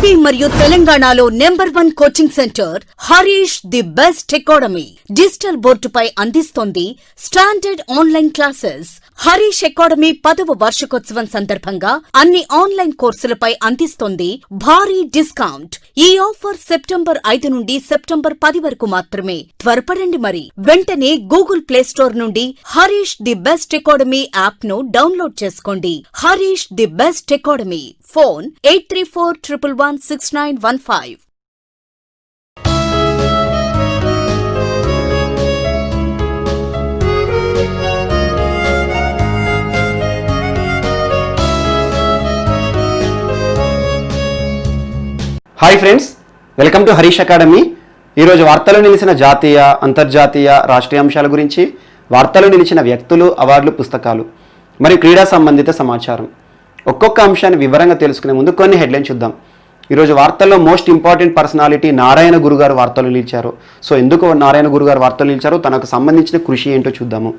AP మరియు తెలంగాణలో #1 coaching centre Harish the best academy digital బోర్డుపై అందిస్తోంది standard online classes. Harish academy 10వ వార్షికోత్సవం సందర్భంగా అన్ని ఆన్లైన్ కోర్సులపై అందిస్తోంది భారీ డిస్కౌంట్. ఈ ఆఫర్ సెప్టెంబర్ 5 నుండి సెప్టెంబర్ 10 వరకు మాత్రమే. త్వరపడండి మరి. వెంటనే గూగుల్ ప్లే స్టోర్ నుండి Harish the best academy app ను డౌన్లోడ్ చేసుకోండి. Harish the best academy. Phone 8341116915. Hi friends, welcome to Harish academy. ఈరోజు వార్తలు నిలిచిన జాతీయ, అంతర్జాతీయ, రాష్ట్రీయ అంశాల గురించి, వార్తలు నిలిచిన వ్యక్తులు, అవార్డులు, పుస్తకాలు మరియు క్రీడా సంబంధిత సమాచారం, ఒక్కొక్క అంశాన్ని వివరంగా తెలుసుకునే ముందు కొన్ని హెడ్లైన్స్ చూద్దాం. ఈరోజు వార్తల్లో మోస్ట్ ఇంపార్టెంట్ పర్సనాలిటీ నారాయణ గురు గారు వార్తలు నిలిచారు. సో ఎందుకు నారాయణ గురు గారు వార్తలు నిలిచారో, తనకు సంబంధించిన కృషి ఏంటో చూద్దాము.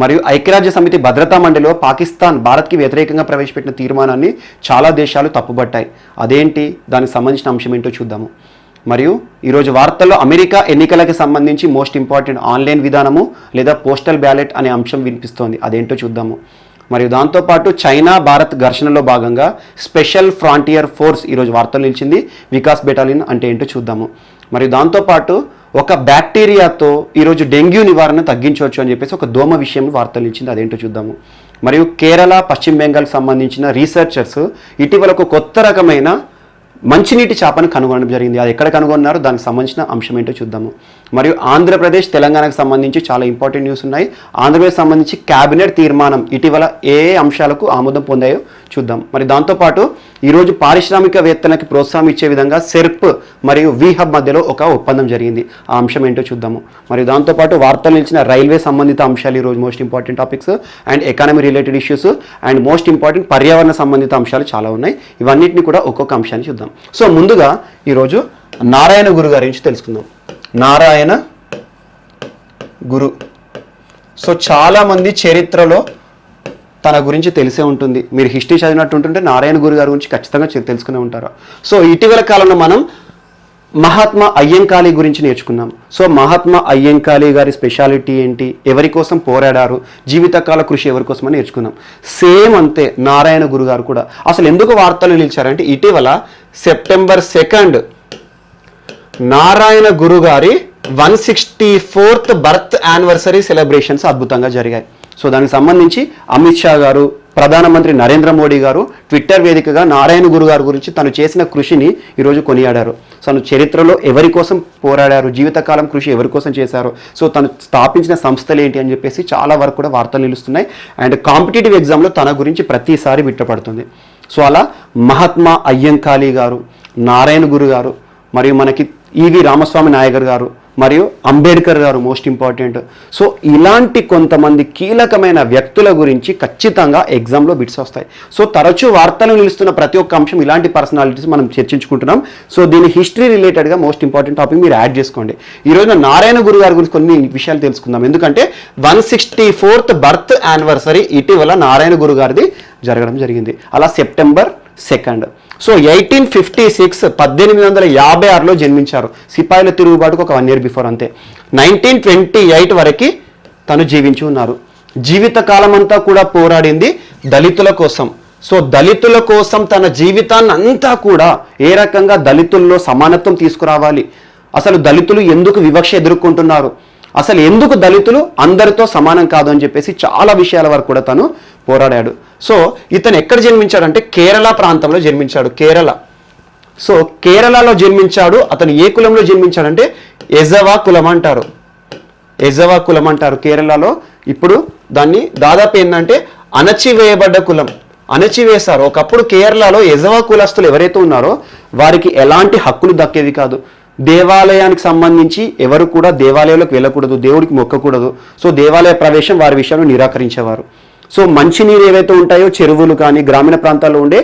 మరియు ఐక్యరాజ్య సమితి భద్రతా మండలిలో పాకిస్తాన్ భారత్కి వ్యతిరేకంగా ప్రవేశపెట్టిన తీర్మానాన్ని చాలా దేశాలు తప్పుబట్టాయి. అదేంటి, దానికి సంబంధించిన అంశం ఏంటో చూద్దాము. మరియు ఈరోజు వార్తల్లో అమెరికా ఎన్నికలకి సంబంధించి మోస్ట్ ఇంపార్టెంట్ ఆన్లైన్ విధానము లేదా పోస్టల్ బ్యాలెట్ అనే అంశం వినిపిస్తోంది. అదేంటో చూద్దాము. మరియు దాంతోపాటు చైనా భారత్ ఘర్షణలో భాగంగా స్పెషల్ ఫ్రాంటియర్ ఫోర్స్ ఈరోజు వార్తలు నిలిచింది. వికాస్ బెటాలియన్ అంటే ఏంటో చూద్దాము. మరియు దాంతోపాటు ఒక బ్యాక్టీరియాతో ఈరోజు డెంగ్యూ నివారణ తగ్గించవచ్చు అని చెప్పేసి ఒక దోమ విషయం వార్తలు నిలిచింది. అదేంటో చూద్దాము. మరియు కేరళ, పశ్చిమ బెంగాల్కి సంబంధించిన రీసెర్చర్స్ ఇటీవల ఒక కొత్త రకమైన మంచినీటి చేపను కనుగొనడం జరిగింది. అది ఎక్కడ కనుగొన్నారో దానికి సంబంధించిన అంశం ఏంటో చూద్దాము. మరియు ఆంధ్రప్రదేశ్, తెలంగాణకు సంబంధించి చాలా ఇంపార్టెంట్ న్యూస్ ఉన్నాయి. ఆంధ్రప్రదేశ్ సంబంధించి క్యాబినెట్ తీర్మానం ఇటీవల ఏ అంశాలకు ఆమోదం పొందాయో చూద్దాం. మరి దాంతోపాటు ఈరోజు పారిశ్రామికవేత్తలకి ప్రోత్సాహం ఇచ్చే విధంగా సెర్ప్ మరియు వీహబ్ మధ్యలో ఒక ఒప్పందం జరిగింది. ఆ అంశం ఏంటో చూద్దాము. మరియు దాంతోపాటు వార్తలు నిలిచిన రైల్వే సంబంధిత అంశాలు ఈరోజు most important topics, and economy related issues, and most important పర్యావరణ సంబంధిత అంశాలు చాలా ఉన్నాయి. ఇవన్నిటిని కూడా ఒక్కొక్క అంశాన్ని చూద్దాం. సో ముందుగా ఈరోజు నారాయణ గురు గారి నుంచి తెలుసుకుందాం. నారాయణ గురు. సో చాలామంది చరిత్రలో తన గురించి తెలిసే ఉంటుంది. మీరు హిస్టరీ చదివినట్టు ఉంటుంటే నారాయణ గురు గారి గురించి ఖచ్చితంగా తెలుసుకునే ఉంటారు. సో ఇటీవల కాలంలో మనం మహాత్మా అయ్యంకాళి గురించి నేర్చుకున్నాం. సో మహాత్మా అయ్యంకాళి గారి స్పెషాలిటీ ఏంటి, ఎవరి కోసం పోరాడారు, జీవితకాల కృషి ఎవరి కోసం అని నేర్చుకున్నాం. సేమ్ అంతే నారాయణ గురు గారు కూడా. అసలు ఎందుకు వార్తలు నిలిచారంటే ఇటీవల సెప్టెంబర్ 2 నారాయణ గురు గారి 164th బర్త్ యానివర్సరీ సెలబ్రేషన్స్ అద్భుతంగా జరిగాయి. సో దానికి సంబంధించి అమిత్ షా గారు, ప్రధానమంత్రి నరేంద్ర మోడీ గారు ట్విట్టర్ వేదికగా నారాయణ గురు గారి గురించి తను చేసిన కృషిని ఈరోజు కొనియాడారు. తను చరిత్రలో ఎవరి కోసం పోరాడారు, జీవితకాలం కృషి ఎవరి కోసం చేశారు, సో తను స్థాపించిన సంస్థలు ఏంటి అని చెప్పేసి చాలా వరకు కూడా వార్తలు నిలుస్తున్నాయి. అండ్ కాంపిటేటివ్ ఎగ్జామ్లో తన గురించి ప్రతిసారి బిట్టపడుతుంది. సో అలా మహాత్మా అయ్యంకాళి గారు, నారాయణ గురు గారు, మరియు మనకి ఈవి రామస్వామి నాయకర్ గారు, మరియు అంబేద్కర్ గారు మోస్ట్ ఇంపార్టెంట్. సో ఇలాంటి కొంతమంది కీలకమైన వ్యక్తుల గురించి ఖచ్చితంగా ఎగ్జామ్లో బిట్స్ వస్తాయి. సో తరచూ వార్తలు నిలుస్తున్న ప్రతి ఒక్క అంశం ఇలాంటి పర్సనాలిటీస్ మనం చర్చించుకుంటున్నాం. సో దీని హిస్టరీ రిలేటెడ్గా మోస్ట్ ఇంపార్టెంట్ టాపిక్ మీరు యాడ్ చేసుకోండి. ఈరోజు నారాయణ గురు గారి గురించి కొన్ని విషయాలు తెలుసుకుందాం. ఎందుకంటే 164th బర్త్ యానివర్సరీ ఇటీవల నారాయణ గురు గారిది జరగడం జరిగింది. అలా సెప్టెంబర్ 2. సో 1856 1856లో జన్మించారు. సిపాయిల తిరుగుబాటుకు ఒక 1 year బిఫోర్ అంతే. 1928 వరకు తను జీవించి ఉన్నారు. జీవితకాలం అంతా కూడా పోరాడింది దళితుల కోసం. సో దళితుల కోసం తన జీవితాన్ని అంతా కూడా ఏ రకంగా దళితుల్లో సమానత్వం తీసుకురావాలి, అసలు దళితులు ఎందుకు వివక్ష ఎదుర్కొంటున్నారు, అసలు ఎందుకు దళితులు అందరితో సమానం కాదు అని చెప్పేసి చాలా విషయాల వరకు కూడా తను పోరాడాడు. సో ఇతను ఎక్కడ జన్మించాడంటే కేరళ ప్రాంతంలో జన్మించాడు. కేరళ. సో కేరళలో జన్మించాడు. అతను ఏ కులంలో జన్మించాడంటే ఎజవా కులం అంటారు. ఎజవా కులం అంటారు కేరళలో. ఇప్పుడు దాన్ని దాదాపు ఏంటంటే అణచివేయబడ్డ కులం, అణచివేశారు. ఒకప్పుడు కేరళలో ఎజవా కులస్తులు ఎవరైతే ఉన్నారో వారికి ఎలాంటి హక్కులు దక్కేవి కాదు. దేవాలయానికి సంబంధించి ఎవరు కూడా దేవాలయంలోకి వెళ్ళకూడదు, దేవుడికి మొక్కకూడదు. సో దేవాలయ ప్రవేశం వారి విషయంలో నిరాకరించేవారు. సో మంచినీరు ఏవైతే ఉంటాయో చెరువులు కానీ గ్రామీణ ప్రాంతాల్లో ఉండే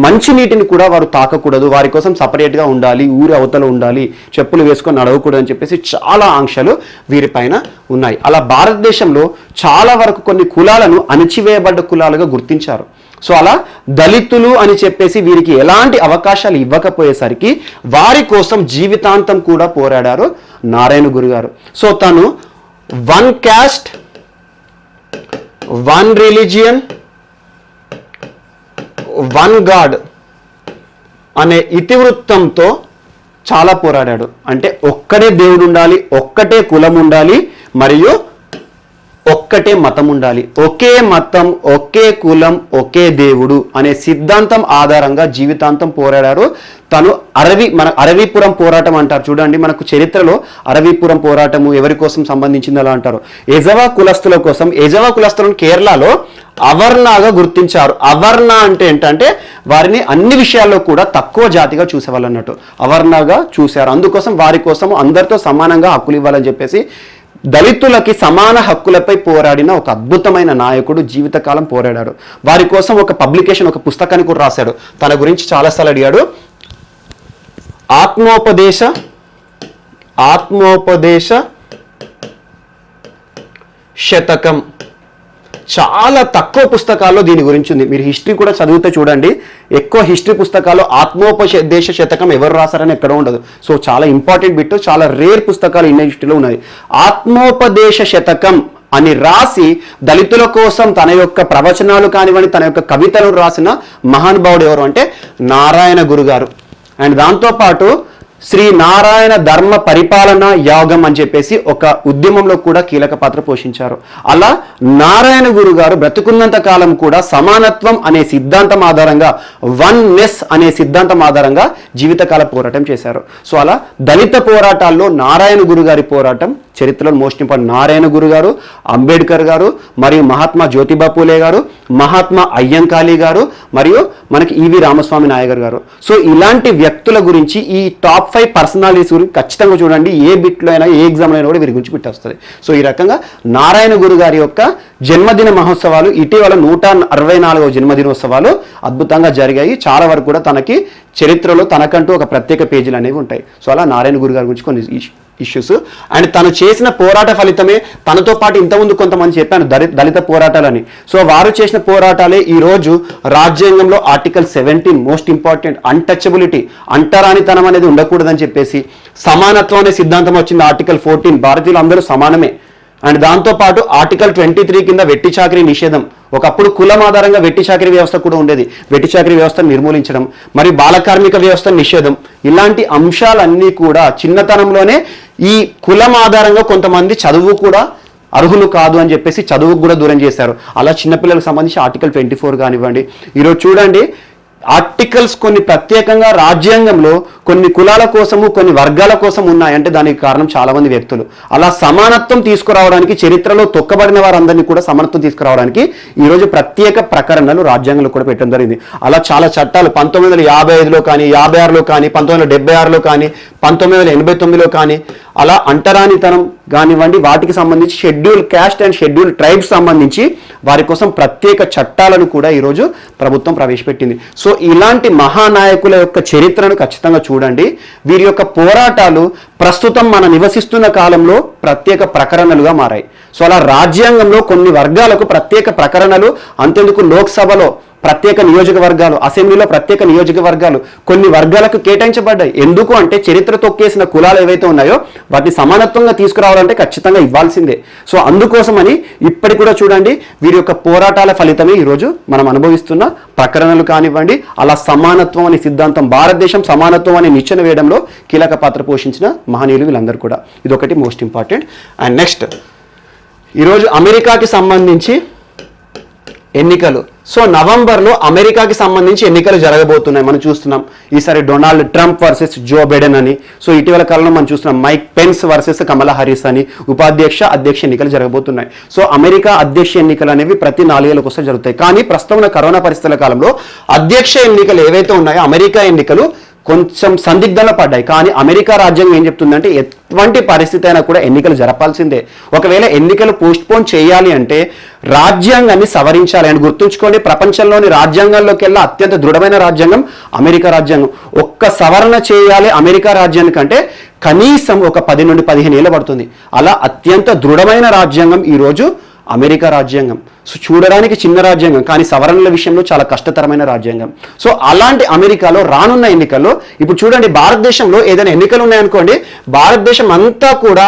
మంచినీటిని కూడా వారు తాకకూడదు, వారి కోసం సపరేట్గా ఉండాలి, ఊరి అవతల ఉండాలి, చెప్పులు వేసుకొని నడవకూడదు అని చెప్పేసి చాలా ఆంక్షలు వీరిపైన ఉన్నాయి. అలా భారతదేశంలో చాలా వరకు కొన్ని కులాలను అణచివేయబడ్డ కులాలుగా గుర్తించారు. సో అలా దళితులు అని చెప్పేసి వీరికి ఎలాంటి అవకాశాలు ఇవ్వకపోయేసరికి వారి కోసం జీవితాంతం కూడా పోరాడారు నారాయణ గురు గారు. సో తను one caste, one religion, one God అనే ఇతివృత్తంతో చాలా పోరాడాడు. అంటే ఒక్కడే దేవుడు ఉండాలి, ఒక్కటే కులం ఉండాలి, మరియు ఒక్కటే మతం ఉండాలి. ఒకే మతం, ఒకే కులం, ఒకే దేవుడు అనే సిద్ధాంతం ఆధారంగా జీవితాంతం పోరాడారు. తను అరవీపురం పోరాటం అంటారు చూడండి, మనకు చరిత్రలో అరవీపురం పోరాటము ఎవరి కోసం సంబంధించింది అలా అంటారు. ఎజవా కులస్తుల కోసం. ఎజవా కులస్తులను కేరళలో అవర్ణగా గుర్తించారు. అవర్ణ అంటే ఏంటంటే వారిని అన్ని విషయాల్లో కూడా తక్కువ జాతిగా చూసేవాళ్ళు అన్నట్టు, అవర్ణగా చూశారు. అందుకోసం వారి కోసం అందరితో సమానంగా హక్కులు ఇవ్వాలని చెప్పేసి దళితులకి సమాన హక్కులపై పోరాడిన ఒక అద్భుతమైన నాయకుడు జీవితకాలం పోరాడాడు. వారి కోసం ఒక పబ్లికేషన్, ఒక పుస్తకాన్ని కూడా రాశాడు. తన గురించి చాలాసార్లు అడిగాడు. ఆత్మోపదేశ శతకం. చాలా తక్కువ పుస్తకాల్లో దీని గురించి ఉంది. మీరు హిస్టరీ కూడా చదివితే చూడండి, ఎక్కువ హిస్టరీ పుస్తకాల్లో ఆత్మోపదేశ శతకం ఎవరు రాశారని ఎక్కడ ఉండదు. సో చాలా ఇంపార్టెంట్ బిట్, చాలా రేర్ పుస్తకాలు ఇండియన్ హిస్టరీలో ఉన్నాయి. ఆత్మోపదేశ శతకం అని రాసి దళితుల కోసం తన యొక్క ప్రవచనాలు కానివ్వండి, తన యొక్క కవితలను రాసిన మహానుభావుడు ఎవరు అంటే నారాయణ గురు గారు. అండ్ దాంతోపాటు శ్రీ నారాయణ ధర్మ పరిపాలన యాగం అని చెప్పేసి ఒక ఉద్యమంలో కూడా కీలక పాత్ర పోషించారు. అలా నారాయణ గురు గారు బ్రతుకున్నంత కాలం కూడా సమానత్వం అనే సిద్ధాంతం ఆధారంగా, వన్నెస్ అనే సిద్ధాంతం ఆధారంగా జీవితకాల పోరాటం చేశారు. సో అలా దళిత పోరాటాల్లో నారాయణ గురు గారి పోరాటం చరిత్రలో మోస్ట్ ఇంపార్టెంట్. నారాయణ గురు గారు, అంబేద్కర్ గారు, మరియు మహాత్మా జ్యోతిబా పూలే గారు, మహాత్మా అయ్యంకాళి గారు, మరియు మనకి ఈవి రామస్వామి నాయకర్ గారు. సో ఇలాంటి వ్యక్తుల గురించి ఈ టాప్ 5 పర్సనాలిటీస్ గురించి ఖచ్చితంగా చూడండి. ఏ బిట్లో అయినా, ఏ ఎగ్జామ్లో అయినా కూడా వీరి గురించి పెట్టేస్తుంది. సో ఈ రకంగా నారాయణ గురు గారి యొక్క జన్మదిన మహోత్సవాలు ఇటీవల 164వ జన్మదినోత్సవాలు అద్భుతంగా జరిగాయి. చాలా వరకు కూడా తనకి చరిత్రలో తనకంటూ ఒక ప్రత్యేక పేజీలు అనేవి ఉంటాయి. సో అలా నారాయణ గురు గారి గురించి కొన్ని ఇష్యూస్. అండ్ తను చేసిన పోరాట ఫలితమే, తనతో పాటు ఇంతకుముందు కొంతమంది చెప్పాను దళిత పోరాటాలని. సో వారు చేసిన పోరాటాలే ఈరోజు రాజ్యాంగంలో ఆర్టికల్ 17 మోస్ట్ ఇంపార్టెంట్, అన్టచబిలిటీ, అంటరానితనం అనేది ఉండకూడదని చెప్పేసి సమానత్వం అనే సిద్ధాంతం వచ్చింది. ఆర్టికల్ 14 భారతీయులు అందరూ సమానమే. అండ్ దాంతోపాటు ఆర్టికల్ 23 కింద వెట్టి చాకరీ నిషేధం. ఒకప్పుడు కులం ఆధారంగా వెట్టి చాకరీ వ్యవస్థ కూడా ఉండేది. వెట్టి చాకరీ వ్యవస్థను నిర్మూలించడం, మరియు బాలకార్మిక వ్యవస్థ నిషేధం, ఇలాంటి అంశాలన్నీ కూడా చిన్నతనంలోనే ఈ కులం ఆధారంగా కొంతమంది చదువు కూడా అర్హులు కాదు అని చెప్పేసి చదువుకు కూడా దూరం చేశారు. అలా చిన్నపిల్లలకు సంబంధించి ఆర్టికల్ 24 కానివ్వండి. ఈరోజు చూడండి, ఆర్టికల్స్ కొన్ని ప్రత్యేకంగా రాజ్యాంగంలో కొన్ని కులాల కోసము, కొన్ని వర్గాల కోసం ఉన్నాయంటే దానికి కారణం చాలా మంది వ్యక్తులు. అలా సమానత్వం తీసుకురావడానికి, చరిత్రలో తొక్కబడిన వారందరినీ కూడా సమానత్వం తీసుకురావడానికి ఈరోజు ప్రత్యేక ప్రకరణలు రాజ్యాంగంలో కూడా పెట్టడం జరిగింది. అలా చాలా చట్టాలు 1955లో కానీ, 56లో కానీ, 1976లో కానీ, 1989లో కానీ, అలా అంటరానితనం కానివ్వండి, వాటికి సంబంధించి schedule caste and schedule tribes సంబంధించి వారి కోసం ప్రత్యేక చట్టాలను కూడా ఈరోజు ప్రభుత్వం ప్రవేశపెట్టింది. సో ఇలాంటి మహానాయకుల యొక్క చరిత్రను ఖచ్చితంగా చూడండి. వీరి యొక్క పోరాటాలు ప్రస్తుతం మనం నివసిస్తున్న కాలంలో ప్రత్యేక ప్రకరణలుగా మారాయి. సో అలా రాజ్యాంగంలో కొన్ని వర్గాలకు ప్రత్యేక ప్రకరణలు, అంతెందుకు లోక్సభలో ప్రత్యేక నియోజకవర్గాలు, అసెంబ్లీలో ప్రత్యేక నియోజకవర్గాలు కొన్ని వర్గాలకు కేటాయించబడ్డాయి. ఎందుకు అంటే చరిత్ర తొక్కేసిన కులాలు ఏవైతే ఉన్నాయో వాటిని సమానత్వంగా తీసుకురావాలంటే ఖచ్చితంగా ఇవ్వాల్సిందే. సో అందుకోసమని ఇప్పటికి కూడా చూడండి, వీరి యొక్క పోరాటాల ఫలితమే ఈరోజు మనం అనుభవిస్తున్న ప్రకరణలు కానివ్వండి, అలా సమానత్వం అనే సిద్ధాంతం, భారతదేశం సమానత్వం అనే నిచ్చెన వేయడంలో కీలక పాత్ర పోషించిన మహనీయులు వీళ్ళందరూ కూడా. ఇదొకటి మోస్ట్ ఇంపార్టెంట్. అండ్ నెక్స్ట్, ఈరోజు అమెరికాకి సంబంధించి ఎన్నికలు. సో నవంబర్లో అమెరికాకి సంబంధించి ఎన్నికలు జరగబోతున్నాయి. మనం చూస్తున్నాం ఈసారి Donald Trump versus Joe Biden అని. సో ఇటీవల కాలంలో మనం చూస్తున్నాం Mike Pence versus Kamala Harris అని అధ్యక్ష ఎన్నికలు జరగబోతున్నాయి. సో అమెరికా అధ్యక్ష ఎన్నికలు అనేవి ప్రతి 4 ఏళ్ళకు ఒకసారి జరుగుతాయి. కానీ ప్రస్తుతం ఉన్న కరోనా పరిస్థితుల కాలంలో అధ్యక్ష ఎన్నికలు ఏవైతే ఉన్నాయో అమెరికా ఎన్నికలు కొంచెం సందిగ్ధంలో పడ్డాయి. కానీ అమెరికా రాజ్యాంగం ఏం చెప్తుందంటే ఎటువంటి పరిస్థితి అయినా కూడా ఎన్నికలు జరపాల్సిందే. ఒకవేళ ఎన్నికలు పోస్ట్పోన్ చేయాలి అంటే రాజ్యాంగాన్ని సవరించాలి. అని గుర్తుంచుకోండి, ప్రపంచంలోని రాజ్యాంగాల్లోకెల్లా అత్యంత దృఢమైన రాజ్యాంగం అమెరికా రాజ్యాంగం. ఒక్క సవరణ చేయాలి అమెరికా రాజ్యాంగం కంటే కనీసం ఒక 10 నుండి 15 ఏళ్ళు పడుతుంది. అలా అత్యంత దృఢమైన రాజ్యాంగం ఈరోజు అమెరికా రాజ్యాంగం. సో చూడడానికి చిన్న రాజ్యాంగం, కానీ సవరణల విషయంలో చాలా కష్టతరమైన రాజ్యాంగం. సో అలాంటి అమెరికాలో రానున్న ఎన్నికల్లో ఇప్పుడు చూడండి, భారతదేశంలో ఏదైనా ఎన్నికలు ఉన్నాయనుకోండి, భారతదేశం అంతా కూడా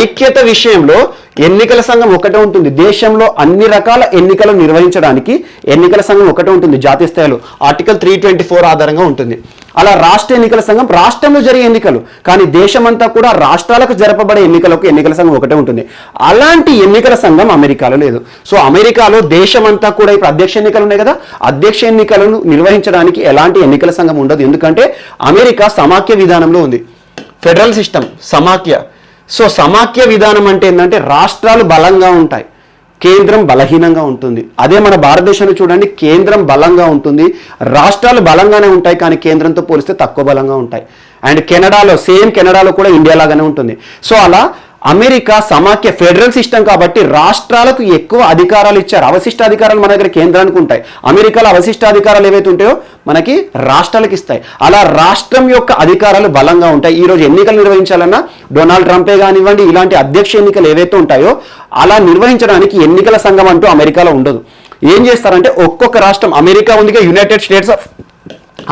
ఐక్యత విషయంలో ఎన్నికల సంఘం ఒకటే ఉంటుంది. దేశంలో అన్ని రకాల ఎన్నికలు నిర్వహించడానికి ఎన్నికల సంఘం ఒకటే ఉంటుంది జాతీయ స్థాయిలో. ఆర్టికల్ 324 ఆధారంగా ఉంటుంది. అలా రాష్ట్ర ఎన్నికల సంఘం రాష్ట్రంలో జరిగే ఎన్నికలు, కానీ దేశమంతా కూడా రాష్ట్రాలకు జరపబడే ఎన్నికలకు ఎన్నికల సంఘం ఒకటే ఉంటుంది. అలాంటి ఎన్నికల సంఘం అమెరికాలో లేదు. సో అమెరికాలో దేశమంతా కూడా ఇప్పుడు అధ్యక్ష ఎన్నికలు ఉన్నాయి కదా, అధ్యక్ష ఎన్నికలను నిర్వహించడానికి ఎలాంటి ఎన్నికల సంఘం ఉండదు. ఎందుకంటే అమెరికా సమాఖ్య విధానంలో ఉంది, ఫెడరల్ సిస్టమ్, సమాఖ్య. సో సమాఖ్య విధానం అంటే ఏంటంటే రాష్ట్రాలు బలంగా ఉంటాయి, కేంద్రం బలహీనంగా ఉంటుంది. అదే మన భారతదేశంలో చూడండి, కేంద్రం బలంగా ఉంటుంది, రాష్ట్రాలు బలంగానే ఉంటాయి, కానీ కేంద్రంతో పోలిస్తే తక్కువ బలంగా ఉంటాయి. అండ్ కెనడాలో కూడా ఇండియా లాగానే ఉంటుంది. సో అలా అమెరికా సమాఖ్య ఫెడరల్ సిస్టమ్ కాబట్టి రాష్ట్రాలకు ఎక్కువ అధికారాలు ఇచ్చారు. అవశిష్ట అధికారాలు మన దగ్గర కేంద్రానికి ఉంటాయి. అమెరికాలో అవశిష్ట అధికారాలు ఏవైతే ఉంటాయో మనకి రాష్ట్రాలకు ఇస్తాయి. అలా రాష్ట్రం యొక్క అధికారాలు బలంగా ఉంటాయి. ఈరోజు ఎన్నికలు నిర్వహించాలన్నా డొనాల్డ్ ట్రంపే కానివ్వండి, ఇలాంటి అధ్యక్ష ఎన్నికలు ఏవైతే ఉంటాయో అలా నిర్వహించడానికి ఎన్నికల సంఘం అంటూ అమెరికాలో ఉండదు. ఏం చేస్తారంటే ఒక్కొక్క రాష్ట్రం, అమెరికా ఉందిగా, యునైటెడ్ స్టేట్స్ ఆఫ్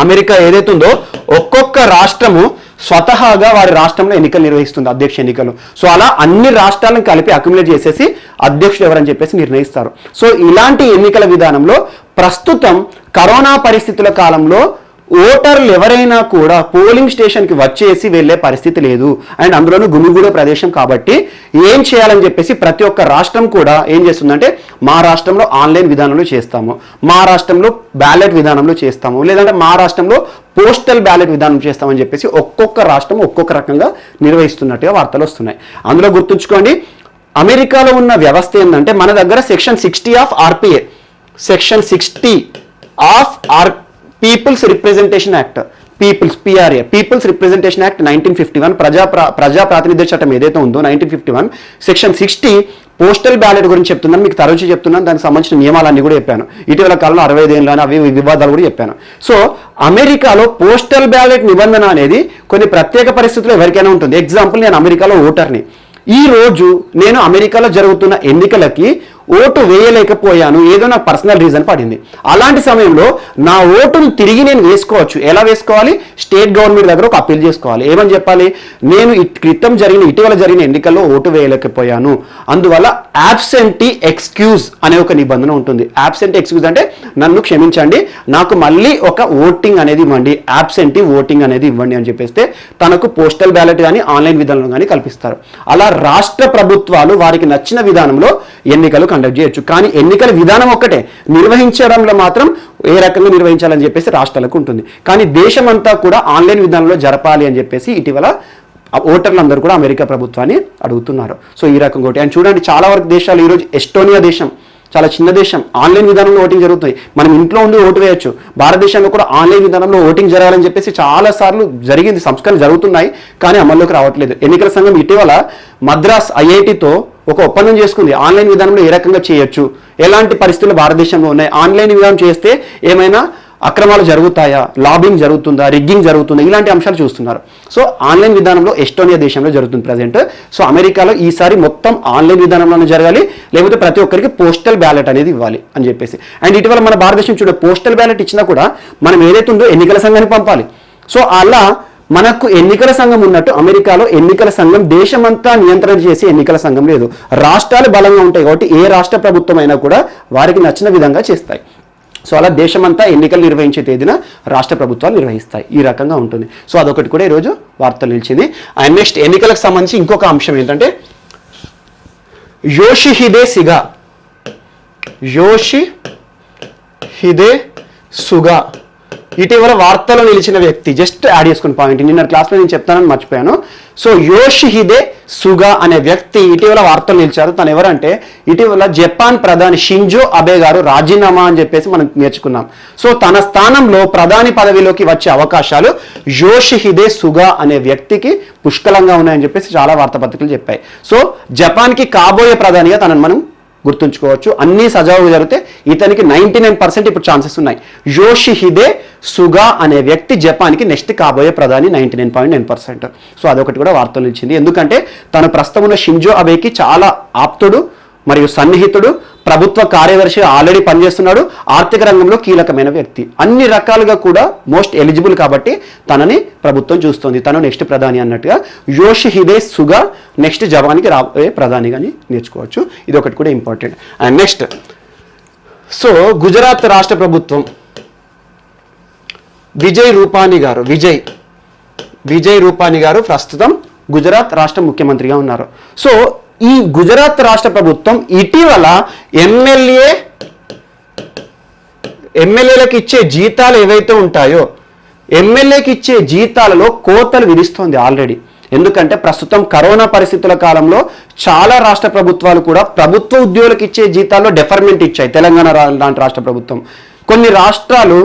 అమెరికా ఏదైతే ఉందో ఒక్కొక్క రాష్ట్రము స్వతహాగా వారి రాష్ట్రంలో ఎన్నికలు నిర్వహిస్తుంది, అధ్యక్ష ఎన్నికలు. సో అలా అన్ని రాష్ట్రాలను కలిపి అక్యుములేట్ చేసేసి అధ్యక్షుడు ఎవరని చెప్పేసి నిర్ణయిస్తారు. సో ఇలాంటి ఎన్నికల విధానంలో ప్రస్తుతం కరోనా పరిస్థితుల కాలంలో ఓటర్లు ఎవరైనా కూడా పోలింగ్ స్టేషన్కి వచ్చేసి వెళ్ళే పరిస్థితి లేదు. అండ్ అందులోనూ గుమిగూడ ప్రదేశం కాబట్టి ఏం చేయాలని చెప్పేసి ప్రతి ఒక్క రాష్ట్రం కూడా ఏం చేస్తుందంటే, మా రాష్ట్రంలో ఆన్లైన్ విధానంలో చేస్తాము, మా రాష్ట్రంలో బ్యాలెట్ విధానంలో చేస్తాము, లేదంటే మా రాష్ట్రంలో పోస్టల్ బ్యాలెట్ విధానం చేస్తామని చెప్పేసి ఒక్కొక్క రాష్ట్రం ఒక్కొక్క రకంగా నిర్వహిస్తున్నట్టుగా వార్తలు వస్తున్నాయి. అందులో గుర్తుంచుకోండి, అమెరికాలో ఉన్న వ్యవస్థ ఏంటంటే, మన దగ్గర section 60 of RPA, section 60 of peoples representation act, PRA, peoples representation act 1951, ప్రజా ప్రాతినిధ్య చట్టం ఏదైతే ఉందో 1951 సెక్షన్ 60 పోస్టల్ బ్యాలెట్ గురించి చెప్తున్నాను, మీకు తరచు చెప్తున్నాను. దానికి సంబంధించిన నియమాలన్నీ కూడా చెప్పాను. ఇటీవల కాలంలో 65 ఏళ్ళని అవి వివాదాలు కూడా చెప్పాను. సో అమెరికాలో పోస్టల్ బ్యాలెట్ నిబంధన అనేది కొన్ని ప్రత్యేక పరిస్థితుల్లో ఎవరికైనా ఉంటుంది. ఎగ్జాంపుల్, నేను అమెరికాలో ఓటర్ని. ఈ రోజు నేను అమెరికాలో జరుగుతున్న ఎన్నికలకి ఓటు వేయలేకపోయాను, ఏదో నాకు పర్సనల్ రీజన్ పడింది. అలాంటి సమయంలో నా ఓటును తిరిగి నేను వేసుకోవచ్చు. ఎలా వేసుకోవాలి? స్టేట్ గవర్నమెంట్ దగ్గర ఒక అప్పీల్ చేసుకోవాలి. ఏమని చెప్పాలి? నేను ఇటీవల జరిగిన ఎన్నికల్లో ఓటు వేయలేకపోయాను, అందువల్ల యాబ్సెంటీ ఎక్స్క్యూజ్ అనే ఒక నిబంధన ఉంటుంది. యాబ్సెంటీ ఎక్స్క్యూజ్ అంటే నన్ను క్షమించండి, నాకు మళ్ళీ ఒక ఓటింగ్ అనేది ఇవ్వండి, యాబ్సెంటీ ఓటింగ్ అనేది ఇవ్వండి అని చెప్పేస్తే తనకు పోస్టల్ బ్యాలెట్ కానీ ఆన్లైన్ విధానంలో కానీ కల్పిస్తారు. అలా రాష్ట్ర ప్రభుత్వాలు వారికి నచ్చిన విధానంలో ఎన్నికలు కండక్ట్ చేయొచ్చు. కానీ ఎన్నికల విధానం ఒక్కటే, నిర్వహించడంలో మాత్రం ఏ రకంగా నిర్వహించాలని చెప్పేసి రాష్ట్రాలకు ఉంటుంది. కానీ దేశమంతా కూడా ఆన్లైన్ విధానంలో జరపాలి అని చెప్పేసి ఇటీవల ఓటర్లందరూ కూడా అమెరికా ప్రభుత్వాన్ని అడుగుతున్నారు. సో ఈ రకంగా ఒకటి. అండ్ చూడండి, చాలా వరకు దేశాలు ఈరోజు, ఎస్టోనియా దేశం చాలా చిన్న దేశం, ఆన్లైన్ విధానంలో ఓటింగ్ జరుగుతుంది. మనం ఇంట్లో ఉండి ఓటు వేయొచ్చు. భారతదేశంలో కూడా ఆన్లైన్ విధానంలో ఓటింగ్ జరగాలని చెప్పేసి చాలా సార్లు జరిగింది, సంస్కరణలు జరుగుతున్నాయి, కానీ అమల్లోకి రావట్లేదు. ఎన్నికల సంఘం ఇటీవల మద్రాస్ ఐఐటితో ఒక ఒప్పందం చేసుకుంది. ఆన్లైన్ విధానంలో ఏ రకంగా చేయొచ్చు, ఎలాంటి పరిస్థితులు భారతదేశంలో ఉన్నాయి, ఆన్లైన్ విధానం చేస్తే ఏమైనా అక్రమాలు జరుగుతాయా, లాబింగ్ జరుగుతుందా, రిగ్గింగ్ జరుగుతుందా, ఇలాంటి అంశాలు చూస్తున్నారు. సో ఆన్లైన్ విధానంలో ఎస్టోనియా దేశంలో జరుగుతుంది ప్రజెంట్. సో అమెరికాలో ఈసారి మొత్తం ఆన్లైన్ విధానంలోనే జరగాలి, లేకపోతే ప్రతి ఒక్కరికి పోస్టల్ బ్యాలెట్ అనేది ఇవ్వాలి అని చెప్పేసి. అండ్ ఇటీవల మన భారతదేశం చూడ, పోస్టల్ బ్యాలెట్ ఇచ్చినా కూడా మనం ఏదైతే ఉందో ఎన్నికల సంఘానికి పంపాలి. సో అలా మనకు ఎన్నికల సంఘం ఉన్నట్టు అమెరికాలో ఎన్నికల సంఘం దేశమంతా నియంత్రణ చేసి ఎన్నికల సంఘం లేదు. రాష్ట్రాలు బలంగా ఉంటాయి కాబట్టి ఏ రాష్ట్ర ప్రభుత్వం అయినా కూడా వారికి నచ్చిన విధంగా చేస్తాయి. సో అలా దేశమంతా ఎన్నికలు నిర్వహించే తేదీన రాష్ట్ర ప్రభుత్వాలు నిర్వహిస్తాయి. ఈ రకంగా ఉంటుంది. సో అదొకటి కూడా ఈరోజు వార్తలు నిలిచింది. అండ్ నెక్స్ట్ ఎన్నికలకు సంబంధించి ఇంకొక అంశం ఏంటంటే, యోషిహిదే సుగా ఇటీవల వార్తలో నిలిచిన వ్యక్తి. జస్ట్ యాడ్ చేసుకున్న పాయింట్, నిన్న క్లాస్లో నేను చెప్తానని మర్చిపోయాను. సో యోషిహిదే సుగా అనే వ్యక్తి ఇటీవల వార్తలు నిలిచారు. తను ఎవరంటే, ఇటీవల జపాన్ ప్రధాని షింజో అబే గారు రాజీనామా అని చెప్పేసి మనం నేర్చుకున్నాం. సో తన స్థానంలో ప్రధాని పదవిలోకి వచ్చే అవకాశాలు యోషిహిదే సుగా అనే వ్యక్తికి పుష్కలంగా ఉన్నాయని చెప్పేసి చాలా వార్తాపత్రికలు చెప్పాయి. సో జపాన్కి కాబోయే ప్రధానిగా తనను మనం గుర్తుంచుకోవచ్చు. అన్ని సజావుగా జరిగితే ఇతనికి 99% ఇప్పుడు ఛాన్సెస్ ఉన్నాయి. యోషిహిదే సుగా అనే వ్యక్తి జపాన్కి నెక్స్ట్ కాబోయే ప్రధాని 99.9%. సో అదొకటి కూడా వార్తలు ఇచ్చింది. ఎందుకంటే తను ప్రస్తుతం ఉన్న షింజో అబేకి చాలా ఆప్తుడు, మరియు సన్నిహితుడు, ప్రభుత్వ కార్యదర్శి ఆల్రెడీ పనిచేస్తున్నాడు, ఆర్థిక రంగంలో కీలకమైన వ్యక్తి, అన్ని రకాలుగా కూడా మోస్ట్ ఎలిజిబుల్ కాబట్టి తనని ప్రభుత్వం చూస్తుంది. తను నెక్స్ట్ ప్రధాని అన్నట్టుగా యోషిహిదే సుగా నెక్స్ట్ జపాన్కి రాబోయే ప్రధానిగాని నేర్చుకోవచ్చు. ఇది ఒకటి కూడా important. And next, so Gujarat రాష్ట్ర ప్రభుత్వం విజయ్ రూపానీ గారు ప్రస్తుతం గుజరాత్ రాష్ట్ర ముఖ్యమంత్రిగా ఉన్నారు. సో ఈ గుజరాత్ రాష్ట్ర ప్రభుత్వం ఇటీవల ఎమ్మెల్యేలకు ఇచ్చే జీతాలు ఏవైతే ఉంటాయో ఎమ్మెల్యేకి ఇచ్చే జీతాలలో కోతలు విధిస్తోంది ఆల్రెడీ. ఎందుకంటే ప్రస్తుతం కరోనా పరిస్థితుల కాలంలో చాలా రాష్ట్ర ప్రభుత్వాలు కూడా ప్రభుత్వ ఉద్యోగులకు ఇచ్చే జీతాల్లో డెఫర్మెంట్ ఇచ్చాయి. తెలంగాణ లాంటి రాష్ట్ర ప్రభుత్వం, కొన్ని రాష్ట్రాలు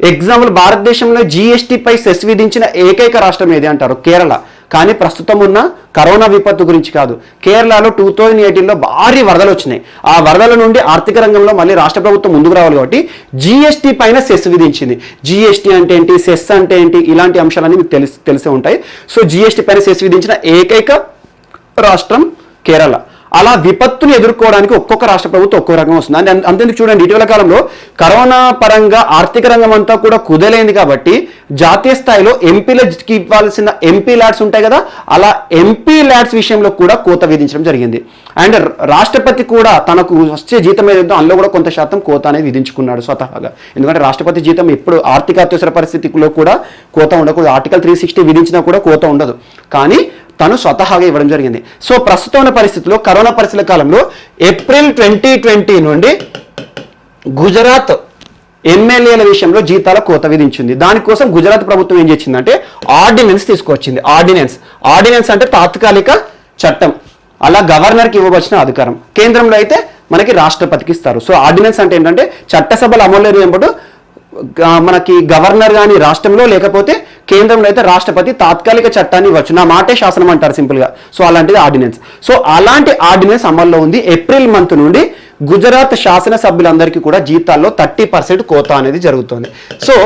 ఎగ్జాంపుల్ భారతదేశంలో జీఎస్టీపై సెస్ విధించిన ఏకైక రాష్ట్రం ఏది అంటారు? కేరళ. కానీ ప్రస్తుతం ఉన్న కరోనా విపత్తు గురించి కాదు, కేరళలో 2018లో భారీ వరదలు వచ్చినాయి. ఆ వరదల నుండి ఆర్థిక రంగంలో మళ్ళీ రాష్ట్ర ప్రభుత్వం ముందుకు రావాలి కాబట్టి జీఎస్టీ పైన సెస్ విధించింది. జీఎస్టీ అంటే ఏంటి, సెస్ అంటే ఏంటి, ఇలాంటి అంశాలన్నీ మీకు తెలిసే ఉంటాయి. సో జీఎస్టీ పైన సెస్ విధించిన ఏకైక రాష్ట్రం కేరళ. అలా విపత్తును ఎదుర్కోవడానికి ఒక్కొక్క రాష్ట్ర ప్రభుత్వం ఒక్కొక్క రకంగా వస్తుంది. అంతేందుకు చూడండి, ఇటీవల కాలంలో కరోనా పరంగా ఆర్థిక రంగం అంతా కూడా కుదలేంది కాబట్టి జాతీయ స్థాయిలో ఎంపీలకి ఇవ్వాల్సిన ఎంపీ ల్యాడ్స్ ఉంటాయి కదా, అలా ఎంపీ ల్యాడ్స్ విషయంలో కూడా కోత విధించడం జరిగింది. అండ్ రాష్ట్రపతి కూడా తనకు వచ్చే జీతం ఏదైతే అందులో కూడా కొంత శాతం కోత అనేది విధించుకున్నాడు స్వతహాగా. ఎందుకంటే రాష్ట్రపతి జీతం ఎప్పుడు ఆర్థిక అత్యవసర పరిస్థితిలో కూడా కోత ఉండకూడదు. ఆర్టికల్ 360 విధించినా కూడా కోత ఉండదు, కానీ తను స్వతహాగా ఇవ్వడం జరిగింది. సో ప్రస్తుతం ఉన్న పరిస్థితుల్లో కరోనా పరిస్థితుల కాలంలో ఏప్రిల్ 2020 నుండి గుజరాత్ ఎమ్మెల్యేల విషయంలో జీతాల కోత విధించింది. దానికోసం గుజరాత్ ప్రభుత్వం ఏం చేసిందంటే ఆర్డినెన్స్ తీసుకొచ్చింది. ఆర్డినెన్స్ అంటే తాత్కాలిక చట్టం. అలా గవర్నర్కి ఇవ్వవలసిన అధికారం కేంద్రంలో అయితే మనకి రాష్ట్రపతికి ఇస్తారు. సో ఆర్డినెన్స్ అంటే ఏంటంటే చట్టసభలు అమలు లేనప్పుడు మనకి గవర్నర్ కానీ రాష్ట్రంలో, లేకపోతే కేంద్రంలో అయితే రాష్ట్రపతి తాత్కాలిక చట్టాన్ని ఇవ్వచ్చు. నా మాటే శాసనం అంటారు సింపుల్గా. సో అలాంటిది ఆర్డినెన్స్. సో అలాంటి ఆర్డినెన్స్ అమల్లో ఉంది. ఏప్రిల్ మంత్ నుండి గుజరాత్ శాసనసభ్యులందరికీ కూడా జీతాల్లో 30% కోత అనేది జరుగుతుంది. సో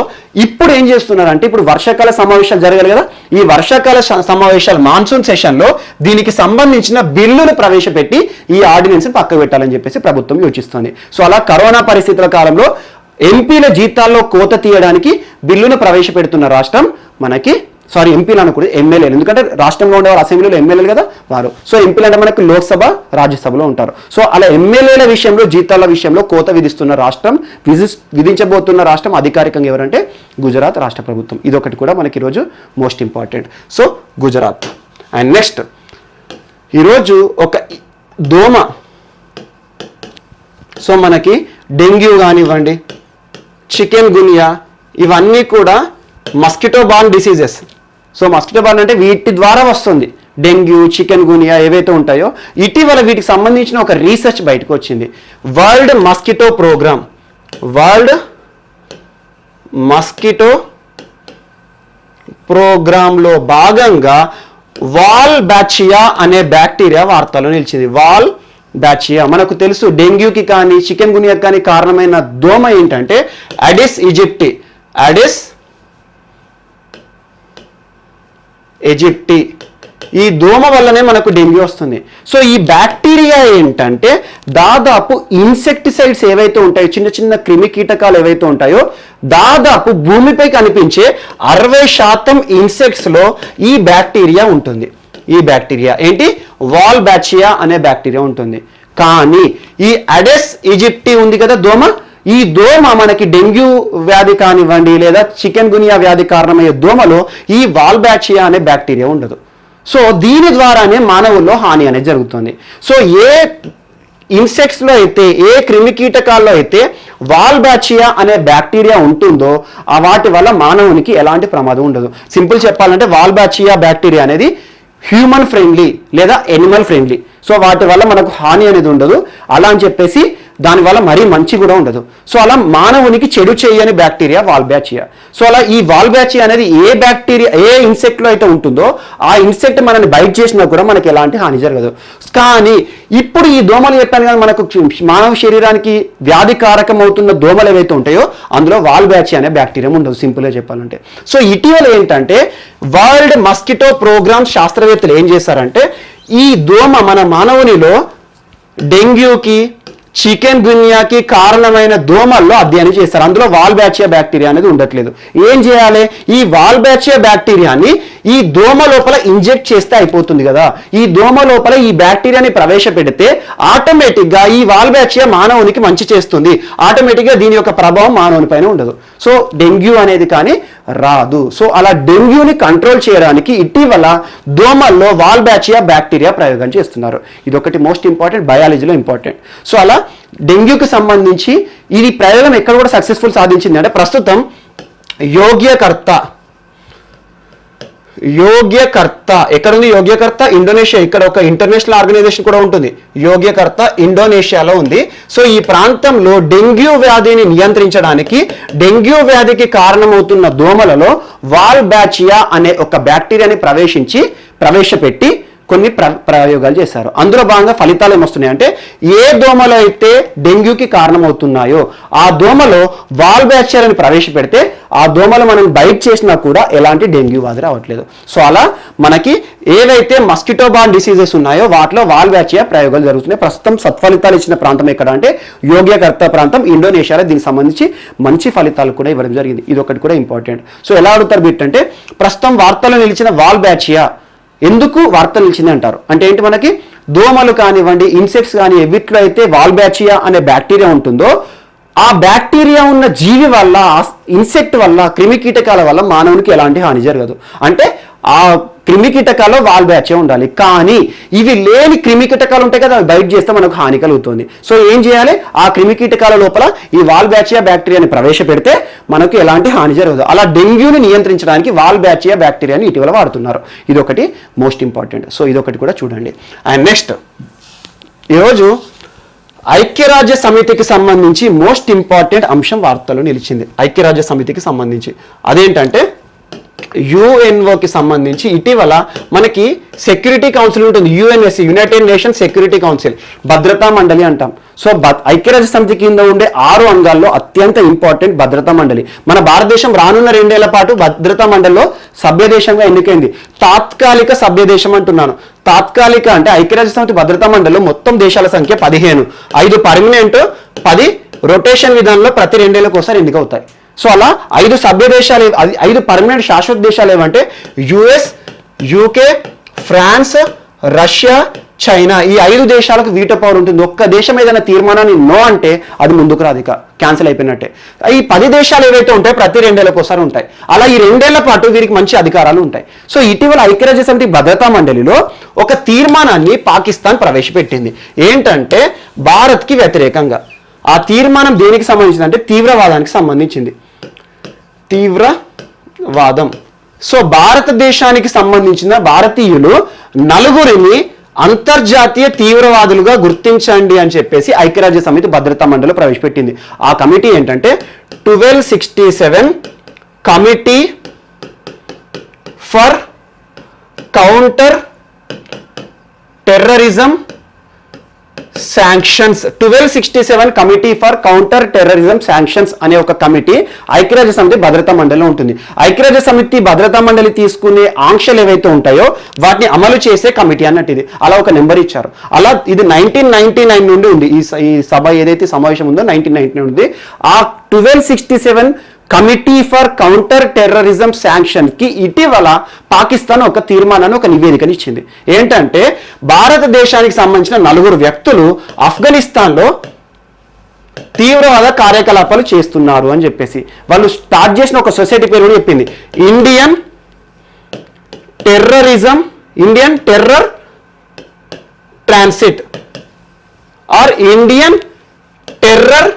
ఇప్పుడు ఏం చేస్తున్నారంటే, ఇప్పుడు వర్షాకాల సమావేశాలు జరగాలి కదా, ఈ వర్షాకాల సమావేశాలు మాన్సూన్ సెషన్లో దీనికి సంబంధించిన బిల్లును ప్రవేశపెట్టి ఈ ఆర్డినెన్స్ పక్కకు పెట్టాలని చెప్పేసి ప్రభుత్వం యోచిస్తుంది. సో అలా కరోనా పరిస్థితుల కాలంలో ఎంపీల జీతాల్లో కోత తీయడానికి బిల్లును ప్రవేశపెడుతున్న రాష్ట్రం మనకి, ఎంపీలు అనకూడదు, ఎమ్మెల్యేలు. ఎందుకంటే రాష్ట్రంలో ఉండేవారు అసెంబ్లీలో ఎమ్మెల్యేలు కదా వారు. సో ఎంపీలు అంటే మనకి లోక్సభ, రాజ్యసభలో ఉంటారు. సో అలా ఎమ్మెల్యేల విషయంలో జీతాల విషయంలో కోత విధిస్తున్న రాష్ట్రం, విధించబోతున్న రాష్ట్రం అధికారికంగా ఎవరంటే గుజరాత్ రాష్ట్ర ప్రభుత్వం. ఇదొకటి కూడా మనకి ఈరోజు most important. So Gujarat. And next, ఈరోజు ఒక దోమ, సో మనకి డెంగ్యూ కానివ్వండి, చికెన్ గునియా, ఇవన్నీ కూడా mosquito born diseases. So mosquito born అంటే వీటి ద్వారా వస్తుంది. డెంగ్యూ, చికెన్ గునియా ఏవైతే ఉంటాయో ఇటీవల వీటికి సంబంధించిన ఒక రీసెర్చ్ బయటకు వచ్చింది. వరల్డ్ మస్కిటో ప్రోగ్రాంలో భాగంగా వాల్ బ్యాచియా అనే బ్యాక్టీరియా వార్తల్లో నిలిచింది. వాల్ బ్యాచియా మనకు తెలుసు, డెంగ్యూకి కానీ చికెన్ గునియాకి కానీ కారణమైన దోమ ఏంటంటే అడిస్ ఈజిప్టి. ఈ దోమ వల్లనే మనకు డెంగ్యూ వస్తుంది. సో ఈ బ్యాక్టీరియా ఏంటంటే దాదాపు ఇన్సెక్టిసైడ్స్ ఏవైతే ఉంటాయో, చిన్న చిన్న క్రిమి కీటకాలు ఏవైతే ఉంటాయో, దాదాపు భూమిపై కనిపించే 60% ఇన్సెక్ట్స్లో ఈ బ్యాక్టీరియా ఉంటుంది. ఈ బ్యాక్టీరియా ఏంటి, వాల్ బ్యాచియా అనే బ్యాక్టీరియా ఉంటుంది. కానీ ఈ అడెస్ ఈజిప్టి ఉంది కదా దోమ, ఈ దోమ మనకి డెంగ్యూ వ్యాధి కానివ్వండి లేదా చికెన్ గునియా వ్యాధి కారణమయ్యే దోమలో ఈ వాల్ బ్యాచియా అనే బ్యాక్టీరియా ఉండదు. సో దీని ద్వారానే మానవుల్లో హాని అనేది జరుగుతుంది. సో ఏ ఇన్సెక్ట్స్లో అయితే, ఏ క్రిమి కీటకాల్లో అయితే వాల్ బ్యాచియా అనే బ్యాక్టీరియా ఉంటుందో ఆ వాటి వల్ల మానవునికి ఎలాంటి ప్రమాదం ఉండదు. సింపుల్ చెప్పాలంటే వాల్ బ్యాచియా బ్యాక్టీరియా అనేది హ్యూమన్ ఫ్రెండ్లీ లేదా ఎనిమల్ ఫ్రెండ్లీ. సో వాటి వల్ల మనకు హాని అనేది ఉండదు. అలా అని చెప్పేసి దానివల్ల మరీ మంచి కూడా ఉండదు. సో అలా మానవునికి చెడు చేయని బ్యాక్టీరియా వాల్ బ్యాచియా. సో అలా ఈ వాల్ బ్యాచియా అనేది ఏ బ్యాక్టీరియా, ఏ ఇన్సెక్ట్లో అయితే ఉంటుందో ఆ ఇన్సెక్ట్ మనల్ని బైట్ చేసినా కూడా మనకి ఎలాంటి హాని జరగదు. కానీ ఇప్పుడు ఈ దోమలు చెప్పాను కదా, మనకు మానవ శరీరానికి వ్యాధికారకం అవుతున్న దోమలు ఏవైతే ఉంటాయో అందులో వాల్ బ్యాచియా అనే బ్యాక్టీరియా ఉండదు, సింపుల్గా చెప్పాలంటే. సో ఇటీవల ఏంటంటే వరల్డ్ మస్కిటో ప్రోగ్రామ్ శాస్త్రవేత్తలు ఏం చేశారంటే ఈ దోమ మన మానవునిలో డెంగ్యూకి, చికెన్ గున్యాకి కారణమైన దోమల్లో అధ్యయనం చేస్తారు. అందులో వాల్బాచియా బ్యాక్టీరియా అనేది ఉండట్లేదు. ఏం చేయాలి? ఈ వాల్బాచియా బ్యాక్టీరియాని ఈ దోమ లోపల ఇంజెక్ట్ చేస్తే అయిపోతుంది కదా. ఈ దోమ లోపల ఈ బ్యాక్టీరియాని ప్రవేశపెడితే ఆటోమేటిక్గా ఈ వాల్బాచియా మానవునికి మంచి చేస్తుంది. ఆటోమేటిక్గా దీని యొక్క ప్రభావం మానవుని పైన ఉండదు. సో డెంగ్యూ అనేది కానీ రాదు. సో అలా డెంగ్యూని కంట్రోల్ చేయడానికి ఇటీవల దోమల్లో వాల్బాచియా బ్యాక్టీరియా ప్రయోగం చేస్తున్నారు. ఇది ఒకటి మోస్ట్ ఇంపార్టెంట్, బయాలజీలో ఇంపార్టెంట్. సో అలా డెంగ్యూకి సంబంధించి ఇది ప్రయోగం ఎక్కడ కూడా సక్సెస్ఫుల్ సాధించింది అంటే ప్రస్తుతం యోగ్యకర్త ఎక్కడుంది? యోగ్యకర్త ఇండోనేషియా. ఇక్కడ ఒక ఇంటర్నేషనల్ ఆర్గనైజేషన్ కూడా ఉంటుంది. యోగ్యకర్త ఇండోనేషియాలో ఉంది. సో ఈ ప్రాంతంలో డెంగ్యూ వ్యాధిని నియంత్రించడానికి డెంగ్యూ వ్యాధికి కారణమవుతున్న దోమలలో వాల్బాచియా అనే ఒక బ్యాక్టీరియాని ప్రవేశపెట్టి కొన్ని ప్రయోగాలు చేశారు. అందులో భాగంగా ఫలితాలు ఏమొస్తున్నాయంటే ఏ దోమలు అయితే డెంగ్యూకి కారణమవుతున్నాయో ఆ దోమలో వాల్బాచియాని ప్రవేశపెడితే ఆ దోమలు మనం బైట్ చేసినా కూడా ఎలాంటి డెంగ్యూ వ్యాధి రావట్లేదు. సో అలా మనకి ఏవైతే మస్కిటో బార్న్ డిసీజెస్ ఉన్నాయో వాటిలో వాల్బాచియా ప్రయోగాలు జరుగుతున్నాయి. ప్రస్తుతం సత్ఫలితాలు ఇచ్చిన ప్రాంతం ఎక్కడ అంటే యోగ్యకర్త ప్రాంతం ఇండోనేషియాలో. దీనికి సంబంధించి మంచి ఫలితాలు కూడా ఇవ్వడం జరిగింది. ఇది ఒకటి కూడా ఇంపార్టెంట్. సో ఎలా అడుగుతారు బిట్ అంటే ప్రస్తుతం వార్తల్లో నిలిచిన వాల్బాచియా ఎందుకు వార్తలు నిలిచింది అంటారు. అంటే ఏంటి? మనకి దోమలు కానివ్వండి, ఇన్సెక్ట్స్ కానీ వీటిలో అయితే వాల్బాచియా అనే బ్యాక్టీరియా ఉంటుందో ఆ బ్యాక్టీరియా ఉన్న జీవి వల్ల, ఇన్సెక్ట్ వల్ల, క్రిమి కీటకాల వల్ల మానవునికి ఎలాంటి హాని జరగదు. అంటే ఆ క్రిమి కీటకాల్లో వాల్బాచియా ఉండాలి. కానీ ఇవి లేని క్రిమి కీటకాలు ఉంటాయి కదా, బయట చేస్తే మనకు హాని కలుగుతుంది. సో ఏం చేయాలి? ఆ క్రిమి కీటకాల లోపల ఈ వాల్బాచియా బ్యాక్టీరియాని ప్రవేశపెడితే మనకు ఎలాంటి హాని జరగదు. అలా డెంగ్యూని నియంత్రించడానికి వాల్బాచియా బ్యాక్టీరియాని ఇటీవల వాడుతున్నారు. ఇది ఒకటి మోస్ట్ ఇంపార్టెంట్. సో ఇదొకటి కూడా చూడండి. అండ్ నెక్స్ట్ ఈరోజు ఐక్యరాజ్య సమితికి సంబంధించి మోస్ట్ ఇంపార్టెంట్ అంశం వార్తల్లో నిలిచింది. ఐక్యరాజ్య సమితికి సంబంధించి అదేంటంటే యుఎన్ఓకి సంబంధించి ఇటీవల మనకి సెక్యూరిటీ కౌన్సిల్ ఉంటుంది. UNSC, United nations security council, భద్రతా మండలి అంటాం. సో ఐక్యరాజ్య సమితి కింద ఉండే 6 అంగాల్లో అత్యంత ఇంపార్టెంట్ భద్రతా మండలి. మన భారతదేశం రానున్న 2 ఏళ్ల పాటు భద్రతా మండలిలో సభ్యదేశంగా ఎన్నికైంది. తాత్కాలిక సభ్యదేశం అంటున్నాను. తాత్కాలిక అంటే ఐక్యరాజ్య సమితి భద్రతా మండలిలో మొత్తం దేశాల సంఖ్య 15, 5 పర్మనెంట్, 10 రొటేషన్ విధానంలో ప్రతి 2 ఏళ్లకు ఒకసారి ఎన్నికవుతాయి. సో అలా 5 సభ్య దేశాలు, 5 పర్మనెంట్ శాశ్వత దేశాలు ఏమంటే US, UK, France, Russia, China. ఈ 5 దేశాలకు వీటో పవర్ ఉంటుంది. ఒక్క దేశం ఏదైనా తీర్మానాన్ని నో అంటే అది ముందుకు రాదు, ఇక క్యాన్సిల్ అయిపోయినట్టే. ఈ 10 దేశాలు ఏవైతే ఉంటాయో ప్రతి 2 ఏళ్లకు ఒకసారి ఉంటాయి. అలా ఈ 2 ఏళ్ల పాటు వీరికి మంచి అధికారాలు ఉంటాయి. సో ఇటీవల ఐక్యరాజ్య సమితి భద్రతా మండలిలో ఒక తీర్మానాన్ని పాకిస్తాన్ ప్రవేశపెట్టింది. ఏంటంటే భారత్కి వ్యతిరేకంగా. ఆ తీర్మానం దేనికి సంబంధించింది అంటే తీవ్రవాదానికి సంబంధించింది. తీవ్రవాదం. సో భారతదేశానికి సంబంధించిన భారతీయులు 4 అంతర్జాతీయ తీవ్రవాదులుగా గుర్తించండి అని చెప్పేసి ఐక్యరాజ్య సమితి భద్రతా మండలిలో ప్రవేశపెట్టింది. ఆ కమిటీ ఏంటంటే 1267 committee for counter terrorism sanctions. 1267 committee for counter terrorism sanctions అనే ఒక కమిటీ ఐక్యరాజ్య సమితి భద్రతా మండలిలో ఉంటుంది. ఐక్యరాజ్య సమితి భద్రతా మండలి తీసుకునే ఆంక్షలు ఏవైతే ఉంటాయో వాటిని అమలు చేసే కమిటీ అన్నట్టు ఇది. అలా ఒక నెంబర్ ఇచ్చారు. అలా ఇది 1999 నుండి ఉంది. ఈ సభ ఏదైతే సమావేశం ఉందో 1999 ఉంది. ఆ 1267 committee for counter terrorism sanction కి ఇటీవల పాకిస్తాన్ ఒక తీర్మానాన్ని, ఒక నివేదికని ఇచ్చింది. ఏంటంటే భారతదేశానికి సంబంధించిన 4 వ్యక్తులు ఆఫ్ఘనిస్తాన్లో తీవ్రవాద కార్యకలాపాలు చేస్తున్నారు అని చెప్పేసి వాళ్ళు స్టార్ట్ చేసిన ఒక సొసైటీ పేరు కూడా చెప్పింది. Indian terror transit or Indian terror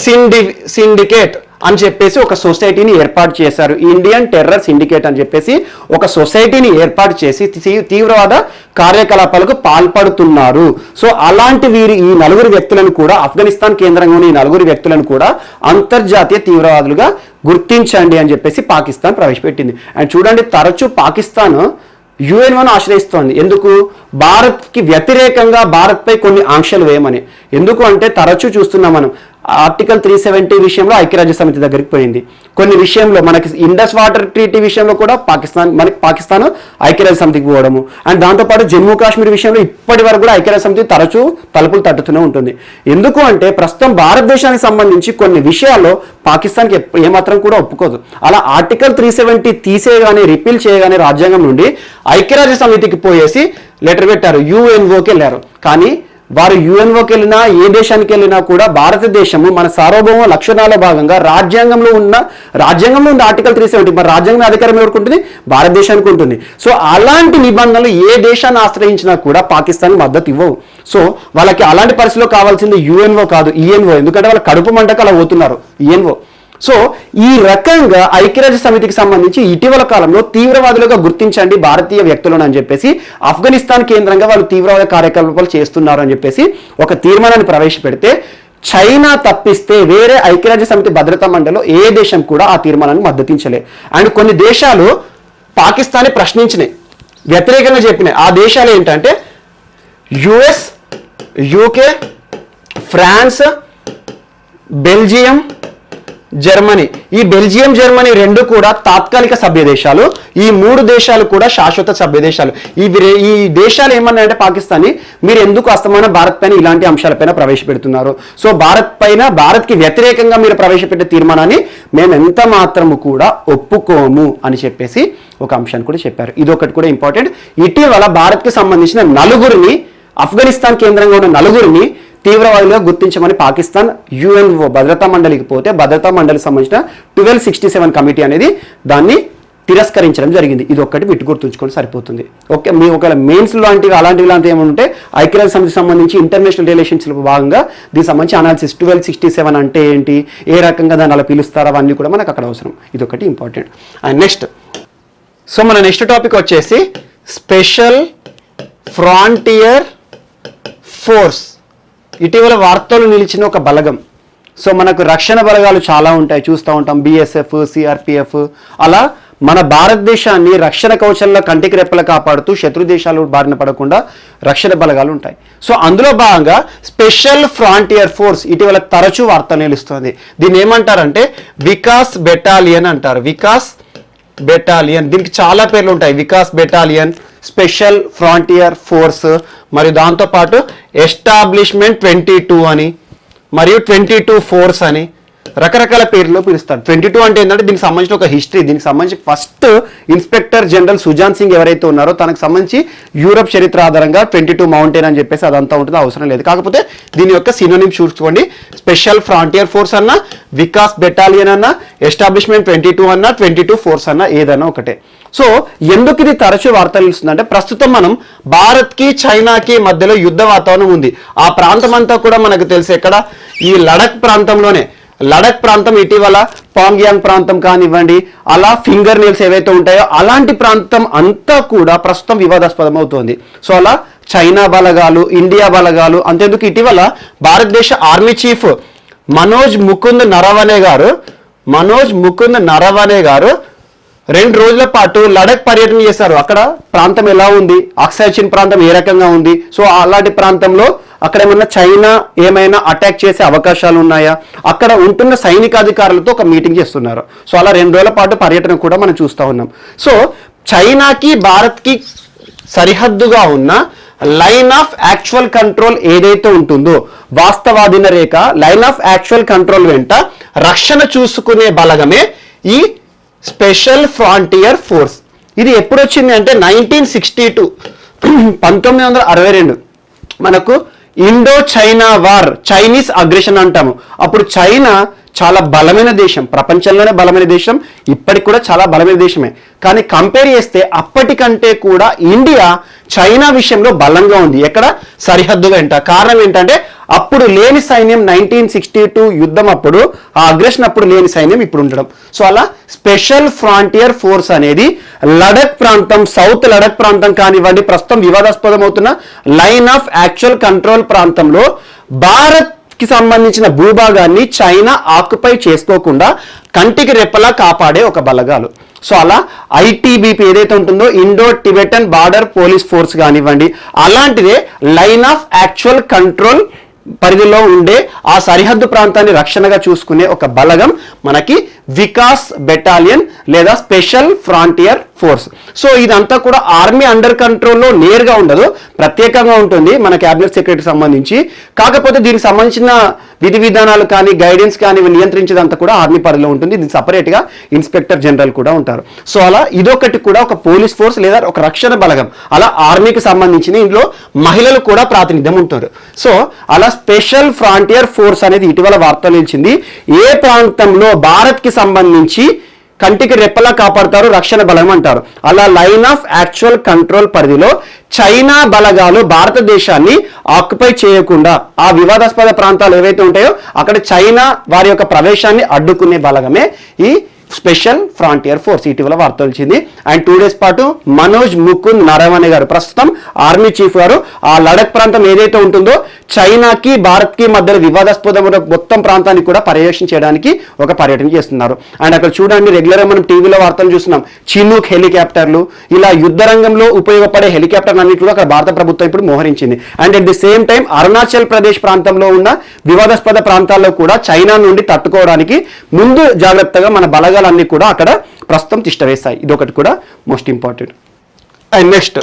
syndicate అని చెప్పేసి ఒక సొసైటీని ఏర్పాటు చేశారు. ఇండియన్ టెర్రర్ సిండికేట్ అని చెప్పేసి ఒక సొసైటీని ఏర్పాటు చేసి తీవ్రవాద కార్యకలాపాలకు పాల్పడుతున్నారు. సో అలాంటి ఈ 4 వ్యక్తులను కూడా, ఆఫ్ఘనిస్తాన్ కేంద్రంగా ఉన్న ఈ 4 వ్యక్తులను కూడా అంతర్జాతీయ తీవ్రవాదులుగా గుర్తించండి అని చెప్పేసి పాకిస్తాన్ ప్రవేశపెట్టింది. అండ్ చూడండి, తరచూ పాకిస్తాన్ యుఎన్ఓను ఆశ్రయిస్తోంది. ఎందుకు? భారత్కి వ్యతిరేకంగా భారత్పై కొన్ని ఆంక్షలు వేయమని. ఎందుకు అంటే తరచూ చూస్తున్నాం మనం ఆర్టికల్ 370 విషయంలో ఐక్యరాజ్య సమితి దగ్గరికి పోయింది. కొన్ని విషయంలో మనకి ఇండస్ వాటర్ ట్రీటీ విషయంలో కూడా పాకిస్తాన్ ఐక్యరాజ్య సమితికి పోవడము, అండ్ దాంతోపాటు జమ్మూ కాశ్మీర్ విషయంలో ఇప్పటి వరకు కూడా ఐక్యరాజ్య సమితి తరచూ తలుపులు తట్టుతూనే ఉంటుంది. ఎందుకు అంటే ప్రస్తుతం భారతదేశానికి సంబంధించి కొన్ని విషయాల్లో పాకిస్తాన్కి ఏమాత్రం కూడా ఒప్పుకోదు. అలా ఆర్టికల్ 370 తీసేయగానే, రిపీల్ చేయగానే రాజ్యాంగం నుండి ఐక్యరాజ్య సమితికి పోయేసి లెటర్ పెట్టారు, యుఎన్ఓకి వెళ్ళారు. కానీ వారు యుఎన్ఓకి వెళ్ళినా ఏ దేశానికి వెళ్ళినా కూడా భారతదేశము మన సార్వభౌమ లక్షణాల భాగంగా రాజ్యాంగంలో ఉంది ఆర్టికల్ 370. మరి రాజ్యాంగం అధికారం ఎవరికి ఉంటుంది? భారతదేశానికి ఉంటుంది. సో అలాంటి నిబంధనలు ఏ దేశాన్ని ఆశ్రయించినా కూడా పాకిస్తాన్ మద్దతు ఇవ్వవు. సో వాళ్ళకి అలాంటి పరిస్థితిలో కావాల్సింది యుఎన్ఓ కాదు, ఈఎన్ఓ. ఎందుకంటే వాళ్ళ కడుపు మంటకు అలా పోతున్నారు ఈఎన్ఓ. సో ఈ రకంగా ఐక్యరాజ్య సమితికి సంబంధించి ఇటీవల కాలంలో తీవ్రవాదులుగా గుర్తించండి భారతీయ వ్యక్తులను అని చెప్పేసి ఆఫ్ఘనిస్తాన్ కేంద్రంగా వాళ్ళు తీవ్రవాద కార్యకలాపాలు చేస్తున్నారు అని చెప్పేసి ఒక తీర్మానాన్ని ప్రవేశపెడితే చైనా తప్పిస్తే వేరే ఐక్యరాజ్య సమితి భద్రతా మండలిలో ఏ దేశం కూడా ఆ తీర్మానాన్ని మద్దతించలే. అండ్ కొన్ని దేశాలు పాకిస్తాన్ని ప్రశ్నించినాయి, వ్యతిరేకంగా చెప్పినాయి. ఆ దేశాలు ఏంటంటే US, UK, France, Belgium, Germany. ఈ బెల్జియం, జర్మనీ రెండు కూడా తాత్కాలిక సభ్య దేశాలు. ఈ మూడు దేశాలు కూడా శాశ్వత సభ్య దేశాలు. ఈ దేశాలు ఏమన్నాయంటే పాకిస్తాన్ని, మీరు ఎందుకు అస్తమానం భారత్ పైన ఇలాంటి అంశాలపైన ప్రవేశపెడుతున్నారు? సో భారత్కి వ్యతిరేకంగా మీరు ప్రవేశపెట్టే తీర్మానాన్ని మేము ఎంత మాత్రము కూడా ఒప్పుకోము అని చెప్పేసి ఒక అంశాన్ని కూడా చెప్పారు. ఇది ఒకటి కూడా ఇంపార్టెంట్. ఇటీవల భారత్కి సంబంధించిన నలుగురిని, ఆఫ్ఘనిస్తాన్ కేంద్రంగా ఉన్న నలుగురిని తీవ్రవాదులుగా గుర్తించమని పాకిస్తాన్ యుఎన్ఓ భద్రతా మండలికి పోతే భద్రతా మండలికి సంబంధించిన 1267 కమిటీ అనేది దాన్ని తిరస్కరించడం జరిగింది. ఇది ఒక్కటి విట్టు గుర్తుంచుకొని సరిపోతుంది. ఓకే, మీ ఒకవేళ మెయిన్స్ లాంటివి అలాంటివి ఏమంటే ఐక్యరాజ్య సమితికి సంబంధించి ఇంటర్నేషనల్ రిలేషన్స్లో భాగంగా దీనికి సంబంధించి అనాలిసిస్ 1267 అంటే ఏంటి, ఏ రకంగా దాన్ని అలా పిలుస్తారో అవన్నీ కూడా మనకు అక్కడ అవసరం. ఇది ఒకటి ఇంపార్టెంట్. అండ్ నెక్స్ట్, సో మన నెక్స్ట్ టాపిక్ వచ్చేసి స్పెషల్ ఫ్రాంటియర్ ఫోర్స్. ఇటీవల వార్తలు నిలిచిన ఒక బలగం. సో మనకు రక్షణ బలగాలు చాలా ఉంటాయి, చూస్తూ ఉంటాం, బిఎస్ఎఫ్, సిఆర్పిఎఫ్. అలా మన భారతదేశాన్ని రక్షణ కవచంలో కంటికి రెప్పలు కాపాడుతూ శత్రు దేశాలు బారిన పడకుండా రక్షణ బలగాలు ఉంటాయి. సో అందులో భాగంగా స్పెషల్ ఫ్రాంటియర్ ఫోర్స్ ఇటీవల తరచూ వార్తలు నిలుస్తుంది. దీన్ని ఏమంటారంటే వికాస్ బెటాలియన్ అంటారు. వికాస్ బెటాలియన్, దీనికి చాలా పేర్లు ఉంటాయి. Vikas battalion, special frontier force, మరియు దాంతోపాటు ఎస్టాబ్లిష్మెంట్ 22 అని, మరియు 22 ఫోర్స్ అని రకరకాల పేర్లు పిలుస్తారు. 22 అంటే ఏంటంటే దీనికి సంబంధించిన ఒక హిస్టరీ. దీనికి సంబంధించి first inspector general Sujoy Singh ఎవరైతే ఉన్నారో తనకు సంబంధించి యూరప్ చరిత్ర ఆధారంగా 22 మౌంటైన్ అని చెప్పేసి అదంతా ఉంటుంది, అవసరం లేదు. కాకపోతే దీని యొక్క సినోనిమ్ చూసుకోండి. స్పెషల్ ఫ్రాంటియర్ ఫోర్స్ అన్న, వికాస్ బెటాలియన్ అన్న, ఎస్టాబ్లిష్మెంట్ 22 అన్న, 22 ఫోర్స్ అన్న, ఏదన్నా ఒకటే. సో ఎందుకు ఇది తరచూ వార్తలు నిలుస్తుందంటే ప్రస్తుతం మనం భారత్కి చైనాకి మధ్యలో యుద్ధ వాతావరణం ఉంది. ఆ ప్రాంతం అంతా కూడా మనకు తెలిసి ఎక్కడ, ఈ లడక్ ప్రాంతంలోనే. లడక్ ప్రాంతం ఇటీవల పాంగ్యాంగ్ ప్రాంతం కానివ్వండి, అలా ఫింగర్ నేల్స్ ఏవైతే ఉంటాయో అలాంటి ప్రాంతం అంతా కూడా ప్రస్తుతం వివాదాస్పదం అవుతోంది. సో అలా చైనా బలగాలు, ఇండియా బలగాలు, అంతేందుకు ఇటీవల భారతదేశ ఆర్మీ చీఫ్ మనోజ్ ముకుంద్ నరవనే గారు 2 రోజుల పాటు లడక్ పర్యటన చేశారు. అక్కడ ప్రాంతం ఎలా ఉంది, అక్సాయ్ చిన్ ప్రాంతం ఏ రకంగా ఉంది, సో అలాంటి ప్రాంతంలో అక్కడ చైనా ఏమైనా అటాక్ చేసే అవకాశాలు ఉన్నాయా, అక్కడ ఉంటున్న సైనికాధికారులతో ఒక మీటింగ్ చేస్తున్నారు. సో అలా 2 రోజుల పాటు పర్యటన కూడా మనం చూస్తూ ఉన్నాం. సో చైనాకి భారత్కి సరిహద్దుగా ఉన్న లైన్ ఆఫ్ యాక్చువల్ కంట్రోల్ ఏదైతే ఉంటుందో, వాస్తవాధీన రేఖ, లైన్ ఆఫ్ యాక్చువల్ కంట్రోల్ వెంట రక్షణ చూసుకునే బలగమే ఈ స్పెషల్ ఫ్రాంటియర్ ఫోర్స్. ఇది ఎప్పుడు వచ్చింది అంటే 1962, 1962 మనకు Indo China war, Chinese aggression అంటాము. అప్పుడు చైనా చాలా బలమైన దేశం, ప్రపంచంలోనే బలమైన దేశం, ఇప్పటికి కూడా చాలా బలమైన దేశమే. కానీ కంపేర్ చేస్తే అప్పటికంటే కూడా ఇండియా చైనా విషయంలో బలంగా ఉంది. ఎక్కడ? సరిహద్దు వెంట. కారణం ఏంటంటే అప్పుడు లేని సైన్యం 1962 యుద్ధం అప్పుడు, ఆ అగ్రెషన్ అప్పుడు లేని సైన్యం ఇప్పుడు ఉండడం. సో అలా స్పెషల్ ఫ్రాంటియర్ ఫోర్స్ అనేది లడక్ ప్రాంతం, సౌత్ లడక్ ప్రాంతం కానివ్వండి, ప్రస్తుతం వివాదాస్పదం అవుతున్న లైన్ ఆఫ్ యాక్చువల్ కంట్రోల్ ప్రాంతంలో భారత్ కి సంబంధించిన భూభాగాన్ని చైనా ఆక్యుపై చేసుకోకుండా కంటికి రెప్పలా కాపాడే ఒక బలగాలు. సో అలా ఐటీబీపీ ఏదైతే ఉంటుందో, Indo Tibetan border police force కానివ్వండి, అలాంటిదే లైన్ ఆఫ్ యాక్చువల్ కంట్రోల్ పరిధిలో ఉండే ఆ సరిహద్దు ప్రాంతాన్ని రక్షణగా చూసుకునే ఒక బలగం మనకి వికాస్ బెటాలియన్ లేదా స్పెషల్ ఫ్రాంటియర్ ఫోర్స్. సో ఇదంతా కూడా ఆర్మీ అండర్ కంట్రోల్లో నేరుగా ఉండదు, ప్రత్యేకంగా ఉంటుంది మన క్యాబినెట్ సెక్రటరీకి సంబంధించి. కాకపోతే దీనికి సంబంధించిన విధి విధానాలు కానీ గైడెన్స్ కానీ నియంత్రించేదంతా కూడా ఆర్మీ పరిధిలో ఉంటుంది. దీనికి సపరేట్గా ఇన్స్పెక్టర్ జనరల్ కూడా ఉంటారు. సో అలా ఇదొకటి కూడా ఒక పోలీస్ ఫోర్స్ లేదా ఒక రక్షణ బలగం. అలా ఆర్మీకి సంబంధించిన ఇందులో మహిళలు కూడా ప్రాతినిధ్యం ఉంటారు. సో అలా స్పెషల్ ఫ్రాంటియర్ ఫోర్స్ అనేది ఇటీవల వార్తలు నిలిచింది. ఏ ప్రాంతంలో భారత్కి సంబంధించి కంటికి రెప్పలా కాపాడుతారు రక్షణ బలం అంటారు. అలా లైన్ ఆఫ్ యాక్చువల్ కంట్రోల్ పరిధిలో చైనా బలగాలు భారతదేశాన్ని ఆక్యుపై చేయకుండా ఆ వివాదాస్పద ప్రాంతాలు ఏవైతే ఉంటాయో అక్కడ చైనా వారి యొక్క ప్రవేశాన్ని అడ్డుకునే బలగమే ఈ స్పెషల్ ఫ్రాంటియర్ ఫోర్స్. ఇటీవల వార్తలు వచ్చింది. అండ్ 2 days పాటు మనోజ్ ముకుంద్ నరవణే గారు ప్రస్తుతం ఆర్మీ చీఫ్ గారు ఆ లడక్ ప్రాంతం ఏదైతే ఉంటుందో చైనాకి భారత్కి మధ్యలో వివాదాస్పదమైన మొత్తం ప్రాంతాన్ని కూడా పర్యవేక్షణ చేయడానికి ఒక పర్యటన చేస్తున్నారు. అండ్ అక్కడ చూడండి, రెగ్యులర్గా మనం టీవీలో వార్తలు చూస్తున్నాం, చినూక్ హెలికాప్టర్లు, ఇలా యుద్ధ రంగంలో ఉపయోగపడే హెలికాప్టర్లు అన్నిటి కూడా అక్కడ భారత ప్రభుత్వం ఇప్పుడు మోహరించింది. And at the same time Arunachal Pradesh ప్రాంతంలో ఉన్న వివాదాస్పద ప్రాంతాల్లో కూడా చైనా నుండి తట్టుకోవడానికి ముందు జాగ్రత్తగా మన బలగాలన్నీ కూడా అక్కడ ప్రస్తుతం తిష్టవేస్తాయి. ఇదొకటి కూడా మోస్ట్ ఇంపార్టెంట్. అండ్ నెక్స్ట్,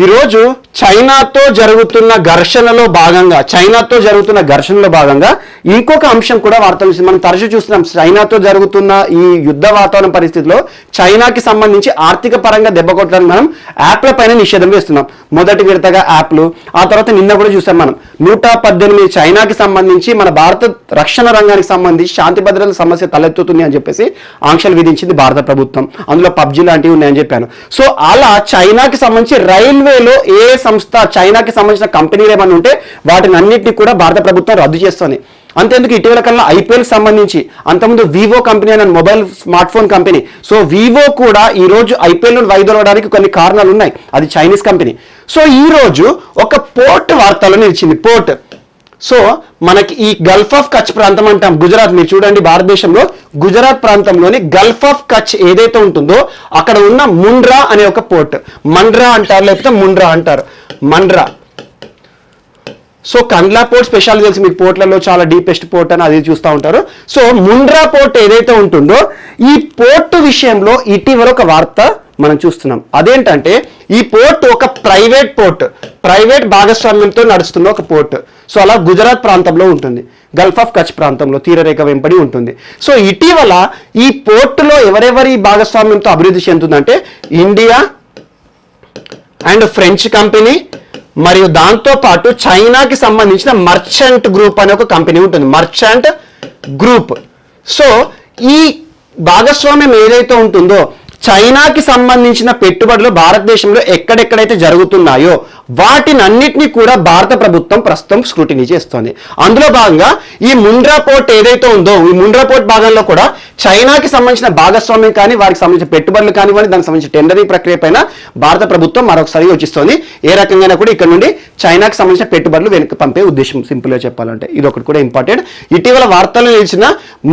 ఈరోజు చైనాతో జరుగుతున్న ఘర్షణలో భాగంగా ఇంకొక అంశం కూడా వార్తలు మనం తరచూ చూస్తున్నాం. చైనాతో జరుగుతున్న ఈ యుద్ధ వాతావరణ పరిస్థితిలో చైనాకి సంబంధించి ఆర్థిక పరంగా దెబ్బ కొట్టడానికి మనం యాప్ల పైన నిషేధం వేస్తున్నాం. మొదటి విడతగా యాప్లు, ఆ తర్వాత నిన్న కూడా చూసాం మనం 118 చైనాకి సంబంధించి మన భారత రక్షణ రంగానికి సంబంధించి శాంతి భద్రతల సమస్య తలెత్తుతుంది అని చెప్పేసి ఆంక్షలు విధించింది భారత ప్రభుత్వం. అందులో పబ్జీ లాంటివి ఉన్నాయని చెప్పాను. సో అలా చైనాకి సంబంధించి రైల్వేలో ఏ సంస్థ చైనాకి సంబంధించిన కంపెనీలు ఏమైనా ఉంటే వాటిని అన్నింటినీ కూడా భారత ప్రభుత్వం రద్దు చేస్తుంది. అంతేందుకు ఇటీవల కల్లా ఐపీఎల్ సంబంధించి అంతకుముందు వివో కంపెనీ అనే mobile smart phone company, so Vivo కూడా ఈ రోజు ఐపీఎల్ వైదొలగడానికి కొన్ని కారణాలు ఉన్నాయి. అది చైనీస్ కంపెనీ. సో ఈ రోజు ఒక పోర్ట్ వార్తలో నిలిచింది. పోర్ట్, సో మనకి ఈ గల్ఫ్ ఆఫ్ కచ్ ప్రాంతం అంటాం, గుజరాత్. మీరు చూడండి, భారతదేశంలో గుజరాత్ ప్రాంతంలోని గల్ఫ్ ఆఫ్ కచ్ ఏదైతే ఉంటుందో అక్కడ ఉన్న ముండ్రా అనే ఒక పోర్ట్, మండ్రా అంటారు లేకపోతే ముండ్రా అంటారు, మండ్రా. సో కండ్లా పోర్ట్ స్పెషల్ తెలుసు మీకు, పోర్ట్లలో చాలా డీపెస్ట్ పోర్ట్ అని అది చూస్తూ ఉంటారు. సో ముండ్రా పోర్ట్ ఏదైతే ఉంటుందో ఈ పోర్టు విషయంలో ఇటీవల ఒక వార్త మనం చూస్తున్నాం. అదేంటంటే ఈ పోర్ట్ ఒక ప్రైవేట్ భాగస్వామ్యంతో నడుస్తున్న ఒక పోర్ట్. సో అలా గుజరాత్ ప్రాంతంలో ఉంటుంది, గల్ఫ్ ఆఫ్ కచ్ ప్రాంతంలో తీరరేఖ వెంబడి ఉంటుంది. సో ఇటీవల ఈ పోర్టులో ఎవరెవరి భాగస్వామ్యంతో అభివృద్ధి చెందుతుందంటే ఇండియా అండ్ ఫ్రెంచ్ కంపెనీ, మరియు దాంతో పాటు చైనాకి సంబంధించిన మర్చెంట్ గ్రూప్ అనే ఒక కంపెనీ ఉంటుంది, మర్చెంట్ గ్రూప్. సో ఈ భాగస్వామ్యం ఏదైతే ఉంటుందో చైనాకి సంబంధించిన పెట్టుబడులు భారతదేశంలో ఎక్కడెక్కడైతే జరుగుతున్నాయో వాటినన్నిటినీ కూడా భారత ప్రభుత్వం ప్రస్తుతం స్క్రూటినీ చేస్తోంది. అందులో భాగంగా ఈ ముండ్రా పోర్ట్ ఏదైతే ఉందో ఈ ముండ్రా పోర్ట్ భాగంలో కూడా చైనాకి సంబంధించిన భాగస్వామ్యం కానీ వారికి సంబంధించిన పెట్టుబడులు కానివ్వండి, దానికి సంబంధించిన టెండరింగ్ ప్రక్రియ పైన భారత ప్రభుత్వం మరొకసారి యోచిస్తోంది. ఏ రకంగా కూడా ఇక్కడ నుండి చైనాకి సంబంధించిన పెట్టుబడులు వెనక్కి పంపే ఉద్దేశం, సింపుల్గా చెప్పాలంటే ఇదొకటి కూడా ఇంపార్టెంట్. ఇటీవల వార్తలు నిలిచిన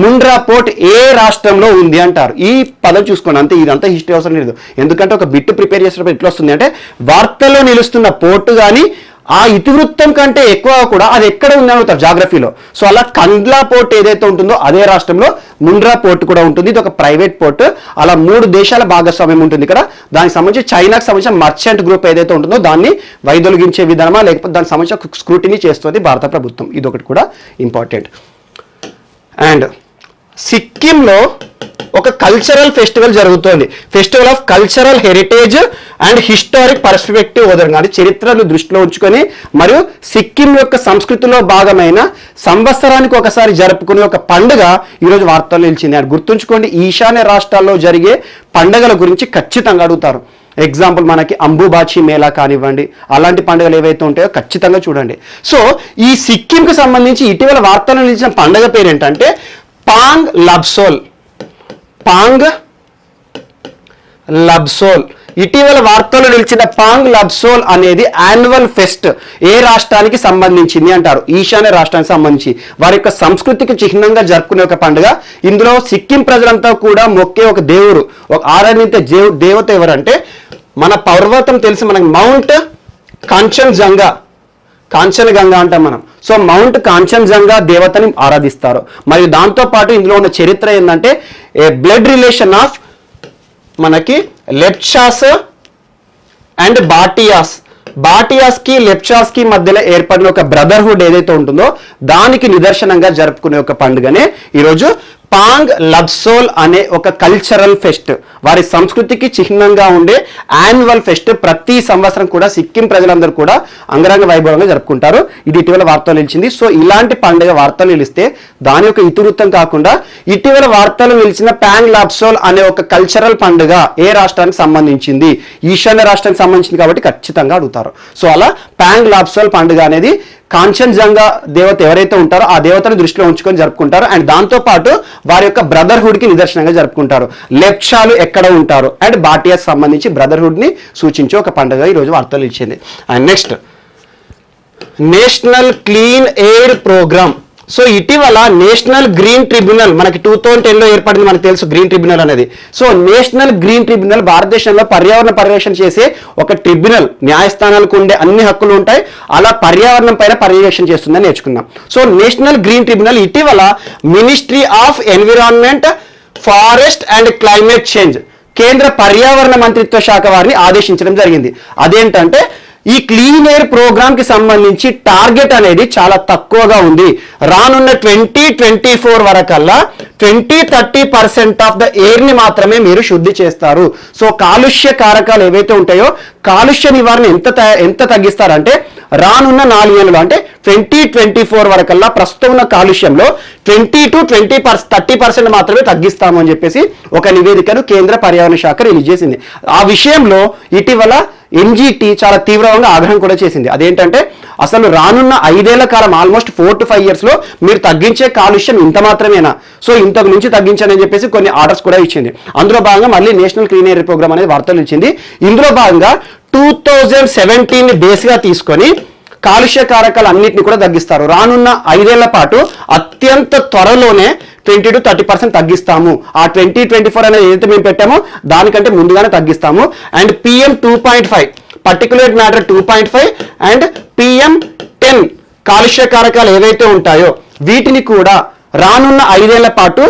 ముండ్రా పోర్ట్ ఏ రాష్ట్రంలో ఉంది అంటారు. ఈ పదం చూసుకోండి, అంతే. ఇదంతా హిస్టరీ అవసరం లేదు, ఎందుకంటే ఒక బిట్ ప్రిపేర్ చేసినప్పుడు ఎట్లా వస్తుంది అంటే వార్తల్లో నిలుస్తున్న పోర్టు కానీ ఆ ఇతివృత్తం కంటే ఎక్కువ కూడా అది ఎక్కడ ఉంది అని జాగ్రఫీలో. సో అలా కండ్లా పోర్ట్ ఏదైతే ఉంటుందో అదే రాష్ట్రంలో ముండ్రా పోర్ట్ కూడా ఉంటుంది. ఇది ఒక ప్రైవేట్ పోర్ట్. అలా 3 దేశాల భాగస్వామ్యం ఉంటుంది ఇక్కడ. దానికి సంబంధించి చైనాకి సంబంధించిన మర్చెంట్ గ్రూప్ ఏదైతే ఉంటుందో దాన్ని వైదొలిగించే విధానమా లేకపోతే దానికి సంబంధించిన స్క్రూటినీ చేస్తుంది భారత ప్రభుత్వం. ఇదొకటి కూడా ఇంపార్టెంట్. అండ్ సిక్కింలో ఒక కల్చరల్ ఫెస్టివల్ జరుగుతోంది, festival of cultural heritage and historic perspective వదలంగా, అంటే చరిత్రను దృష్టిలో ఉంచుకొని మరియు సిక్కిం యొక్క సంస్కృతిలో భాగమైన సంవత్సరానికి ఒకసారి జరుపుకునే ఒక పండుగ ఈరోజు వార్తల్లో నిలిచింది. అని గుర్తుంచుకోండి, ఈశాన్య రాష్ట్రాల్లో జరిగే పండుగల గురించి ఖచ్చితంగా అడుగుతారు. ఎగ్జాంపుల్ మనకి అంబుబాచి మేళా కానివ్వండి, అలాంటి పండుగలు ఏవైతే ఉంటాయో ఖచ్చితంగా చూడండి. సో ఈ సిక్కింకి సంబంధించి ఇటీవల వార్తల్లో నిలిచిన పండుగ పేరు ఏంటంటే పాంగ్ లబ్సోల్. ఇటీవల వార్తల్లో నిలిచిన పాంగ్ లబ్సోల్ అనేది యాన్యువల్ ఫెస్ట్. ఏ రాష్ట్రానికి సంబంధించింది అంటారు? ఈశాన్య రాష్ట్రానికి సంబంధించి వారి యొక్క సంస్కృతికి చిహ్నంగా జరుపుకునే ఒక పండుగ. ఇందులో సిక్కిం ప్రజలంతా కూడా మొక్కే ఒక దేవుడు, ఒక ఆరాధించే దేవత ఎవరంటే మన పర్వతం తెలిసి మనకి మౌంట్ కంచన్జంగా. కాంచనగంగా అంటాం మనం. సో మౌంట్ కాంచన్జంగా దేవతని ఆరాధిస్తారు. మరియు దాంతోపాటు ఇందులో ఉన్న చరిత్ర ఏంటంటే ఏ బ్లడ్ రిలేషన్ ఆఫ్ మనకి లెప్చాస్ అండ్ బాటియాస్కి లెప్చాస్కి మధ్యలో ఏర్పడిన ఒక బ్రదర్హుడ్ ఏదైతే ఉంటుందో దానికి నిదర్శనంగా జరుపుకునే ఒక పండుగనే ఈరోజు పాంగ్ లబ్సోల్ అనే ఒక కల్చరల్ ఫెస్ట్, వారి సంస్కృతికి చిహ్నంగా ఉండే యాన్యువల్ ఫెస్ట్. ప్రతి సంవత్సరం కూడా సిక్కిం ప్రజలందరూ కూడా అంగరంగ వైభవంగా జరుపుకుంటారు. ఇది ఇటీవల వార్తలు నిలిచింది. సో ఇలాంటి పండుగ వార్తలు నిలిస్తే దాని యొక్క ఇతివృత్తం కాకుండా ఇటీవల వార్తలు నిలిచిన పాంగ్ లబ్సోల్ అనే ఒక కల్చరల్ పండుగ ఏ రాష్ట్రానికి సంబంధించింది, ఈశాన్య రాష్ట్రానికి సంబంధించింది కాబట్టి ఖచ్చితంగా అడుగుతారు. సో అలా పాంగ్ లబ్సోల్ పండుగ అనేది కాంచన్జంగా దేవత ఎవరైతే ఉంటారో ఆ దేవతను దృష్టిలో ఉంచుకొని జరుపుకుంటారు. అండ్ దాంతోపాటు వారి యొక్క బ్రదర్హుడ్కి నిదర్శనంగా జరుపుకుంటారు. లెప్చాలు ఎక్కడ ఉంటారు అండ్ బాటియాస్ సంబంధించి బ్రదర్హుడ్ని సూచించే ఒక పండుగ ఈరోజు వార్తలు ఇచ్చింది. And next national clean air programme. So ఇటీవల నేషనల్ గ్రీన్ ట్రిబ్యునల్ మనకి 2010లో ఏర్పడింది, మనకు తెలుసు గ్రీన్ ట్రిబ్యునల్ అనేది. సో నేషనల్ గ్రీన్ ట్రిబ్యునల్ భారతదేశంలో పర్యావరణ పర్యవేక్షణ చేసే ఒక ట్రిబ్యునల్. న్యాయస్థానాలకు ఉండే అన్ని హక్కులు ఉంటాయి, అలా పర్యావరణం పైన పర్యవేక్షణ చేస్తుందని నేర్చుకున్నాం. సో నేషనల్ గ్రీన్ ట్రిబ్యునల్ ఇటీవల ministry of environment, forest and climate change, కేంద్ర పర్యావరణ మంత్రిత్వ శాఖ వారిని ఆదేశించడం జరిగింది. అదేంటంటే ఈ క్లీన్ ఎయిర్ ప్రోగ్రామ్ కి సంబంధించి టార్గెట్ అనేది చాలా తక్కువగా ఉంది. రానున్న 2024 వరకల్లా 20-30% ఆఫ్ ద ఎయిర్ ని మాత్రమే మీరు శుద్ధి చేస్తారు. సో కాలుష్య కారకాలు ఏవైతే ఉంటాయో కాలుష్య నివారణ ఎంత తగ్గిస్తారంటే రానున్న 4 ఏళ్ళు అంటే 2024 వరకల్లా ప్రస్తుతం ఉన్న కాలుష్యంలో 20-30% మాత్రమే తగ్గిస్తాము అని చెప్పేసి ఒక నివేదికను కేంద్ర పర్యావరణ శాఖ రిలీజ్ చేసింది. ఆ విషయంలో ఇటీవల ఎన్జిటి చాలా తీవ్రంగా ఆగ్రహం కూడా చేసింది. అదేంటంటే అసలు రానున్న 5 ఏళ్ల కాలం ఆల్మోస్ట్ 4 to 5 years లో మీరు తగ్గించే కాలుష్యం ఇంత మాత్రమేనా, సో ఇంతకు మించి తగ్గించని చెప్పేసి కొన్ని ఆర్డర్స్ కూడా ఇచ్చింది. అందులో భాగంగా మళ్ళీ నేషనల్ క్లీన్ ఎయిర్ ప్రోగ్రామ్ అనేది వార్తలు ఇచ్చింది. ఇందులో భాగంగా 2017 బేస్గా తీసుకొని కాలుష్య కారకాలు అన్నింటినీ కూడా తగ్గిస్తారు. రానున్న 5 ఏళ్ల పాటు అత్యంత త్వరలోనే 20-30% తగ్గిస్తాము. ఆ 2024 అనేది ఏదైతే మేము పెట్టామో దానికంటే ముందుగానే తగ్గిస్తాము. And PM 2.5 particulate matter 2.5 and PM 10 కాలుష్య కారకాలు ఏవైతే ఉంటాయో వీటిని కూడా రానున్న 5 ఏళ్ల పాటు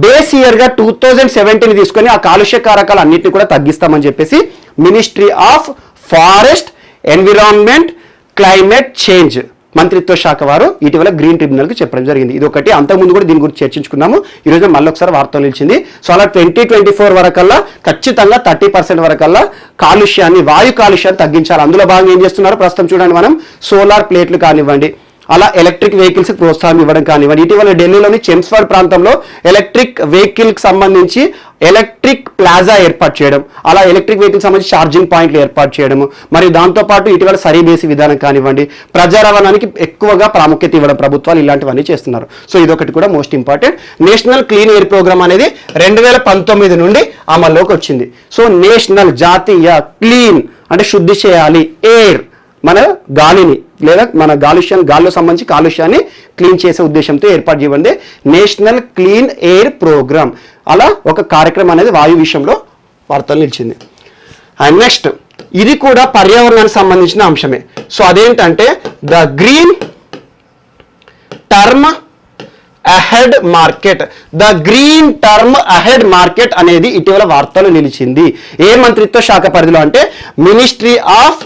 బేస్ ఇయర్ గా 2017 తీసుకొని ఆ కాలుష్య కారకాలు అన్నింటినీ కూడా తగ్గిస్తామని చెప్పేసి ministry of forest, environment, climate change మంత్రిత్వ శాఖ వారు ఇటీవల గ్రీన్ ట్రిబ్యునల్కి చెప్పడం జరిగింది. ఇది ఒకటి. అంతకుముందు కూడా దీని గురించి చర్చించుకున్నాము. ఈరోజు మళ్ళీ ఒకసారి వార్తలు నిలిచింది. సో అలా 2024 వరకల్లా ఖచ్చితంగా 30% వరకల్లా కాలుష్యాన్ని, వాయు కాలుష్యాన్ని తగ్గించాలి. అందులో భాగంగా ఏం చేస్తున్నారు ప్రస్తుతం చూడండి, మనం సోలార్ ప్లేట్లు కానివ్వండి, అలా ఎలక్ట్రిక్ వెహికల్స్ ప్రోత్సాహం ఇవ్వడం కానివ్వండి. ఇటీవల ఢిల్లీలోని చెమ్స్ఫర్డ్ ప్రాంతంలో ఎలక్ట్రిక్ వెహికల్కి సంబంధించి ఎలక్ట్రిక్ ప్లాజా ఏర్పాటు చేయడం, అలా ఎలక్ట్రిక్ వెహికల్ సంబంధించి ఛార్జింగ్ పాయింట్లు ఏర్పాటు చేయడము, మరియు దాంతోపాటు ఇటీవల సరీబేసి విధానం కానివ్వండి, ప్రజా రవాణానికి ఎక్కువగా ప్రాముఖ్యత ఇవ్వడం ప్రభుత్వాలు ఇలాంటివన్నీ చేస్తున్నారు. సో ఇదొకటి కూడా most important. National clean air programme అనేది 2019 నుండి అమల్లోకి వచ్చింది. సో నేషనల్ జాతీయ క్లీన్ అంటే శుద్ధి చేయాలి, ఎయిర్ మన గాలిని లేదా మన గాల్లో సంబంధించి కాలుష్యాన్ని క్లీన్ చేసే ఉద్దేశంతో ఏర్పాటు చేయబడింది నేషనల్ క్లీన్ ఎయిర్ ప్రోగ్రామ్. అలా ఒక కార్యక్రమం అనేది వాయు విషయంలో వార్తలు నిలిచింది. అండ్ నెక్స్ట్ ఇది కూడా పర్యావరణానికి సంబంధించిన అంశమే. సో అదేంటంటే the green term ahead market. The green term ahead market అనేది ఇటీవల వార్తలు నిలిచింది. ఏ మంత్రిత్వ శాఖ పరిధిలో అంటే ministry of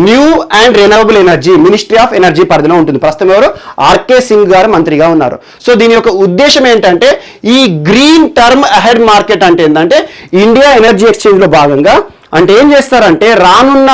new and renewable energy, ministry of energy పరిధిలో ఉంటుంది. ప్రస్తుతం ఎవరు ఆర్కే సింగ్ గారు మంత్రిగా ఉన్నారు. సో దీని యొక్క ఉద్దేశం ఏంటంటే ఈ గ్రీన్ టర్మ్ అహెడ్ మార్కెట్ అంటే ఏంటంటే ఇండియా ఎనర్జీ ఎక్స్చేంజ్ లో భాగంగా అంటే ఏం చేస్తారంటే రానున్న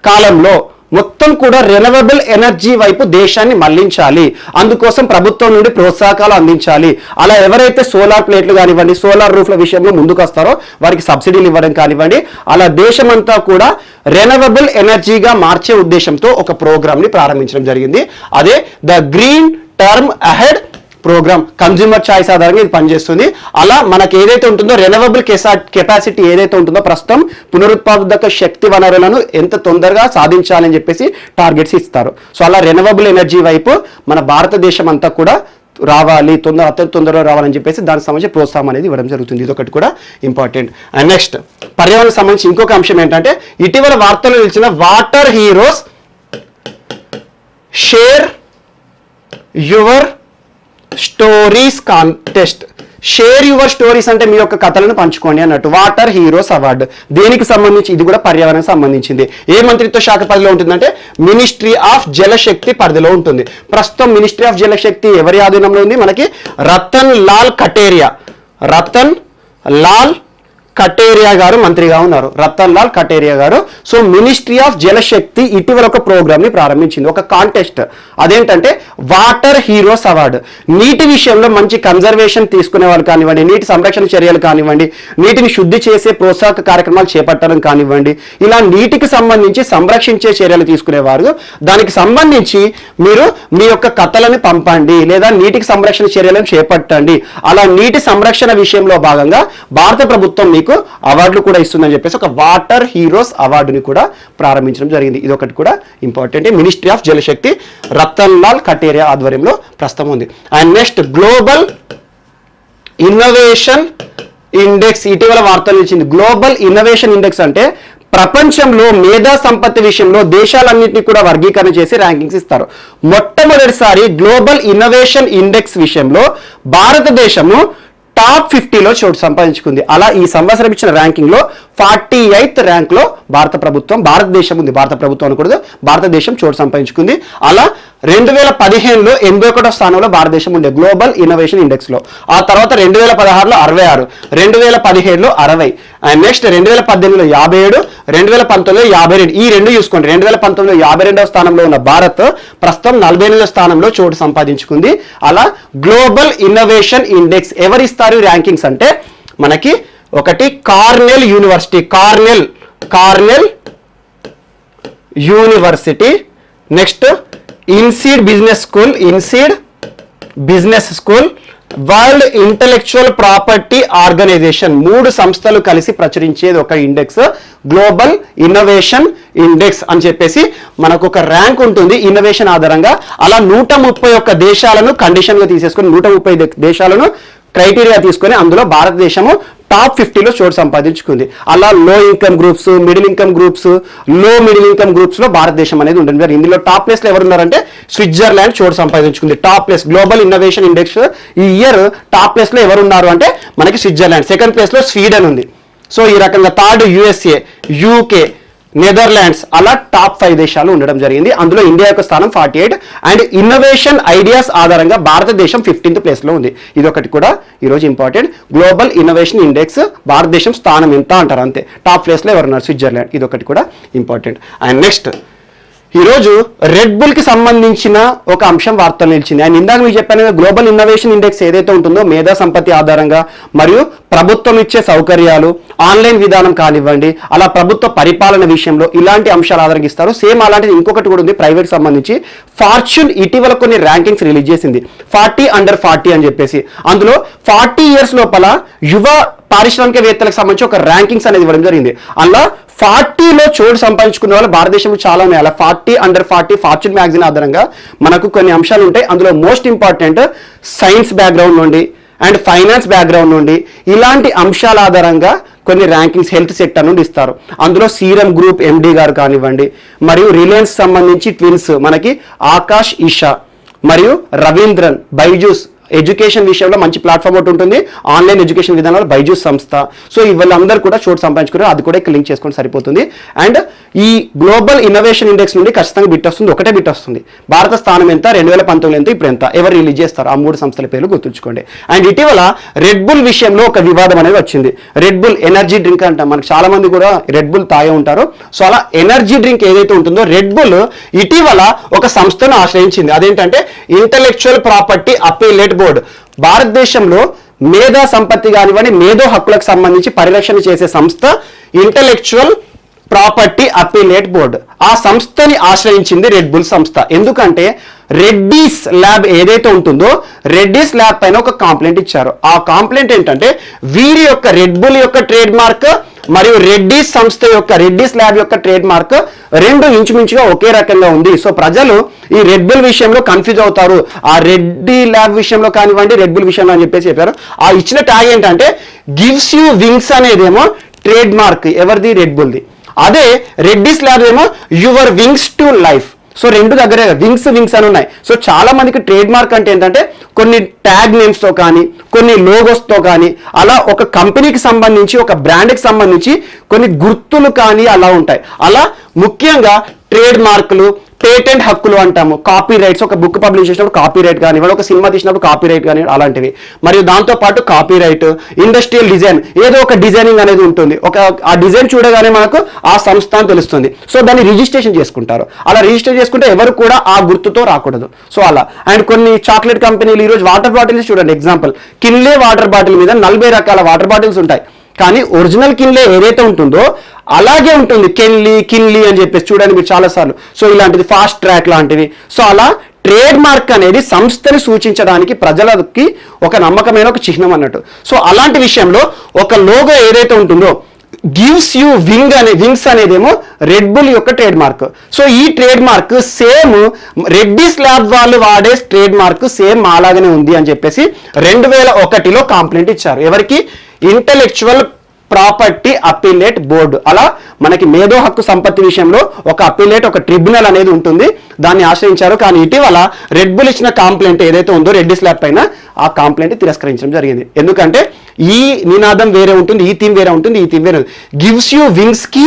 కాలంలో మొత్తం కూడా రెన్యూవబుల్ ఎనర్జీ వైపు దేశాన్ని మళ్లించాలి. అందుకోసం ప్రభుత్వం నుండి ప్రోత్సాహకాలు అందించాలి. అలా ఎవరైతే సోలార్ ప్లేట్లు కానివ్వండి, సోలార్ రూఫ్ల విషయంలో ముందుకు వస్తారో వారికి సబ్సిడీలు ఇవ్వడం కానివ్వండి, అలా దేశమంతా కూడా రెన్యూవబుల్ ఎనర్జీగా మార్చే ఉద్దేశంతో ఒక ప్రోగ్రామ్ ని ప్రారంభించడం జరిగింది. అదే the green term ahead programme. Consumer choice ఆధారంగా ఇది పనిచేస్తుంది. అలా మనకి ఏదైతే ఉంటుందో రెన్యూవబుల్ కెపాసిటీ ఏదైతే ఉంటుందో ప్రస్తుతం పునరుత్పాదక శక్తి వనరులను ఎంత తొందరగా సాధించాలని చెప్పేసి టార్గెట్స్ ఇస్తారు. సో అలా రెన్యూవబుల్ ఎనర్జీ వైపు మన భారతదేశం అంతా కూడా రావాలి, అత్యంత తొందరగా రావాలని చెప్పేసి దానికి సంబంధించి ప్రోత్సాహం అనేది ఇవ్వడం జరుగుతుంది. ఇది ఒకటి కూడా ఇంపార్టెంట్. అండ్ నెక్స్ట్ పర్యావరణం సంబంధించి ఇంకొక అంశం ఏంటంటే ఇటీవల వార్తలు నిలిచిన water heroes share your stories contest. Share your stories అంటే మీ యొక్క కథలను పంచుకోండి అన్నట్టు. వాటర్ హీరోస్ అవార్డు దేనికి సంబంధించి? ఇది కూడా పర్యావరణానికి సంబంధించింది. ఏ మంత్రిత్వ శాఖ పరిధిలో ఉంటుందంటే మినిస్ట్రీ ఆఫ్ జలశక్తి పరిధిలో ఉంటుంది. ప్రస్తుతం మినిస్ట్రీ ఆఫ్ జలశక్తి ఎవరి ఆధీనంలో ఉంది? మనకి రతన్ లాల్ కటేరియా గారు మంత్రిగా ఉన్నారు. రతన్ లాల్ కటేరియా గారు. సో మినిస్ట్రీ ఆఫ్ జలశక్తి ఇటీవల ఒక ప్రోగ్రామ్ ని ప్రారంభించింది, ఒక కాంటెస్ట్. అదేంటంటే వాటర్ హీరోస్ అవార్డు. నీటి విషయంలో మంచి కన్జర్వేషన్ తీసుకునే వాళ్ళు కానివ్వండి, నీటి సంరక్షణ చర్యలు కానివ్వండి, నీటిని శుద్ధి చేసే ప్రోత్సాహక కార్యక్రమాలు చేపట్టడం కానివ్వండి, ఇలా నీటికి సంబంధించి సంరక్షించే చర్యలు తీసుకునేవారు. దానికి సంబంధించి మీరు మీ యొక్క కథలను పంపండి లేదా నీటికి సంరక్షణ చర్యలను చేపట్టండి. అలా నీటి సంరక్షణ విషయంలో భాగంగా భారత ప్రభుత్వం మీకు అవార్డులు కూడా ఇస్తుందని చెప్పేసి ఒక వాటర్ హీరోస్ అవార్డుని కూడా ప్రారంభించడం జరిగింది. ఇది ఒకటి కూడా important. Ministry of Jalshakti Ratan Lal Kataria ఆధ్వర్యంలో ప్రస్తుతం ఉంది. And next global innovation index ఇటీవల వార్తలు ఇచ్చింది. గ్లోబల్ ఇన్నోవేషన్ ఇండెక్స్ అంటే ప్రపంచంలో మేధా సంపత్తి విషయంలో దేశాలన్నింటినీ కూడా వర్గీకరణ చేసి ర్యాంకింగ్స్ ఇస్తారు. మొట్టమొదటిసారి గ్లోబల్ ఇన్నోవేషన్ ఇండెక్స్ విషయంలో భారతదేశము టాప్ 50లో చోటు సంపాదించుకుంది. అలా ఈ సంవత్సరం ఇచ్చిన ర్యాంకింగ్ లో 48th ర్యాంక్ లో భారతదేశం ఉంది. భారత ప్రభుత్వం అనకూడదు, భారతదేశం చోటు సంపాదించుకుంది. అలా 2015లో 81వ స్థానంలో భారతదేశం ఉండే గ్లోబల్ ఇన్నోవేషన్ ఇండెక్స్ లో. ఆ తర్వాత 2016లో 66, 2017లో 60, అండ్ నెక్స్ట్ 2018లో 57, 2019లో 52. ఈ రెండు చూసుకోండి. 2019లో 52వ స్థానంలో ఉన్న భారత్ ప్రస్తుతం 48వ స్థానంలో చోటు సంపాదించుకుంది. అలా గ్లోబల్ ఇన్నోవేషన్ ఇండెక్స్ ఎవరిస్తారు ర్యాంకింగ్స్ అంటే మనకి ఒకటి Cornell university, Cornell university. Next INSEAD business school, world intellectual property organisation. 3 సంస్థలు కలిసి ప్రచురించేది ఒక ఇండెక్స్, గ్లోబల్ ఇన్నోవేషన్ ఇండెక్స్ అని చెప్పేసి మనకు ఒక ర్యాంక్ ఉంటుంది ఇన్నోవేషన్ ఆధారంగా. అలా 131 దేశాలను కండిషన్గా తీసేసుకొని 130 దేశాలను క్రైటీరియా తీసుకొని అందులో భారతదేశము టాప్ 50లో చోటు సంపాదించుకుంది. అలా లో income groups, middle income groups, లో మిడిల్ ఇన్కమ్ గ్రూప్స్ లో భారతదేశం అనేది ఉంటుంది. ఇందులో టాప్ ప్లేస్ లో ఎవరు ఉన్నారంటే స్విట్జర్లాండ్ చోటు సంపాదించుకుంది. Top place global innovation index ఈ ఇయర్ టాప్ ప్లేస్ లో ఎవరు ఉన్నారు అంటే మనకి స్విట్జర్లాండ్. సెకండ్ ప్లేస్ లో స్వీడన్ ఉంది. సో ఈ రకంగా థర్డ్ USA, UK, నెదర్లాండ్స్, అలా టాప్ 5 దేశాలు ఉండడం జరిగింది. అందులో ఇండియా యొక్క స్థానం 48 అండ్ ఇన్నోవేషన్ ఐడియాస్ ఆధారంగా భారతదేశం 15th ప్లేస్లో ఉంది. ఇది ఒకటి కూడా ఈరోజు ఇంపార్టెంట్. గ్లోబల్ ఇన్నోవేషన్ ఇండెక్స్ భారతదేశం స్థానం ఎంత అంటారు అంతే. టాప్ ప్లేస్లో ఎవరున్నారు? స్విట్జర్లాండ్. ఇది ఒకటి కూడా ఇంపార్టెంట్. అండ్ నెక్స్ట్ ఈరోజు రెడ్ బుల్ కి సంబంధించిన ఒక అంశం వార్తలు నిలిచింది. అండ్ ఇందాక మీకు చెప్పాను గ్లోబల్ ఇన్నోవేషన్ ఇండెక్స్ ఏదైతే ఉంటుందో మేధా సంపత్తి ఆధారంగా మరియు ప్రభుత్వం ఇచ్చే సౌకర్యాలు, ఆన్లైన్ విధానం కానివ్వండి, అలా ప్రభుత్వ పరిపాలన విషయంలో ఇలాంటి అంశాలు ఆధారంగా ఇస్తారు. సేమ్ అలాంటిది ఇంకొకటి కూడా ఉంది ప్రైవేట్ సంబంధించి. ఫార్చ్యూన్ ఇటీవల కొన్ని ర్యాంకింగ్స్ రిలీజ్ చేసింది 40 under 40 అని చెప్పేసి. అందులో 40 years లోపల యువ పారిశ్రామికవేత్తలకు సంబంధించి ఒక ర్యాంకింగ్స్ అనేది ఇవ్వడం జరిగింది. అలా 40లో చోటు సంపాదించుకున్న వాళ్ళు భారతదేశంలో చాలా ఉన్నాయి. అలా 40 under 40 ఫార్చ్యూన్ మ్యాగజైన్ ఆధారంగా మనకు కొన్ని అంశాలు ఉంటాయి. అందులో మోస్ట్ ఇంపార్టెంట్ సైన్స్ బ్యాక్గ్రౌండ్ నుండి అండ్ ఫైనాన్స్ బ్యాక్గ్రౌండ్ నుండి ఇలాంటి అంశాల ఆధారంగా కొన్ని ర్యాంకింగ్స్ హెల్త్ సెక్టర్ నుండి ఇస్తారు. అందులో సీరం గ్రూప్ MD గారు కానివ్వండి, మరియు రిలయన్స్ సంబంధించి ట్విన్స్ మనకి ఆకాష్ ఈషా మరియు రవీంద్రన్, బైజూస్ ఎడ్యుకేషన్ విషయంలో మంచి ప్లాట్ఫామ్ ఒకటి ఉంటుంది ఆన్లైన్ ఎడ్యుకేషన్ విధానంలో బైజూస్ సంస్థ. సో వీళ్ళందరూ కూడా చోటు సంపాదించుకున్నారు. అది కూడా ఇక్కడ లింక్ చేసుకొని సరిపోతుంది. అండ్ ఈ గ్లోబల్ ఇన్నోవేషన్ ఇండెక్స్ నుండి ఖచ్చితంగా బిట్ వస్తుంది, ఒకటే బిట్ వస్తుంది. భారత స్థానం ఎంత, 2019 ఎంత, ఇప్పుడు ఎంత, ఎవరు రిలీజ్ చేస్తారు, ఆ 3 సంస్థల పేర్లు గుర్తుంచుకోండి. అండ్ ఇటీవల రెడ్ బుల్ విషయంలో ఒక వివాదం అనేది వచ్చింది. రెడ్ బుల్ ఎనర్జీ డ్రింక్ అంటాం, మనకు చాలా మంది కూడా రెడ్ బుల్ తాగే ఉంటారు. సో అలా ఎనర్జీ డ్రింక్ ఏదైతే ఉంటుందో రెడ్ బుల్ ఇటీవల ఒక సంస్థను ఆశ్రయించింది. అదేంటంటే ఇంటలెక్చువల్ ప్రాపర్టీ అప్పీలేట్ బోర్డు. భారతదేశంలో మేధా సంపత్తి కానివ్వండి, మేధో హక్కులకు సంబంధించి పరిరక్షణ చేసే సంస్థ ఇంటలెక్చువల్ ప్రాపర్టీ అప్పీలేట్ బోర్డు. ఆ సంస్థని ఆశ్రయించింది రెడ్ బుల్ సంస్థ. ఎందుకంటే రెడ్డీస్ ల్యాబ్ ఏదైతే ఉంటుందో రెడ్డీస్ ల్యాబ్ పైన ఒక కంప్లైంట్ ఇచ్చారు. ఆ కంప్లైంట్ ఏంటంటే వీరి యొక్క రెడ్ బుల్ యొక్క ట్రేడ్ మార్క్ మరియు రెడ్డీస్ సంస్థ యొక్క రెడ్డీస్ ల్యాబ్ యొక్క ట్రేడ్ మార్క్ రెండు ఇంచుమించుగా ఒకే రకంగా ఉంది. సో ప్రజలు ఈ రెడ్ బుల్ విషయంలో కన్ఫ్యూజ్ అవుతారు. ఆ రెడ్డీ ల్యాబ్ విషయంలో కానివ్వండి, రెడ్ బుల్ విషయంలో అని చెప్పేసి చెప్పారు. ఆ ఇచ్చిన ట్యాగ్ ఏంటంటే గివ్స్ యూ వింగ్స్ అనేదేమో ట్రేడ్ మార్క్ ఎవరిది, రెడ్ బుల్ది. అదే రెడ్డీస్ ల్యాబ్ ఏమో your wings to life. So రెండు దగ్గరే వింగ్స్ అని ఉన్నాయి. సో చాలా మందికి ట్రేడ్ మార్క్ అంటే ఏంటంటే కొన్ని ట్యాగ్ నేమ్స్ తో కానీ కొన్ని లోగోస్ తో కానీ అలా ఒక కంపెనీకి సంబంధించి ఒక బ్రాండ్కి సంబంధించి కొన్ని గుర్తులు కానీ అలా ఉంటాయి. అలా ముఖ్యంగా ట్రేడ్ మార్కులు, పేటెంట్ హక్కులు అంటాము, కాపీ రైట్స్, ఒక బుక్ పబ్లిష్ చేసినప్పుడు కాపీ రైట్ కానివ్వండి, ఒక సినిమా తీసినప్పుడు కాపీ రైట్ కానివ్వండి, అలాంటివి. మరియు దాంతోపాటు కాపీ రైట్, ఇండస్ట్రియల్ డిజైన్, ఏదో ఒక డిజైనింగ్ అనేది ఉంటుంది. ఆ డిజైన్ చూడగానే మనకు ఆ సంస్థ అని తెలుస్తుంది. సో దాన్ని రిజిస్ట్రేషన్ చేసుకుంటారు. అలా రిజిస్టర్ చేసుకుంటే ఎవరు కూడా ఆ గుర్తుతో రాకూడదు. సో అలా. అండ్ కొన్ని చాక్లెట్ కంపెనీలు ఈరోజు వాటర్ బాటిల్స్ చూడండి, ఎగ్జాంపుల్ కిన్లే వాటర్ బాటిల్ మీద 40 రకాల వాటర్ బాటిల్స్ ఉంటాయి. కానీ ఒరిజినల్ కిన్లే ఏదైతే ఉంటుందో అలాగే ఉంటుంది కిన్లీ అని చెప్పేసి చూడండి మీరు చాలాసార్లు. సో ఇలాంటిది ఫాస్ట్ ట్రాక్ లాంటివి. సో అలా ట్రేడ్ మార్క్ అనేది సంస్థని సూచించడానికి ప్రజలకి ఒక నమ్మకమైన ఒక చిహ్నం అన్నట్టు. సో అలాంటి విషయంలో ఒక లోగో ఏదైతే ఉంటుందో గివ్స్ యూ వింగ్స్ అనేదేమో రెడ్ బుల్ యొక్క ట్రేడ్ మార్క్. సో ఈ trade mark same Reddy's lab వాళ్ళు వాడే ట్రేడ్ మార్క్ సేమ్ అలాగనే ఉంది అని చెప్పేసి 2001లో కంప్లైంట్ ఇచ్చారు. ఎవరికి? Intellectual property appellate board. అలా మనకి మేధో హక్కు సంపత్తి విషయంలో ఒక అప్పీలేట్, ఒక ట్రిబ్యునల్ అనేది ఉంటుంది, దాన్ని ఆశ్రయించారు. కానీ ఇటీవల రెడ్ బుల్ ఇచ్చిన కంప్లైంట్ ఏదైతే ఉందో రెడ్డిస్ ల్యాబ్ పైన ఆ కంప్లైంట్ తిరస్కరించడం జరిగింది. ఎందుకంటే ఈ నినాదం వేరే ఉంటుంది, ఈ థీమ్ వేరే ఉంటుంది, ఈ థీమ్ వేరే గివ్స్ యూ వింగ్స్ కి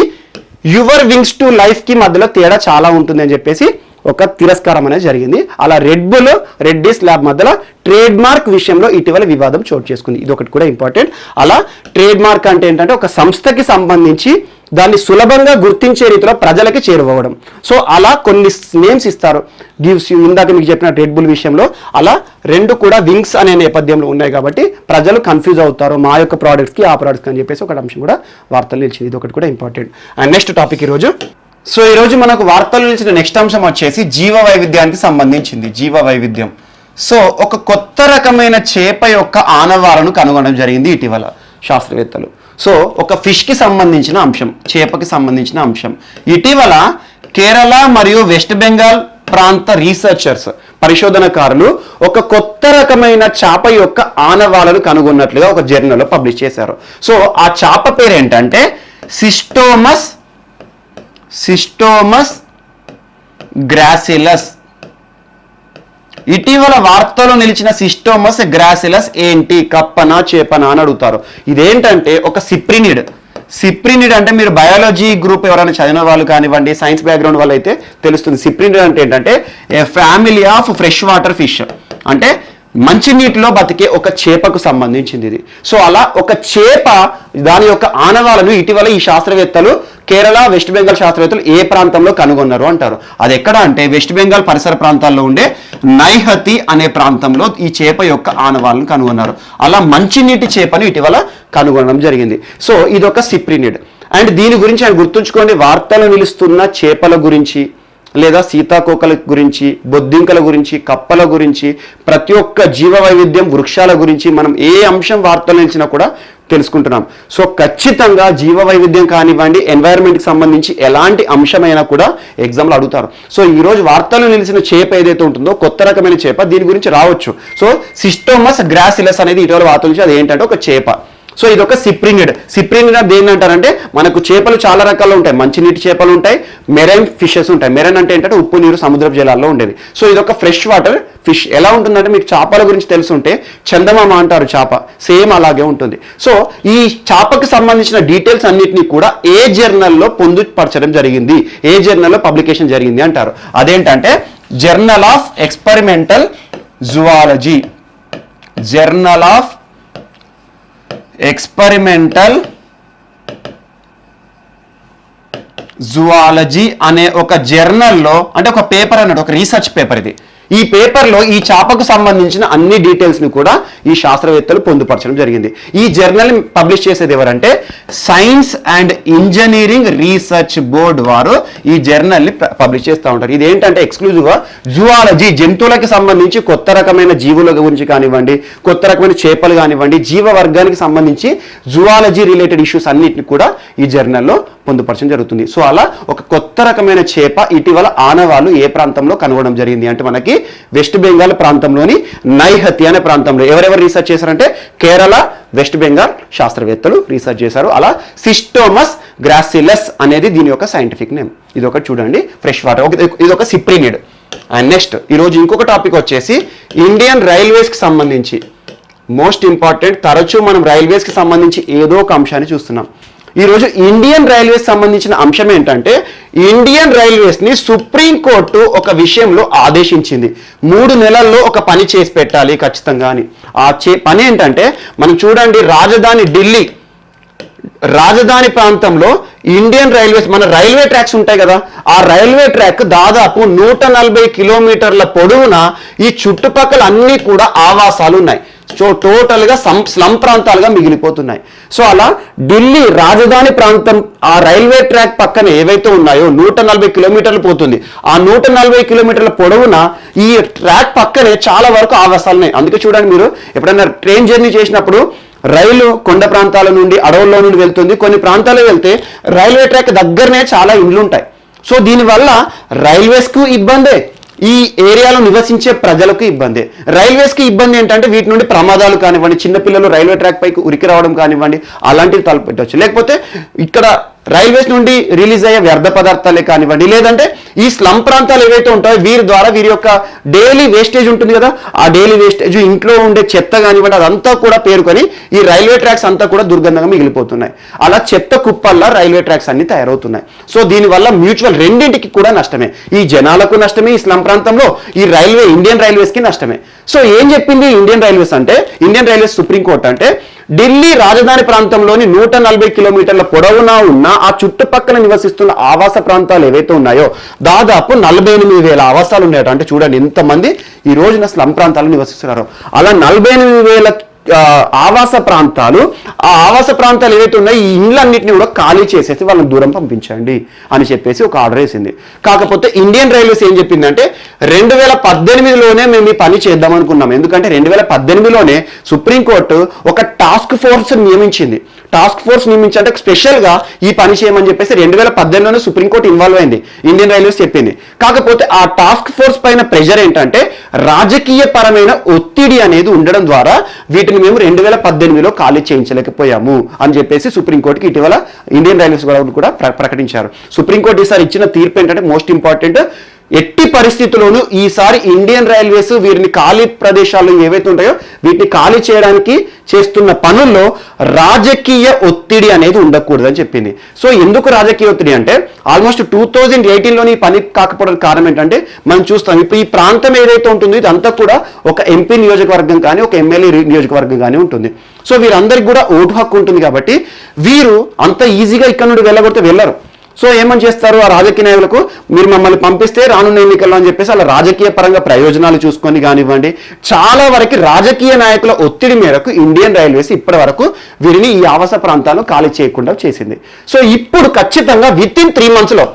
యువర్ వింగ్స్ టు లైఫ్ కి మధ్యలో తేడా చాలా ఉంటుంది అని చెప్పేసి ఒక తిరస్కారం అనేది జరిగింది. అలా రెడ్ బుల్, రెడ్డిస్ ల్యాబ్ మధ్యలో ట్రేడ్ మార్క్ విషయంలో ఇటీవల వివాదం చోటు చేసుకుంది. ఇది ఒకటి కూడా ఇంపార్టెంట్. అలా ట్రేడ్ మార్క్ అంటే ఏంటంటే ఒక సంస్థకి సంబంధించి దాన్ని సులభంగా గుర్తించే రీతిలో ప్రజలకి చేరువవడం. సో అలా కొన్ని నేమ్స్ ఇస్తారు. గివ్స్ యూ, ఇందాక మీకు చెప్పిన రెడ్ బుల్ విషయంలో అలా రెండు కూడా వింగ్స్ అనే నేపథ్యంలో ఉన్నాయి కాబట్టి ప్రజలు కన్ఫ్యూజ్ అవుతారు మా యొక్క ప్రోడక్ట్స్కి ఆ ప్రోడక్ట్స్కి అని చెప్పేసి ఒక అంశం కూడా వార్తలు నిలిచింది. ఇది ఒకటి కూడా ఇంపార్టెంట్. అండ్ నెక్స్ట్ టాపిక్ ఈరోజు. సో ఈరోజు మనకు వార్తలు నిలిచిన నెక్స్ట్ అంశం వచ్చేసి జీవ వైవిధ్యానికి సంబంధించింది. జీవ వైవిధ్యం. సో ఒక కొత్త రకమైన చేప యొక్క ఆనవాలను కనుగొనడం జరిగింది ఇటీవల శాస్త్రవేత్తలు. సో ఒక ఫిష్కి సంబంధించిన అంశం, చేపకి సంబంధించిన అంశం. ఇటీవల కేరళ మరియు వెస్ట్ బెంగాల్ ప్రాంత రీసెర్చర్స్, పరిశోధనకారులు ఒక కొత్త రకమైన చేప యొక్క ఆనవాలను కనుగొన్నట్లుగా ఒక జర్నల్లో పబ్లిష్ చేశారు. సో ఆ చేప పేరు ఏంటంటే సిస్టోమస్ గ్రాసిలస్. ఇటీవల వార్తలో నిలిచిన సిస్టోమస్ గ్రాసిలస్ ఏంటి? కప్పనా చేపనా అని అడుగుతారు. ఇదేంటంటే ఒక సిప్రినిడ్ అంటే మీరు బయాలజీ గ్రూప్ ఎవరైనా చదివిన వాళ్ళు కానివ్వండి, సైన్స్ బ్యాక్గ్రౌండ్ వాళ్ళు అయితే తెలుస్తుంది. సిప్రినిడ్ అంటే ఏంటంటే a family of fresh water fish, అంటే మంచినీటిలో బతికే ఒక చేపకు సంబంధించింది ఇది. సో అలా ఒక చేప దాని యొక్క ఆనవాలను ఇటీవల ఈ శాస్త్రవేత్తలు కేరళ, వెస్ట్ బెంగాల్ శాస్త్రవేత్తలు ఏ ప్రాంతంలో కనుగొన్నారు అంటారు. అది ఎక్కడ అంటే వెస్ట్ బెంగాల్ పరిసర ప్రాంతాల్లో ఉండే నైహతి అనే ప్రాంతంలో ఈ చేప యొక్క ఆనవాలను కనుగొన్నారు. అలా మంచినీటి చేపను ఇటీవల కనుగొనడం జరిగింది. సో ఇది ఒక సిప్రినిడ్. అండ్ దీని గురించి ఆయన గుర్తుంచుకోండి, వార్తలు నిలుస్తున్న చేపల గురించి లేదా సీతాకోకల గురించి, బొద్దింకల గురించి, కప్పల గురించి, ప్రతి ఒక్క జీవ వైవిధ్యం, వృక్షాల గురించి మనం ఏ అంశం వార్తలు నిలిచినా కూడా తెలుసుకుంటున్నాం. సో ఖచ్చితంగా జీవ వైవిధ్యం కానివ్వండి, ఎన్వైరన్మెంట్కి సంబంధించి ఎలాంటి అంశమైనా కూడా ఎగ్జామ్లో అడుగుతారు. సో ఈరోజు వార్తలు నిలిచిన చేప ఏదైతే ఉంటుందో కొత్త రకమైన చేప, దీని గురించి రావచ్చు. సో సిస్టోమస్ గ్రాసిలస్ అనేది ఇటీవల వార్తల నుంచి అది ఏంటంటే ఒక చేప. సో ఇది ఒక సిప్రినిడ్ దేని అంటారంటే మనకు చేపలు చాలా రకాలు ఉంటాయి. మంచినీటి చేపలు ఉంటాయి, మెరైన్ ఫిషెస్ ఉంటాయి. మెరైన్ అంటే ఏంటంటే ఉప్పు నీరు, సముద్రపు జలాల్లో ఉండేది. సో ఇది ఒక ఫ్రెష్ వాటర్ ఫిష్. ఎలా ఉంటుందంటే మీకు చేపల గురించి తెలుసుంటే చందమామ అంటారు చేప, సేమ్ అలాగే ఉంటుంది. సో ఈ చేపకు సంబంధించిన డీటెయిల్స్ అన్నిటినీ కూడా ఏ జర్నల్లో పొందుపరచడం జరిగింది, ఏ జర్నల్లో పబ్లికేషన్ జరిగింది అంటారు. అదేంటంటే journal of experimental zoology. Journal of experimental zoology అనే ఒక జర్నల్లో, అంటే ఒక పేపర్ అన్నట్టు, ఒక రీసెర్చ్ పేపర్ ఇది. ఈ పేపర్లో ఈ చేపకు సంబంధించిన అన్ని డీటెయిల్స్ని కూడా ఈ శాస్త్రవేత్తలు పొందుపరచడం జరిగింది. ఈ జర్నల్ పబ్లిష్ చేసేది ఎవరంటే science and engineering research board వారు ఈ జర్నల్ని పబ్లిష్ చేస్తూ ఉంటారు. ఇది ఏంటంటే ఎక్స్క్లూజివ్గా జువాలజీ, జంతువులకి సంబంధించి కొత్త రకమైన జీవుల గురించి కానివ్వండి, కొత్త రకమైన చేపలు కానివ్వండి, జీవ వర్గానికి సంబంధించి జువాలజీ రిలేటెడ్ ఇష్యూస్ అన్నిటిని కూడా ఈ జర్నల్లో పొందుపరచడం జరుగుతుంది. సో అలా ఒక కొత్త రకమైన చేప ఇటీవల ఆనవాళ్ళు ఏ ప్రాంతంలో కనుగొనడం జరిగింది అంటే మనకి వెస్ట్ బెంగాల్ ప్రాంతంలోని నైహతి అనే ప్రాంతంలో. ఎవరెవరు రీసెర్చ్ చేశారంటే కేరళ, వెస్ట్ బెంగాల్ శాస్త్రవేత్తలు రీసెర్చ్ చేశారు. అలా సిస్టోమస్ గ్రాసిలస్ అనేది దీని యొక్క సైంటిఫిక్ నేమ్. ఇది ఒకటి చూడండి, ఫ్రెష్ వాటర్. ఇది ఒక సిప్రినిడ్. అండ్ నెక్స్ట్ ఈరోజు ఇంకొక టాపిక్ వచ్చేసి ఇండియన్ రైల్వేస్కి సంబంధించి మోస్ట్ ఇంపార్టెంట్. తరచూ మనం రైల్వేస్కి సంబంధించి ఏదో ఒక అంశాన్ని చూస్తున్నాం. ఈరోజు ఇండియన్ రైల్వేస్ సంబంధించిన అంశం ఏంటంటే, ఇండియన్ రైల్వేస్ని సుప్రీంకోర్టు ఒక విషయంలో ఆదేశించింది, 3 నెలల్లో ఒక పని చేసి పెట్టాలి ఖచ్చితంగా అని. ఆ పని ఏంటంటే, మనం చూడండి, రాజధాని ప్రాంతంలో ఇండియన్ రైల్వేస్, మన రైల్వే ట్రాక్స్ ఉంటాయి కదా, ఆ రైల్వే ట్రాక్ దాదాపు 140 కిలోమీటర్ల పొడవున ఈ చుట్టుపక్కల అన్నీ కూడా ఆవాసాలు ఉన్నాయి. సో టోటల్గా స్లమ్ ప్రాంతాలుగా మిగిలిపోతున్నాయి. సో అలా ఢిల్లీ రాజధాని ప్రాంతం ఆ రైల్వే ట్రాక్ పక్కన ఏవైతే ఉన్నాయో 140 కిలోమీటర్లు పోతుంది. ఆ 140 కిలోమీటర్ల పొడవున ఈ ట్రాక్ పక్కనే చాలా వరకు ఆవాసాలు ఉన్నాయి. అందుకే చూడండి, మీరు ఎప్పుడైనా ట్రైన్ జర్నీ చేసినప్పుడు రైలు కొండ ప్రాంతాల నుండి, అడవుల్లో నుండి వెళ్తుంది. కొన్ని ప్రాంతాలకు వెళ్తే రైల్వే ట్రాక్ దగ్గరనే చాలా ఇండ్లు ఉంటాయి. సో దీనివల్ల రైల్వేస్కు ఇబ్బందే, ఈ ఏరియాలో నివసించే ప్రజలకు ఇబ్బంది. రైల్వేస్కి ఇబ్బంది ఏంటంటే వీటి నుండి ప్రమాదాలు కానివ్వండి, చిన్నపిల్లలు రైల్వే ట్రాక్ పైకి ఉరికి రావడం కానివ్వండి, అలాంటివి తలపెట్టవచ్చు. లేకపోతే ఇక్కడ రైల్వేస్ నుండి రిలీజ్ అయ్యే వ్యర్థ పదార్థాలే కానివ్వండి, లేదంటే ఈ స్లమ్ ప్రాంతాలు ఏవైతే ఉంటాయో వీరి ద్వారా వీరి యొక్క డైలీ వేస్టేజ్ ఉంటుంది కదా, ఆ డైలీ వేస్టేజ్, ఇంట్లో ఉండే చెత్త కానివ్వండి, అదంతా కూడా పేరుకొని ఈ రైల్వే ట్రాక్స్ అంతా కూడా దుర్గంధంగా మిగిలిపోతున్నాయి. అలా చెత్త కుప్పల్లా రైల్వే ట్రాక్స్ అన్ని తయారవుతున్నాయి. సో దీనివల్ల మ్యూచువల్ రెండింటికి కూడా నష్టమే. ఈ జనాలకు నష్టమే, ఈ స్లమ్ ప్రాంతంలో ఈ ఇండియన్ రైల్వేస్కి నష్టమే. సో ఏం చెప్పింది ఇండియన్ రైల్వేస్ అంటే, ఇండియన్ రైల్వేస్ సుప్రీంకోర్టు అంటే, ఢిల్లీ రాజధాని ప్రాంతంలోని 140 కిలోమీటర్ల పొడవునా ఉన్న ఆ చుట్టుపక్కల నివసిస్తున్న ఆవాస ప్రాంతాలు ఏవైతే ఉన్నాయో దాదాపు 48,000 ఆవాసాలు ఉన్నాయట. అంటే చూడండి ఎంతమంది ఈ రోజున స్లమ్ ప్రాంతాల్లో నివసిస్తున్నారు. అలా 48,000 ఆవాస ప్రాంతాలు, ఆ ఆవాస ప్రాంతాలు ఏవైతే ఉన్నాయో ఈ ఇండ్లన్నింటినీ కూడా ఖాళీ చేసేసి వాళ్ళని దూరం పంపించండి అని చెప్పేసి ఒక ఆర్డర్ వేసింది. కాకపోతే ఇండియన్ రైల్వేస్ ఏం చెప్పిందంటే, 2018లోనే మేము ఈ పని చేద్దాం అనుకున్నాం. ఎందుకంటే 2018లోనే సుప్రీంకోర్టు ఒక టాస్క్ ఫోర్స్ నియమించింది. టాస్క్ ఫోర్స్ నియమించి అంటే స్పెషల్గా ఈ పని చేయమని చెప్పేసి 2018లోనే సుప్రీంకోర్టు ఇన్వాల్వ్ అయింది, ఇండియన్ రైల్వేస్ చెప్పింది. కాకపోతే ఆ టాస్క్ ఫోర్స్ పైన ప్రెషర్ ఏంటంటే, రాజకీయ పరమైన ఒత్తిడి అనేది ఉండడం ద్వారా వీటిని మేము 2018లో ఖాళీ చేయించలేకపోయాము అని చెప్పేసి సుప్రీంకోర్టుకి ఇటీవల ఇండియన్ రైల్వేస్ కూడా ప్రకటించారు. సుప్రీంకోర్టు ఈసారి ఇచ్చిన తీర్పు ఏంటంటే, మోస్ట్ ఇంపార్టెంట్, ఎట్టి పరిస్థితుల్లోనూ ఈసారి ఇండియన్ రైల్వేస్ వీరిని ఖాళీ ప్రదేశాలు ఏవైతే ఉంటాయో వీటిని ఖాళీ చేయడానికి చేస్తున్న పనుల్లో రాజకీయ ఒత్తిడి అనేది ఉండకూడదని చెప్పింది. సో ఎందుకు రాజకీయ ఒత్తిడి అంటే, ఆల్మోస్ట్ 2018లోని పని కాకపోవడానికి కారణం ఏంటంటే, మనం చూస్తాం ఇప్పుడు ఈ ప్రాంతం ఏదైతే ఉంటుందో ఇదంతా కూడా ఒక ఎంపీ నియోజకవర్గం కానీ ఒక ఎమ్మెల్యే నియోజకవర్గం కానీ ఉంటుంది. సో వీరందరికీ కూడా ఓటు హక్కు ఉంటుంది కాబట్టి వీరు అంత ఈజీగా ఇక్కడ నుండి వెళ్ళగొడితే వెళ్ళరు. సో ఏమని చేస్తారు ఆ రాజకీయ నాయకులకు, మీరు మమ్మల్ని పంపిస్తే రానున్న ఎన్నికల్లో అని చెప్పేసి అలా రాజకీయ పరంగా ప్రయోజనాలు చూసుకొని కానివ్వండి, చాలా వరకు రాజకీయ నాయకుల ఒత్తిడి మేరకు ఇండియన్ రైల్వేస్ ఇప్పటి వరకు వీరిని ఈ ఆవాస ప్రాంతాలను ఖాళీ చేయకుండా చేసింది. సో ఇప్పుడు ఖచ్చితంగా వితిన్ 3 monthsలో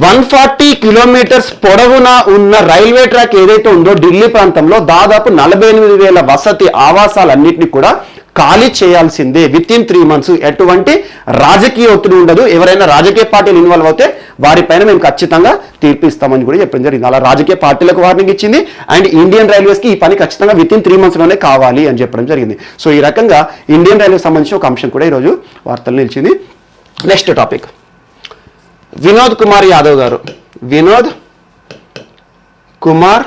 140 కిలోమీటర్స్ పొడవున ఉన్న రైల్వే ట్రాక్ ఏదైతే ఉందో ఢిల్లీ ప్రాంతంలో దాదాపు 48,000 వసతి ఆవాసాలన్నింటినీ కూడా ఖాళీ చేయాల్సిందే వితిన్ 3 months. ఎటువంటి రాజకీయ ఒత్తిడి ఉండదు. ఎవరైనా రాజకీయ పార్టీలు ఇన్వాల్వ్ అవుతే వారిపైన మేము ఖచ్చితంగా తీర్పు ఇస్తామని కూడా చెప్పడం జరిగింది. అలా రాజకీయ పార్టీలకు వార్నింగ్ ఇచ్చింది. అండ్ ఇండియన్ రైల్వేస్కి ఈ పని ఖచ్చితంగా వితిన్ 3 monthsలోనే కావాలి అని చెప్పడం జరిగింది. సో ఈ రకంగా ఇండియన్ రైల్వేస్ సంబంధించిన ఒక అంశం కూడా ఈరోజు వార్తలు నిలిచింది. నెక్స్ట్ టాపిక్, వినోద్ కుమార్ యాదవ్ గారు. వినోద్ కుమార్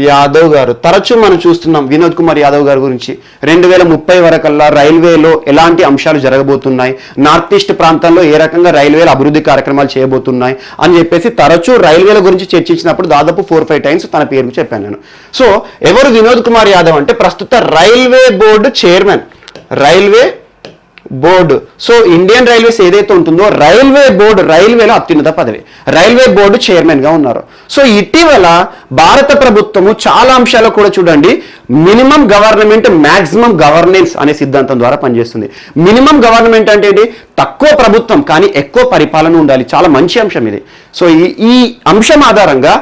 యాదవ్ గారు తరచూ మనం చూస్తున్నాం వినోద్ కుమార్ యాదవ్ గారి గురించి. 2030 వరకల్లా రైల్వేలో ఎలాంటి అంశాలు జరగబోతున్నాయి, నార్త్ ఈస్ట్ ప్రాంతంలో ఏ రకంగా రైల్వేల అభివృద్ధి కార్యక్రమాలు చేయబోతున్నాయి అని చెప్పేసి తరచూ రైల్వేల గురించి చర్చించినప్పుడు దాదాపు 4-5 times తన పేరు చెప్పాను నేను. సో ఎవరు వినోద్ కుమార్ యాదవ్ అంటే, ప్రస్తుత railway board chairman, railway board. So Indian railways ఏదైతే ఉంటుందో రైల్వే బోర్డు, రైల్వేలో అత్యున్నత పదవి, రైల్వే బోర్డు చైర్మన్గా ఉన్నారు. సో ఇటీవల భారత ప్రభుత్వము చాలా అంశాలు కూడా చూడండి, మినిమం గవర్నమెంట్ మ్యాక్సిమం గవర్నెన్స్ అనే సిద్ధాంతం ద్వారా పనిచేస్తుంది. మినిమం గవర్నమెంట్ అంటే ఏంటి, తక్కువ ప్రభుత్వం కానీ ఎక్కువ పరిపాలన ఉండాలి. చాలా మంచి అంశం ఇది. సో ఈ అంశం ఆధారంగా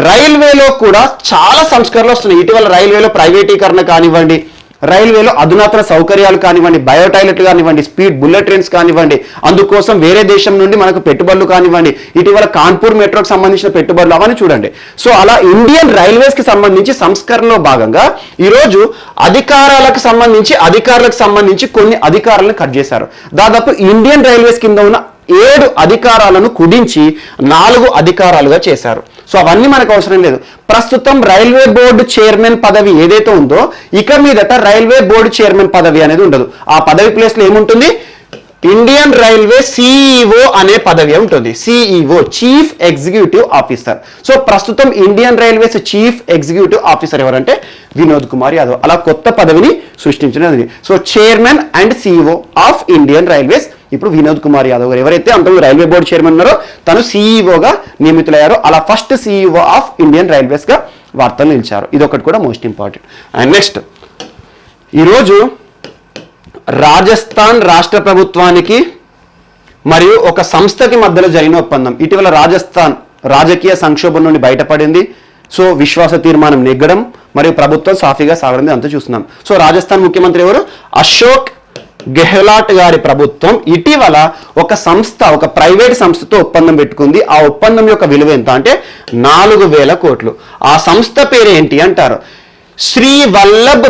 రైల్వేలో కూడా చాలా సంస్కరణలు వస్తున్నాయి. ఇటీవల రైల్వేలో ప్రైవేటీకరణ కానివ్వండి, రైల్వేలో అధునాతన సౌకర్యాలు కానివ్వండి, బయోటాయిలెట్లు కానివ్వండి, స్పీడ్ బుల్లెట్ ట్రైన్స్ కానివ్వండి, అందుకోసం వేరే దేశం నుండి మనకు పెట్టుబడులు కానివ్వండి, ఇటీవల కాన్పూర్ మెట్రోకి సంబంధించిన పెట్టుబడులు అవన్నీ చూడండి. సో అలా ఇండియన్ రైల్వేస్ కి సంబంధించి సంస్కరణలో భాగంగా ఈరోజు అధికారులకు సంబంధించి కొన్ని అధికారాలను కట్ చేశారు. దాదాపు ఇండియన్ రైల్వేస్ కింద ఉన్న 7 అధికారాలను కుదించి 4 అధికారాలుగా చేశారు. సో అవన్నీ మనకు అవసరం లేదు. ప్రస్తుతం రైల్వే బోర్డు చైర్మన్ పదవి ఏదైతే ఉందో ఇక మీదట రైల్వే బోర్డు చైర్మన్ పదవి అనేది ఉండదు. ఆ పదవి ప్లేస్ లో ఏముంటుంది? ఇండియన్ రైల్వే సిఇఓ అనే పదవి ఉంటుంది. CEO, chief executive officer. So ప్రస్తుతం Indian Railways chief executive officer ఎవరంటే వినోద్ కుమార్ యాదవ్. అలా కొత్త పదవిని సృష్టించినది. So chairman and CEO of Indian Railways ఇప్పుడు వినోద్ కుమార్ యాదవ్ గారు. ఎవరైతే అంతకు రైల్వే బోర్డు చైర్మన్ ఉన్నారో తను సిఇఓగా నియమితులయ్యారో అలా first CEO of Indian railways గా వార్తలు నిలిచారు. ఇదొకటి కూడా మోస్ట్ ఇంపార్టెంట్. అండ్ నెక్స్ట్, ఈరోజు రాజస్థాన్ రాష్ట్ర ప్రభుత్వానికి మరియు ఒక సంస్థకి మధ్యలో జరిగిన ఒప్పందం. ఇటీవల రాజస్థాన్ రాజకీయ సంక్షోభం నుండి బయటపడింది. సో విశ్వాస తీర్మానం నెగ్గడం మరియు ప్రభుత్వం సాఫీగా సాగడం అంతా చూస్తున్నాం. సో రాజస్థాన్ ముఖ్యమంత్రి ఎవరు? అశోక్ గెహ్లాట్ గారి ప్రభుత్వం ఇటీవల ఒక ప్రైవేట్ సంస్థతో ఒప్పందం పెట్టుకుంది. ఆ ఒప్పందం యొక్క విలువ ఎంత అంటే 4,000 కోట్లు. ఆ సంస్థ పేరు ఏంటి అంటారు? Shri Vallabh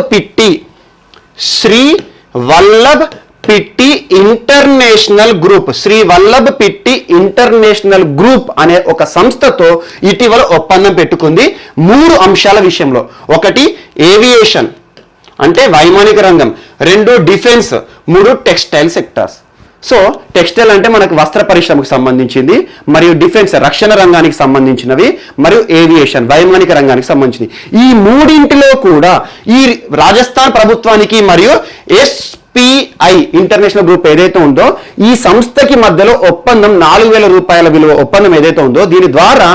Pitti International Group. Shri Vallabh Pitti International Group అనే ఒక సంస్థతో ఇటీవల ఒప్పందం పెట్టుకుంది 3 అంశాల విషయంలో. ఒకటి ఏవియేషన్ అంటే వైమానిక రంగం, 2 defence, 3 textile sectors. So textile అంటే మనకు వస్త్ర పరిశ్రమకు సంబంధించింది, మరియు డిఫెన్స్ రక్షణ రంగానికి సంబంధించినవి, మరియు ఏవియేషన్ వైమానిక రంగానికి సంబంధించింది. ఈ మూడింటిలో కూడా ఈ రాజస్థాన్ ప్రభుత్వానికి మరియు ఎస్పిఐ ఇంటర్నేషనల్ గ్రూప్ ఏదైతే ఉందో ఈ సంస్థకి మధ్యలో ఒప్పందం 4,000 రూపాయల విలువ ఒప్పందం ఏదైతే ఉందో దీని ద్వారా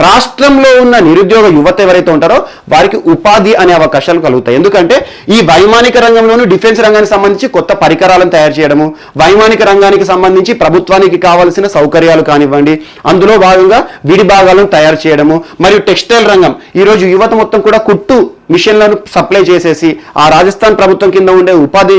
రాష్ట్రంలో ఉన్న నిరుద్యోగ యువత ఎవరైతే ఉంటారో వారికి ఉపాధి అనే అవకాశాలు కలుగుతాయి. ఎందుకంటే ఈ వైమానిక రంగంలోనూ డిఫెన్స్ రంగానికి సంబంధించి కొత్త పరికరాలను తయారు చేయడము, వైమానిక రంగానికి సంబంధించి ప్రభుత్వానికి కావాల్సిన సౌకర్యాలు కానివ్వండి, అందులో భాగంగా విడి భాగాలను తయారు చేయడము, మరియు టెక్స్టైల్ రంగం ఈరోజు యువత మొత్తం కూడా కుట్టు మిషన్లను సప్లై చేసేసి ఆ రాజస్థాన్ ప్రభుత్వం కింద ఉండే ఉపాధి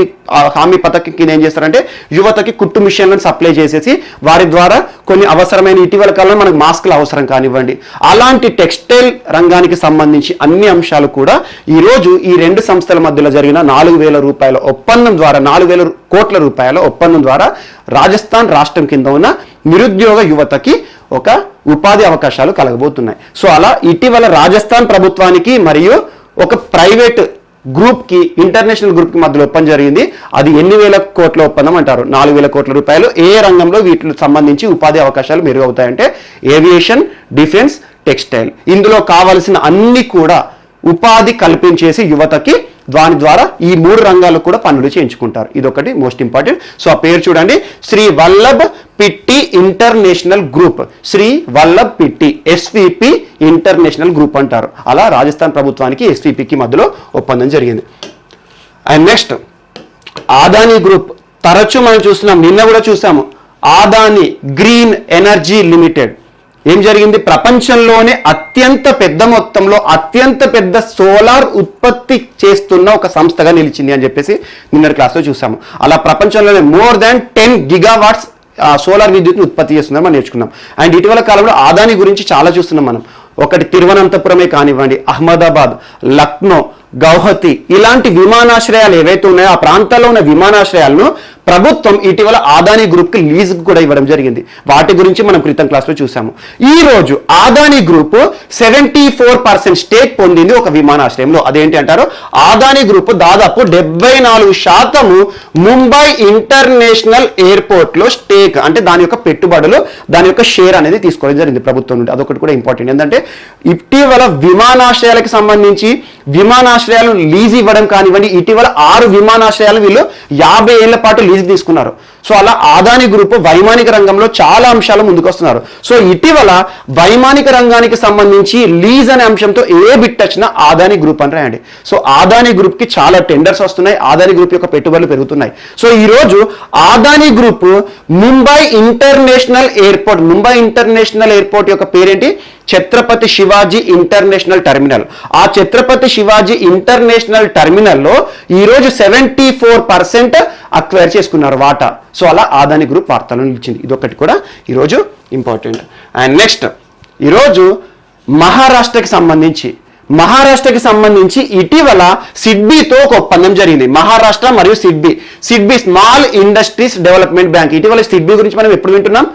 హామీ పథకం కింద ఏం చేస్తారంటే యువతకి కుట్టు మిషన్లను సప్లై చేసేసి వారి ద్వారా కొన్ని అవసరమైన ఇటీవల కాలంలో మనకు మాస్కులు అవసరం కానివ్వండి, అలాంటి టెక్స్టైల్ రంగానికి సంబంధించి అన్ని అంశాలు కూడా ఈరోజు ఈ 2 సంస్థల మధ్యలో జరిగిన 4,000 రూపాయల ఒప్పందం ద్వారా 4,000 కోట్ల రూపాయల ఒప్పందం ద్వారా రాజస్థాన్ రాష్ట్రం కింద ఉన్న నిరుద్యోగ యువతకి ఒక ఉపాధి అవకాశాలు కలగబోతున్నాయి. సో అలా ఇటీవల రాజస్థాన్ ప్రభుత్వానికి మరియు ఒక ప్రైవేట్ గ్రూప్ కి ఇంటర్నేషనల్ గ్రూప్ కి మధ్యలో ఒప్పందం జరిగింది. అది ఎన్ని వేల కోట్ల ఒప్పందం అంటారు? 4,000 కోట్ల రూపాయలు. ఏ రంగంలో వీటికి సంబంధించి ఉపాధి అవకాశాలు మెరుగవుతాయంటే ఏవియేషన్, డిఫెన్స్, టెక్స్టైల్. ఇందులో కావలసిన అన్ని కూడా ఉపాధి కల్పించేసి యువతకి దాని ద్వారా ఈ 3 రంగాలు కూడా పనులు చేయించుకుంటారు. ఇదొకటి మోస్ట్ ఇంపార్టెంట్. సో ఆ పేరు చూడండి, Shri Vallabh Pitti International Group. Shri Vallabh Pitti SVP International Group అంటారు. అలా రాజస్థాన్ ప్రభుత్వానికి ఎస్విపికి మధ్యలో ఒప్పందం జరిగింది. And next, Adani Group. తరచూ మనం చూస్తున్నాం, నిన్న కూడా చూసాము, ఆదానీ గ్రీన్ ఎనర్జీ లిమిటెడ్. ఏం జరిగింది? ప్రపంచంలోనే అత్యంత పెద్ద మొత్తంలో అత్యంత పెద్ద సోలార్ ఉత్పత్తి చేస్తున్న ఒక సంస్థగా నిలిచింది అని చెప్పేసి నిన్నటి క్లాస్లో చూసాము. అలా ప్రపంచంలోనే మోర్ దాన్ 10 గిగావాట్స్ సోలార్ విద్యుత్ని ఉత్పత్తి చేస్తున్నారు మనం నేర్చుకున్నాం. అండ్ ఇటీవల కాలంలో ఆదానీ గురించి చాలా చూస్తున్నాం మనం. ఒకటి తిరువనంతపురమే కానివ్వండి, అహ్మదాబాద్, లక్నో, గౌహతి ఇలాంటి విమానాశ్రయాలు ఏవైతే ఉన్నాయో ఆ ప్రాంతాల్లో ఉన్న విమానాశ్రయాలను ప్రభుత్వం ఇటీవల ఆదానీ గ్రూప్ కి లీజ్ కూడా ఇవ్వడం జరిగింది. వాటి గురించి మనం క్రితం క్లాస్ లో చూసాము. ఈ రోజు ఆదానీ గ్రూప్ 74% స్టేక్ పొందింది ఒక విమానాశ్రయంలో. అదేంటి అంటారు? ఆదానీ గ్రూప్ దాదాపు 74% ముంబై ఇంటర్నేషనల్ ఎయిర్పోర్ట్ లో స్టేక్ అంటే దాని యొక్క పెట్టుబడులు, దాని యొక్క షేర్ అనేది తీసుకోవడం జరిగింది ప్రభుత్వం నుండి. అదొకటి కూడా ఇంపార్టెంట్. ఏంటంటే ఇటీవల విమానాశ్రయాలకు సంబంధించి విమానాశ్రయాలు లీజ్ ఇవ్వడం కానివ్వండి, ఇటీవల 6 విమానాశ్రయాలు వీళ్ళు 50 ఏళ్ల పాటు లీజ్ తీసుకున్నారు. సో అలా ఆదానీ గ్రూప్ వైమానిక రంగంలో చాలా అంశాలు ముందుకు వస్తున్నారు. సో ఇటీవల వైమానిక రంగానికి సంబంధించి లీజ్ అనే అంశంతో ఏ బిట్ వచ్చినా ఆదానీ గ్రూప్ అని రాయండి. సో ఆదానీ గ్రూప్ కి చాలా టెండర్స్ వస్తున్నాయి, ఆదానీ గ్రూప్ యొక్క పెట్టుబడులు పెరుగుతున్నాయి. సో ఈ రోజు Adani group Mumbai international airport యొక్క పేరేంటి? Chhatrapati Shivaji international terminal. ఆ ఛత్రపతి శివాజీ ఇంటర్నేషనల్ టెర్మినల్లో ఈరోజు 74% అక్వైర్ చేసుకున్నారు వాటా. సో అలా అదాని గ్రూప్ వార్తల్లో నిలిచింది. ఇదొకటి కూడా ఈరోజు ఇంపార్టెంట్. అండ్ నెక్స్ట్ ఈరోజు మహారాష్ట్రకి సంబంధించి ఇటీవల సిడ్బీతో ఒక ఒప్పందం జరిగింది. మహారాష్ట్ర మరియు SIDBI Small Industries Development bank. ఇటీవల సిడ్బీ గురించి మనం ఎప్పుడు వింటున్నాం?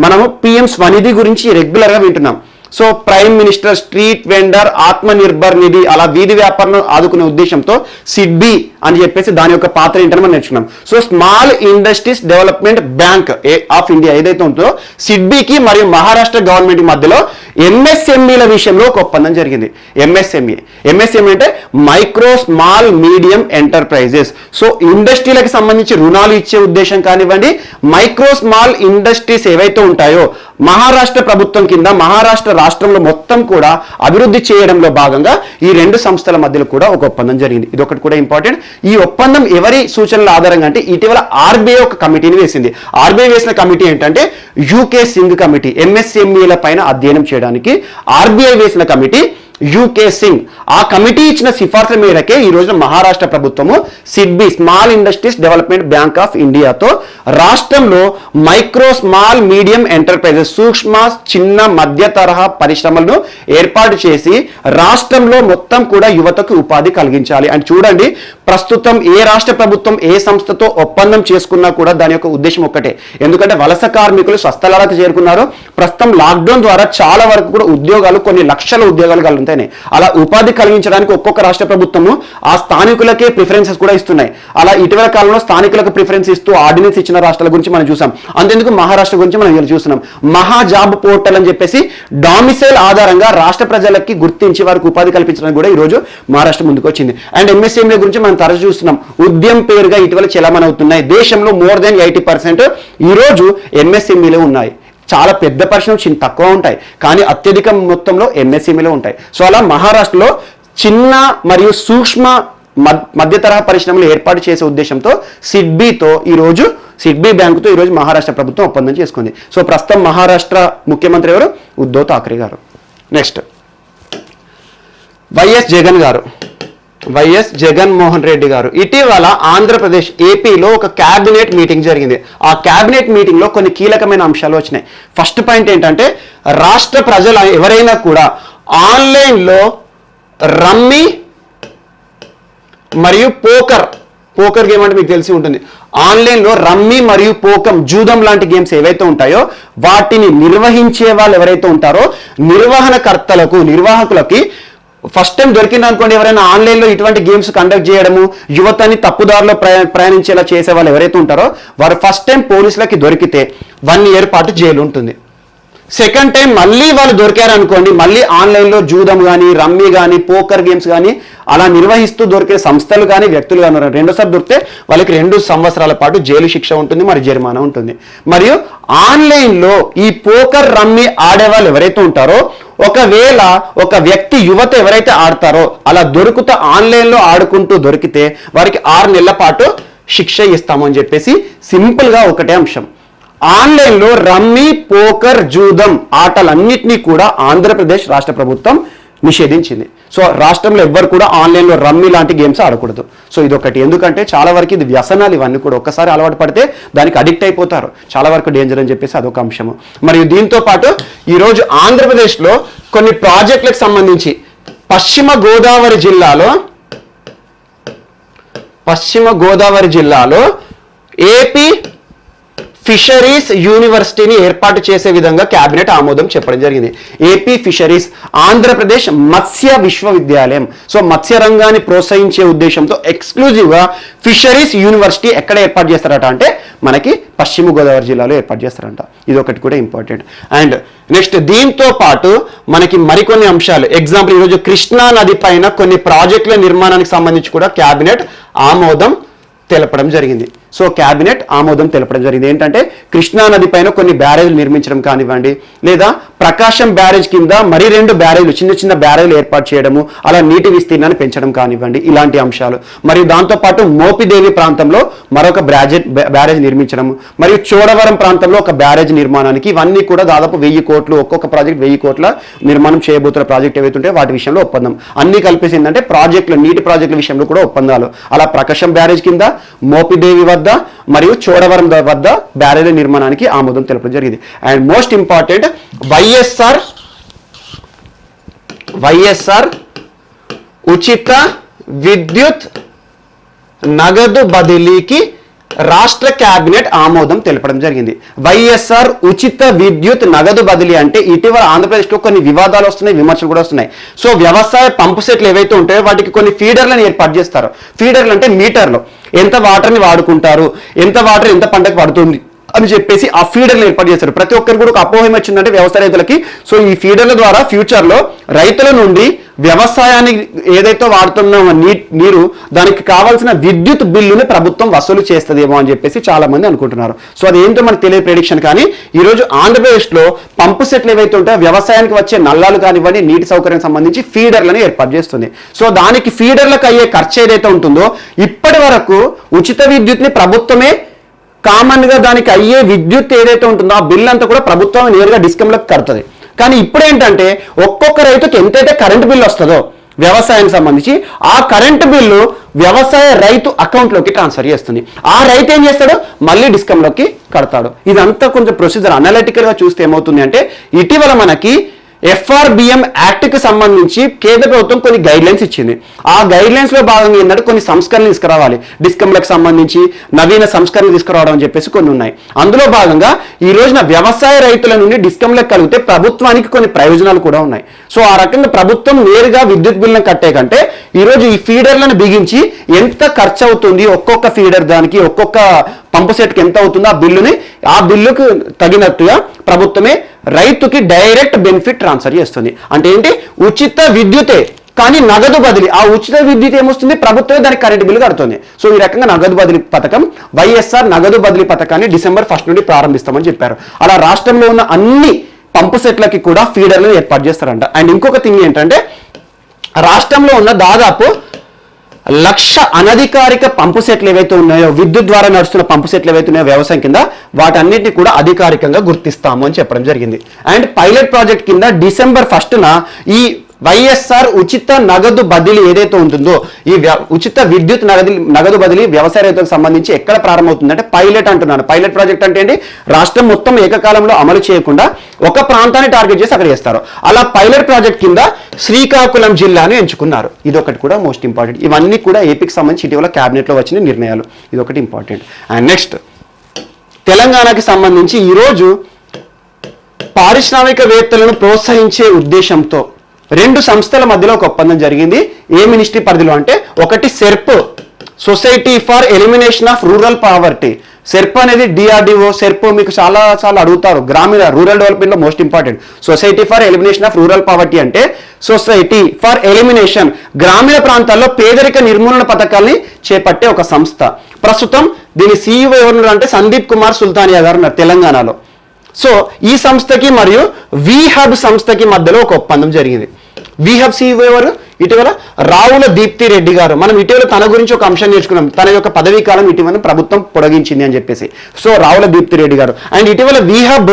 మనము పిఎం స్వనిధి గురించి రెగ్యులర్గా వింటున్నాం. So Prime Minister Street Vendor Atmanirbhar Nidhi, అలా వీధి వ్యాపారం ఆదుకునే ఉద్దేశంతో సిడ్బీ అని చెప్పేసి దాని యొక్క పాత్ర ఏంటని మనం నేర్చుకున్నాం. So small Industries Development Bank of India ఏదైతే ఉంటుందో సిడ్బీకి మరియు మహారాష్ట్ర గవర్నమెంట్ మధ్యలో ఎంఎస్ఎంఈల విషయంలో ఒక ఒప్పందం జరిగింది. ఎంఎస్ఎంఈ అంటే micro small medium enterprises. So ఇండస్ట్రీలకు సంబంధించి రుణాలు ఇచ్చే ఉద్దేశం కానివ్వండి, మైక్రో స్మాల్ ఇండస్ట్రీస్ ఏవైతే ఉంటాయో మహారాష్ట్ర ప్రభుత్వం కింద మహారాష్ట్ర రాష్ట్రంలో మొత్తం కూడా అభివృద్ధి చేయడంలో భాగంగా ఈ రెండు సంస్థల మధ్యలో కూడా ఒక ఒప్పందం జరిగింది. ఇది ఒకటి కూడా ఇంపార్టెంట్. ఈ ఒప్పందం ఎవరి సూచనల ఆధారంగా అంటే ఇటీవల ఆర్బీఐ ఒక కమిటీని వేసింది. ఆర్బీఐ వేసిన కమిటీ ఏంటంటే యూకే సింగ్ కమిటీ. ఎంఎస్ఎంఈల పైన అధ్యయనం చేయడానికి ఆర్బీఐ వేసిన కమిటీ యూకే సింగ్. ఆ కమిటీ ఇచ్చిన సిఫార్సుల మేరకే ఈ రోజున మహారాష్ట్ర ప్రభుత్వము SIDBI Small Industries Development Bank of ఇండియాతో రాష్ట్రంలో మైక్రో స్మాల్ మీడియం ఎంటర్ప్రైజెస్ సూక్ష్మ చిన్న మధ్య తరహా పరిశ్రమలను ఏర్పాటు చేసి రాష్ట్రంలో మొత్తం కూడా యువతకు ఉపాధి కలిగించాలి. అని చూడండి, ప్రస్తుతం ఏ రాష్ట్ర ప్రభుత్వం ఏ సంస్థతో ఒప్పందం చేసుకున్నా కూడా దాని యొక్క ఉద్దేశం ఒక్కటే. ఎందుకంటే వలస కార్మికులు స్వస్థలాలకు చేరుకున్నారు. ప్రస్తుతం లాక్డౌన్ ద్వారా చాలా వరకు కూడా ఉద్యోగాలు, కొన్ని లక్షల ఉద్యోగాలు కలుగుతాయి. అలా ఉపాధి కలిగించడానికి ఒక్కొక్క రాష్ట్ర ప్రభుత్వము ఆ స్థానికులకే ప్రిఫరెన్సెస్ కూడా ఇస్తున్నాయి. అలా ఇటీవల కాలంలో స్థానికులకు ప్రిఫరెన్స్ ఇస్తూ ఆర్డినెన్స్ ఇచ్చిన రాష్ట్రాల గురించి మనం చూసాం. అంతేందుకు మహారాష్ట్ర గురించి మనం ఇలా చూస్తున్నాం. మహా జాబ్ పోర్టల్ అని చెప్పేసి డామిసైల్ ఆధారంగా రాష్ట్ర ప్రజలకి గుర్తించి వారికి ఉపాధి కల్పించడానికి కూడా ఈ రోజు మహారాష్ట్ర ముందుకు వచ్చింది. అండ్ ఎంఎస్ఎంఈ గురించి మనం తరచు చూస్తున్నాం. ఉద్యమ్ పేరుగా ఇటీవల చలామణి అవుతున్నాయి. దేశంలో more than 80% ఈ రోజు ఎంఎస్ఎంఈలో ఉన్నాయి. చాలా పెద్ద పరిశ్రమలు తక్కువ ఉంటాయి, కానీ అత్యధిక మొత్తంలో ఎంఎస్ఎంఈలో ఉంటాయి. సో అలా మహారాష్ట్రలో చిన్న మరియు సూక్ష్మ మధ్య తరహా పరిశ్రమలు ఏర్పాటు చేసే ఉద్దేశంతో సిడ్బీ బ్యాంకుతో ఈరోజు మహారాష్ట్ర ప్రభుత్వం ఒప్పందం చేసుకుంది. సో ప్రస్తుతం మహారాష్ట్ర ముఖ్యమంత్రి ఎవరు? ఉద్ధవ్ ఠాక్రే గారు. నెక్స్ట్ వైఎస్ జగన్మోహన్ రెడ్డి గారు ఇటీవల ఆంధ్రప్రదేశ్ ఏపీలో ఒక క్యాబినెట్ మీటింగ్ జరిగింది. ఆ క్యాబినెట్ మీటింగ్ లో కొన్ని కీలకమైన అంశాలు వచ్చినాయి. ఫస్ట్ పాయింట్ ఏంటంటే రాష్ట్ర ప్రజలు ఎవరైనా కూడా ఆన్లైన్లో రమ్మీ మరియు పోకర్ గేమ్ అంటే మీకు తెలిసి ఉంటుంది. ఆన్లైన్లో రమ్మీ మరియు జూదం లాంటి గేమ్స్ ఏవైతే ఉంటాయో వాటిని నిర్వహించే వాళ్ళు ఎవరైతే ఉంటారో నిర్వాహకులకి ఫస్ట్ టైం దొరికింది అనుకోండి, ఎవరైనా ఆన్లైన్లో ఇటువంటి గేమ్స్ కండక్ట్ చేయడము, యువతని తప్పుదారిలో ప్రయాణించేలా చేసే వాళ్ళు ఎవరైతే ఉంటారో వారు ఫస్ట్ టైం పోలీసులకి దొరికితే 1 year పాటు జైలు ఉంటుంది. సెకండ్ టైం మళ్ళీ వాళ్ళు దొరికారు అనుకోండి, మళ్ళీ ఆన్లైన్లో జూదం కానీ రమ్మీ కానీ పోకర్ గేమ్స్ కానీ అలా నిర్వహిస్తూ దొరికే సంస్థలు కానీ వ్యక్తులు కానీ రెండోసారి దొరికితే వాళ్ళకి 2 సంవత్సరాల పాటు జైలు శిక్ష ఉంటుంది, మరి జరిమానా ఉంటుంది. మరియు ఆన్లైన్లో ఈ పోకర్ రమ్మీ ఆడే వాళ్ళు ఎవరైతే ఉంటారో ఒకవేళ ఒక వ్యక్తి యువత ఎవరైతే ఆడతారో అలా దొరుకుతా ఆన్లైన్లో ఆడుకుంటూ దొరికితే వారికి 6 నెలల పాటు శిక్ష ఇస్తాము అని చెప్పేసి సింపుల్గా ఒకటే అంశం. ఆన్లైన్లో రమ్మీ పోకర్ జూదం ఆటలన్నింటినీ కూడా ఆంధ్రప్రదేశ్ రాష్ట్ర ప్రభుత్వం నిషేధించింది. సో రాష్ట్రంలో ఎవ్వరు కూడా ఆన్లైన్లో రమ్మీ లాంటి గేమ్స్ ఆడకూడదు. సో ఇదొకటి. ఎందుకంటే చాలా వరకు ఇది వ్యసనాలు, ఇవన్నీ కూడా ఒక్కసారి అలవాటు పడితే దానికి అడిక్ట్ అయిపోతారు, చాలా వరకు డేంజర్ అని చెప్పేసి అదొక అంశము. మరియు దీంతో పాటు ఈరోజు ఆంధ్రప్రదేశ్లో కొన్ని ప్రాజెక్టులకు సంబంధించి పశ్చిమ గోదావరి జిల్లాలో ఏపీ ఫిషరీస్ యూనివర్సిటీని ఏర్పాటు చేసే విధంగా కేబినెట్ ఆమోదం చెప్పడం జరిగింది. ఏపీ ఫిషరీస్, ఆంధ్రప్రదేశ్ మత్స్య విశ్వవిద్యాలయం. సో మత్స్య రంగాన్ని ప్రోత్సహించే ఉద్దేశంతో ఎక్స్క్లూజివ్గా ఫిషరీస్ యూనివర్సిటీ ఎక్కడ ఏర్పాటు చేస్తారట అంటే మనకి పశ్చిమ గోదావరి జిల్లాలో ఏర్పాటు చేస్తారంట. ఇది ఒకటి కూడా ఇంపార్టెంట్. అండ్ నెక్స్ట్ దీంతో పాటు మనకి మరికొన్ని అంశాలు, ఎగ్జాంపుల్ ఈరోజు కృష్ణా నది పైన కొన్ని ప్రాజెక్టుల నిర్మాణానికి సంబంధించి కూడా కేబినెట్ ఆమోదం తెలపడం జరిగింది. సో క్యాబినెట్ ఆమోదం తెలపడం జరిగింది. ఏంటంటే కృష్ణా నది పైన కొన్ని బ్యారేజ్లు నిర్మించడం కానివ్వండి, లేదా ప్రకాశం బ్యారేజ్ కింద మరి 2 బ్యారేజ్లు చిన్న చిన్న బ్యారేజ్లు ఏర్పాటు చేయడము, అలా నీటి విస్తీర్ణాన్ని పెంచడం కానివ్వండి, ఇలాంటి అంశాలు. మరియు దాంతోపాటు మోపిదేవి ప్రాంతంలో మరొక బ్యారేజ్ నిర్మించడం, మరియు చోడవరం ప్రాంతంలో ఒక బ్యారేజ్ నిర్మాణానికి, ఇవన్నీ కూడా దాదాపు 1000 కోట్లు, ఒక్కొక్క ప్రాజెక్ట్ 1000 కోట్ల నిర్మాణం చేయబోతున్న ప్రాజెక్ట్ ఏవైతే ఉంటే వాటి విషయంలో ఒప్పందం అన్ని కలిపేసి ఏంటంటే ప్రాజెక్టులు, నీటి ప్రాజెక్టుల విషయంలో కూడా ఒప్పందాలు. అలా ప్రకాశం బ్యారేజ్ కింద, మోపిదేవి వద్ద మరియు చోడవరం వద్ద బ్యారేజ్ నిర్మాణానికి ఆమోదం తెలపడం జరిగింది. అండ్ మోస్ట్ ఇంపార్టెంట్, వైఎస్ఆర్ ఉచిత విద్యుత్ నగదు బదిలీకి రాష్ట్ర కేబినెట్ ఆమోదం తెలపడం జరిగింది. వైఎస్ఆర్ ఉచిత విద్యుత్ నగదు బదిలీ అంటే ఇటీవల ఆంధ్రప్రదేశ్లో కొన్ని వివాదాలు వస్తున్నాయి, విమర్శలు కూడా వస్తున్నాయి. సో వ్యవసాయ పంపు సెట్లు ఏవైతే ఉంటాయో వాటికి కొన్ని ఫీడర్లను ఏర్పాటు చేస్తారు. ఫీడర్లు అంటే మీటర్లు, ఎంత వాటర్ని వాడుకుంటారు, ఎంత వాటర్ ఎంత పంటకు పడుతుంది అని చెప్పేసి ఆ ఫీడర్లు ఏర్పాటు చేస్తారు. ప్రతి ఒక్కరికి కూడా ఒక అపోహం వచ్చిందంటే వ్యవసాయ రైతులకి. సో ఈ ఫీడర్ల ద్వారా ఫ్యూచర్లో రైతుల నుండి వ్యవసాయానికి ఏదైతే వాడుతున్న నీరు దానికి కావాల్సిన విద్యుత్ బిల్లుని ప్రభుత్వం వసూలు చేస్తుందేమో అని చెప్పేసి చాలా మంది అనుకుంటున్నారు. సో అది ఏంటో మనకు తెలియని ప్రెడిక్షన్. కానీ ఈరోజు ఆంధ్రప్రదేశ్లో పంపు సెట్లు ఏవైతే ఉంటాయో వ్యవసాయానికి వచ్చే నల్లాలు కానివ్వండి, నీటి సౌకర్యం సంబంధించి ఫీడర్లను ఏర్పాటు చేస్తుంది. సో దానికి ఫీడర్లకు అయ్యే ఖర్చు ఏదైతే ఉంటుందో ఇప్పటి వరకు ఉచిత విద్యుత్ని ప్రభుత్వమే కామన్ గా దానికి అయ్యే విద్యుత్ ఏదైతే ఉంటుందో ఆ బిల్ అంతా కూడా ప్రభుత్వం నేరుగా డిస్కంలకు కడుతుంది. కానీ ఇప్పుడు ఏంటంటే ఒక్కొక్క రైతుకి ఎంతైతే కరెంటు బిల్లు వస్తుందో వ్యవసాయానికి సంబంధించి ఆ కరెంటు బిల్లు వ్యవసాయ రైతు అకౌంట్లోకి ట్రాన్స్ఫర్ చేస్తుంది. ఆ రైతు ఏం చేస్తాడు, మళ్ళీ డిస్కంలోకి కడతాడు. ఇదంతా కొంచెం ప్రొసీజర్ అనలిటికల్ గా చూస్తే ఏమవుతుంది అంటే ఇటీవల మనకి FRBM యాక్ట్కి సంబంధించి కేంద్ర ప్రభుత్వం కొన్ని గైడ్ లైన్స్ ఇచ్చింది. ఆ గైడ్ లైన్స్ లో భాగంగా ఏంటంటే కొన్ని సంస్కరణలు తీసుకురావాలి, డిస్కంలకు సంబంధించి నవీన సంస్కరణలు తీసుకురావడం అని చెప్పేసి కొన్ని ఉన్నాయి. అందులో భాగంగా ఈ రోజున వ్యవసాయ రైతుల నుండి డిస్కంలకు కలిగితే ప్రభుత్వానికి కొన్ని ప్రయోజనాలు కూడా ఉన్నాయి. సో ఆ రకంగా ప్రభుత్వం నేరుగా విద్యుత్ బిల్లును కట్టే కంటే ఈరోజు ఈ ఫీడర్లను బిగించి ఎంత ఖర్చు అవుతుంది, ఒక్కొక్క ఫీడర్ దానికి ఒక్కొక్క పంపు సెట్కి ఎంత అవుతుందో ఆ బిల్లుకు తగినట్టుగా ప్రభుత్వమే రైతుకి డైరెక్ట్ బెనిఫిట్ ట్రాన్స్ఫర్ చేస్తుంది. అంటే ఏంటి, ఉచిత విద్యుతే కానీ నగదు బదిలీ. ఆ ఉచిత విద్యుత్ ఏమొస్తుంది, ప్రభుత్వమే దానికి కరెంట్ బిల్లు కడుతుంది. సో ఈ రకంగా నగదు బదిలీ పథకం, వైఎస్ఆర్ నగదు బదిలీ పథకాన్ని December 1 నుండి ప్రారంభిస్తామని చెప్పారు. అలా రాష్ట్రంలో ఉన్న అన్ని పంపు సెట్లకి కూడా ఫీడర్లను ఏర్పాటు చేస్తారంట. అండ్ ఇంకొక థింగ్ ఏంటంటే రాష్ట్రంలో ఉన్న దాదాపు 1,00,000 అనధికారిక పంపు సెట్లు ఏవైతే ఉన్నాయో, విద్యుత్ ద్వారా నడుస్తున్న పంపు సెట్లు ఏవైతే ఉన్నాయో వ్యవసాయం కింద, వాటన్నిటిని కూడా అధికారికంగా గుర్తిస్తాము అని చెప్పడం జరిగింది. అండ్ పైలట్ ప్రాజెక్ట్ కింద December 1న ఈ వైఎస్ఆర్ ఉచిత నగదు బదిలీ ఏదైతే ఉంటుందో, ఈ ఉచిత విద్యుత్ నగదు బదిలీ వ్యవసాయ రైతులకు సంబంధించి ఎక్కడ ప్రారంభమవుతుందంటే పైలట్ అంటున్నాను. పైలట్ ప్రాజెక్ట్ అంటే ఏంటి, రాష్ట్రం మొత్తం ఏకకాలంలో అమలు చేయకుండా ఒక ప్రాంతాన్ని టార్గెట్ చేసి అక్కడ చేస్తారు. అలా పైలట్ ప్రాజెక్ట్ కింద శ్రీకాకుళం జిల్లాను ఎంచుకున్నారు. ఇదొకటి కూడా మోస్ట్ ఇంపార్టెంట్. ఇవన్నీ కూడా ఏపీకి సంబంధించి ఇటీవల క్యాబినెట్లో వచ్చిన నిర్ణయాలు. ఇదొకటి ఇంపార్టెంట్. అండ్ నెక్స్ట్ తెలంగాణకి సంబంధించి ఈరోజు పారిశ్రామికవేత్తలను ప్రోత్సహించే ఉద్దేశంతో 2 సంస్థల మధ్యలో ఒక ఒప్పందం జరిగింది. ఏ మినిస్ట్రీ పరిధిలో అంటే, ఒకటి SERP, society for elimination of rural poverty. SERP అనేది DRDO. సెర్ప్ మీకు చాలా అడుగుతారు, గ్రామీణ రూరల్ డెవలప్మెంట్ లో most important. Society for elimination of rural poverty అంటే సొసైటీ ఫర్ ఎలిమినేషన్, గ్రామీణ ప్రాంతాల్లో పేదరిక నిర్మూలన పథకాల్ని చేపట్టే ఒక సంస్థ. ప్రస్తుతం దీని CEO ఎవరు అంటే సందీప్ కుమార్ సుల్తానియా గారు ఉన్నారు తెలంగాణలో. సో ఈ సంస్థకి మరియు VHub సంస్థకి మధ్యలో ఒక ఒప్పందం జరిగింది. VHub CEO ఎవరు, ఇటీవల రావుల దీప్తి రెడ్డి గారు. మనం ఇటీవల తన గురించి ఒక అంశం నేర్చుకున్నాం, తన యొక్క పదవీ కాలం ఇటీవల ప్రభుత్వం పొడిగించింది అని చెప్పేసి. సో రావుల దీప్తి రెడ్డి గారు. అండ్ ఇటీవల VHub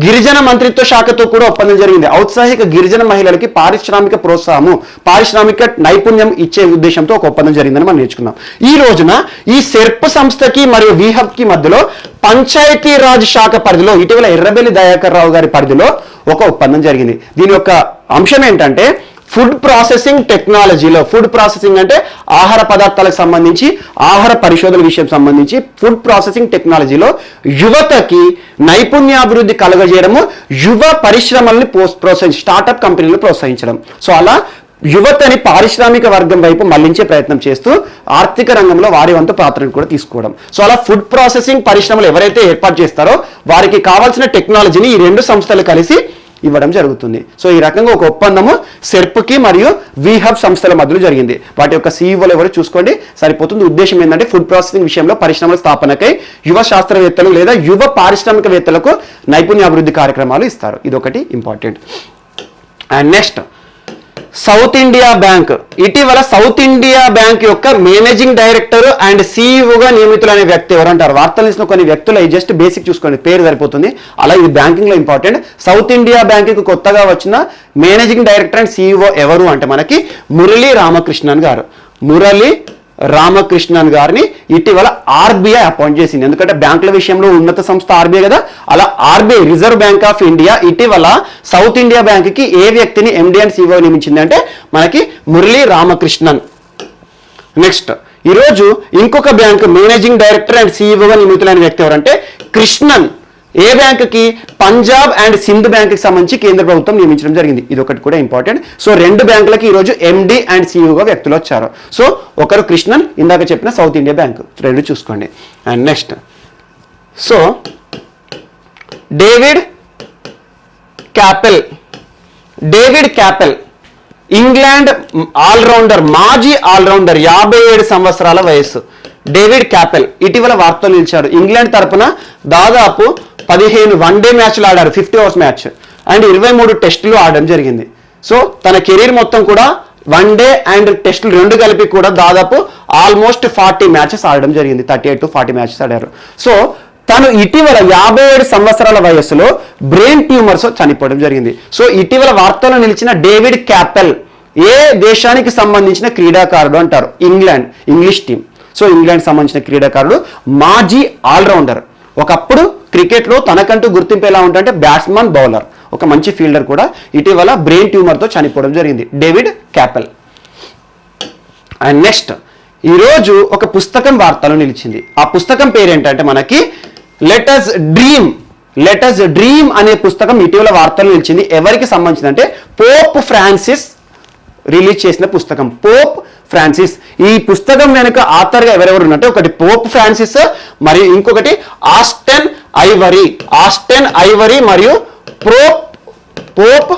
గిరిజన మంత్రిత్వ శాఖతో కూడా ఒప్పందం జరిగింది. ఔత్సాహిక గిరిజన మహిళలకి పారిశ్రామిక ప్రోత్సాహము, పారిశ్రామిక నైపుణ్యం ఇచ్చే ఉద్దేశంతో ఒక ఒప్పందం జరిగిందని మనం నేర్చుకున్నాం. ఈ రోజున ఈ సెర్ప్ సంస్థకి మరియు VHub కి మధ్యలో పంచాయతీరాజ్ శాఖ పరిధిలో ఇటీవల ఎర్రబెల్లి దయాకర్ రావు గారి పరిధిలో ఒక ఒప్పందం జరిగింది. దీని యొక్క అంశం ఏంటంటే ఫుడ్ ప్రాసెసింగ్ టెక్నాలజీలో, ఫుడ్ ప్రాసెసింగ్ అంటే ఆహార పదార్థాలకు సంబంధించి, ఆహార పరిశోధన విషయం సంబంధించి ఫుడ్ ప్రాసెసింగ్ టెక్నాలజీలో యువతకి నైపుణ్యాభివృద్ధి కలుగజేయడము, యువ పరిశ్రమల్ని ప్రోత్సహించడం, స్టార్టప్ కంపెనీలను ప్రోత్సహించడం. సో అలా యువతని పారిశ్రామిక వర్గం వైపు మళ్లించే ప్రయత్నం చేస్తూ ఆర్థిక రంగంలో వారి వంతు పాత్రను కూడా తీసుకోవడం. సో అలా ఫుడ్ ప్రాసెసింగ్ పరిశ్రమలు ఎవరైతే ఏర్పాటు చేస్తారో వారికి కావాల్సిన టెక్నాలజీని ఈ 2 సంస్థలు కలిసి ఇవ్వడం జరుగుతుంది. సో ఈ రకంగా ఒక ఒప్పందము సెర్ప్కి మరియు వీహబ్ సంస్థల మధ్యలో జరిగింది. వాటి యొక్క సీఈఓలు ఎవరు చూసుకోండి సరిపోతుంది. ఉద్దేశం ఏంటంటే ఫుడ్ ప్రాసెసింగ్ విషయంలో పరిశ్రమల స్థాపనకై యువ శాస్త్రవేత్తలు లేదా యువ పారిశ్రామికవేత్తలకు నైపుణ్యాభివృద్ధి కార్యక్రమాలు ఇస్తారు. ఇదొకటి important. And next south India bank. ఇటీవల సౌత్ ఇండియా బ్యాంక్ యొక్క మేనేజింగ్ డైరెక్టర్ అండ్ సీఈఓగా నియమితులైన వ్యక్తి ఎవరు అంటారు? వార్తలు ఇచ్చిన కొన్ని వ్యక్తులు జస్ట్ బేసిక్ చూసుకోండి, పేరు సరిపోతుంది. అలా ఇది బ్యాంకింగ్ లో ఇంపార్టెంట్. సౌత్ ఇండియా బ్యాంక్ కు కొత్తగా వచ్చిన మేనేజింగ్ డైరెక్టర్ అండ్ సీఈఓ ఎవరు అంటే మనకి మురళీ రామకృష్ణన్ గారు. మురళీ రామకృష్ణన్ గారిని ఇటీవల ఆర్బీఐ అపాయింట్ చేసింది. ఎందుకంటే బ్యాంకుల విషయంలో ఉన్నత సంస్థ ఆర్బీఐ కదా, అలా RBI reserve bank of India ఇటీవల సౌత్ ఇండియా బ్యాంక్ కి ఏ వ్యక్తిని ఎండీ అండ్ సీఈఓ నియమించింది అంటే మనకి మురళీ రామకృష్ణన్. నెక్స్ట్ ఈరోజు ఇంకొక బ్యాంక్ మేనేజింగ్ డైరెక్టర్ అండ్ సీఈఓగా నియమితులైన వ్యక్తి ఎవరంటే కృష్ణన్. ఏ బ్యాంకుకి? పంజాబ్ అండ్ సింధ్ బ్యాంకుకి సంబంధించి కేంద్ర ప్రభుత్వం నియమించడం జరిగింది. ఇది ఒకటి కూడా ఇంపార్టెంట్. సో రెండు బ్యాంకులకి ఈరోజు ఎండి అండ్ సీఈఓగా వ్యక్తులు వచ్చారు. సో ఒకరు కృష్ణన్, ఇందాక చెప్పిన సౌత్ ఇండియా బ్యాంక్, రెండు చూసుకోండి. And next so David Capel England allrounder, మాజీ ఆల్రౌండర్, 57 సంవత్సరాల వయస్సు. డేవిడ్ క్యాపెల్ ఇటీవల వార్తలు నిలిచారు. ఇంగ్లాండ్ తరపున దాదాపు 15 వన్డే మ్యాచ్లు ఆడారు, 50 ఓవర్స్ మ్యాచ్, అండ్ 23 టెస్టులు ఆడడం జరిగింది. సో తన కెరీర్ మొత్తం కూడా వన్డే అండ్ టెస్టులు రెండు కలిపి కూడా దాదాపు ఆల్మోస్ట్ 40 మ్యాచెస్ ఆడడం జరిగింది. 38 to 40 మ్యాచెస్ ఆడారు. సో తను ఇటీవల 57 సంవత్సరాల వయస్సులో బ్రెయిన్ ట్యూమర్స్ చనిపోవడం జరిగింది. సో ఇటీవల వార్తల్లో నిలిచిన డేవిడ్ క్యాపెల్ ఏ దేశానికి సంబంధించిన క్రీడాకారుడు అంటారు? English team. సో ఇంగ్లాండ్ సంబంధించిన క్రీడాకారుడు, మాజీ ఆల్రౌండర్. ఒకప్పుడు క్రికెట్లో తనకంటూ గుర్తింపు ఎలా ఉంటుందంటే బ్యాట్స్మన్, బౌలర్, ఒక మంచి ఫీల్డర్ కూడా. ఇటీవల బ్రెయిన్ ట్యూమర్తో చనిపోవడం జరిగింది డేవిడ్ క్యాపెల్. అండ్ నెక్స్ట్ ఈరోజు ఒక పుస్తకం వార్తలో నిలిచింది. ఆ పుస్తకం పేరేంటంటే మనకి లెటస్ డ్రీమ్ అనే పుస్తకం ఇటీవల వార్తలు నిలిచింది. ఎవరికి సంబంధించింది అంటే పోప్ ఫ్రాన్సిస్ రిలీజ్ చేసిన పుస్తకం. Pope Francis. ఈ పుస్తకం వెనుక ఆథర్గా ఎవరెవరు ఉన్నట్టే ఒకటి పోప్ ఫ్రాన్సిస్ మరియు ఇంకొకటి ఆస్టెన్ ఐవరీ మరియు పోప్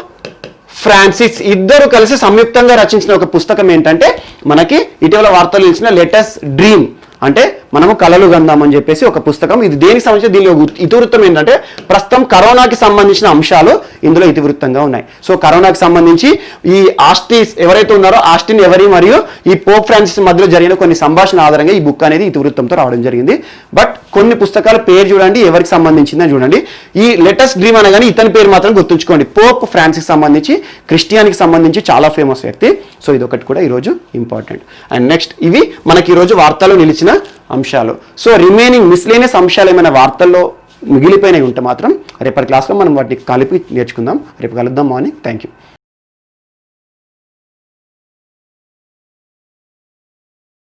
ఫ్రాన్సిస్ ఇద్దరు కలిసి సంయుక్తంగా రచించిన ఒక పుస్తకం ఏంటంటే మనకి ఇటీవల వార్తలు ఇచ్చిన లెటస్ డ్రీమ్, అంటే మనము కలలు గందామని చెప్పేసి ఒక పుస్తకం. ఇది దేనికి సంబంధించి దీనిలో ఇతివృత్తం ఏంటంటే ప్రస్తుతం కరోనాకి సంబంధించిన అంశాలు ఇందులో ఇతివృత్తంగా ఉన్నాయి. సో కరోనాకి సంబంధించి ఈ ఆస్టిస్ ఎవరైతే ఉన్నారో ఆస్టిన్ ఎవరీ మరియు ఈ పోప్ ఫ్రాన్సిస్ మధ్యలో జరిగిన కొన్ని సంభాషణ ఆధారంగా ఈ బుక్ అనేది ఇతివృత్తంతో రావడం జరిగింది. బట్ కొన్ని పుస్తకాల పేరు చూడండి, ఎవరికి సంబంధించిందని చూడండి. ఈ లెటస్ డ్రీమ్ అనగానే ఇతని పేరు మాత్రం గుర్తుంచుకోండి. పోప్ ఫ్రాన్సిస్ సంబంధించి క్రిస్టియానికి సంబంధించి చాలా ఫేమస్ వ్యక్తి. సో ఇదొకటి కూడా ఈరోజు ఇంపార్టెంట్. అండ్ నెక్స్ట్ ఇవి మనకి ఈరోజు వార్తల్లో నిలిచిన అంశాలు. సో రిమైనింగ్ మిస్లేనియస్ అంశాలు ఏమైనా వార్తల్లో మిగిలిపోయినవి ఉంటే మాత్రం రేపటి క్లాస్లో మనం వాటిని కలిపి నేర్చుకుందాం. రేపు కలుద్దాం. మార్నింగ్. Thank you.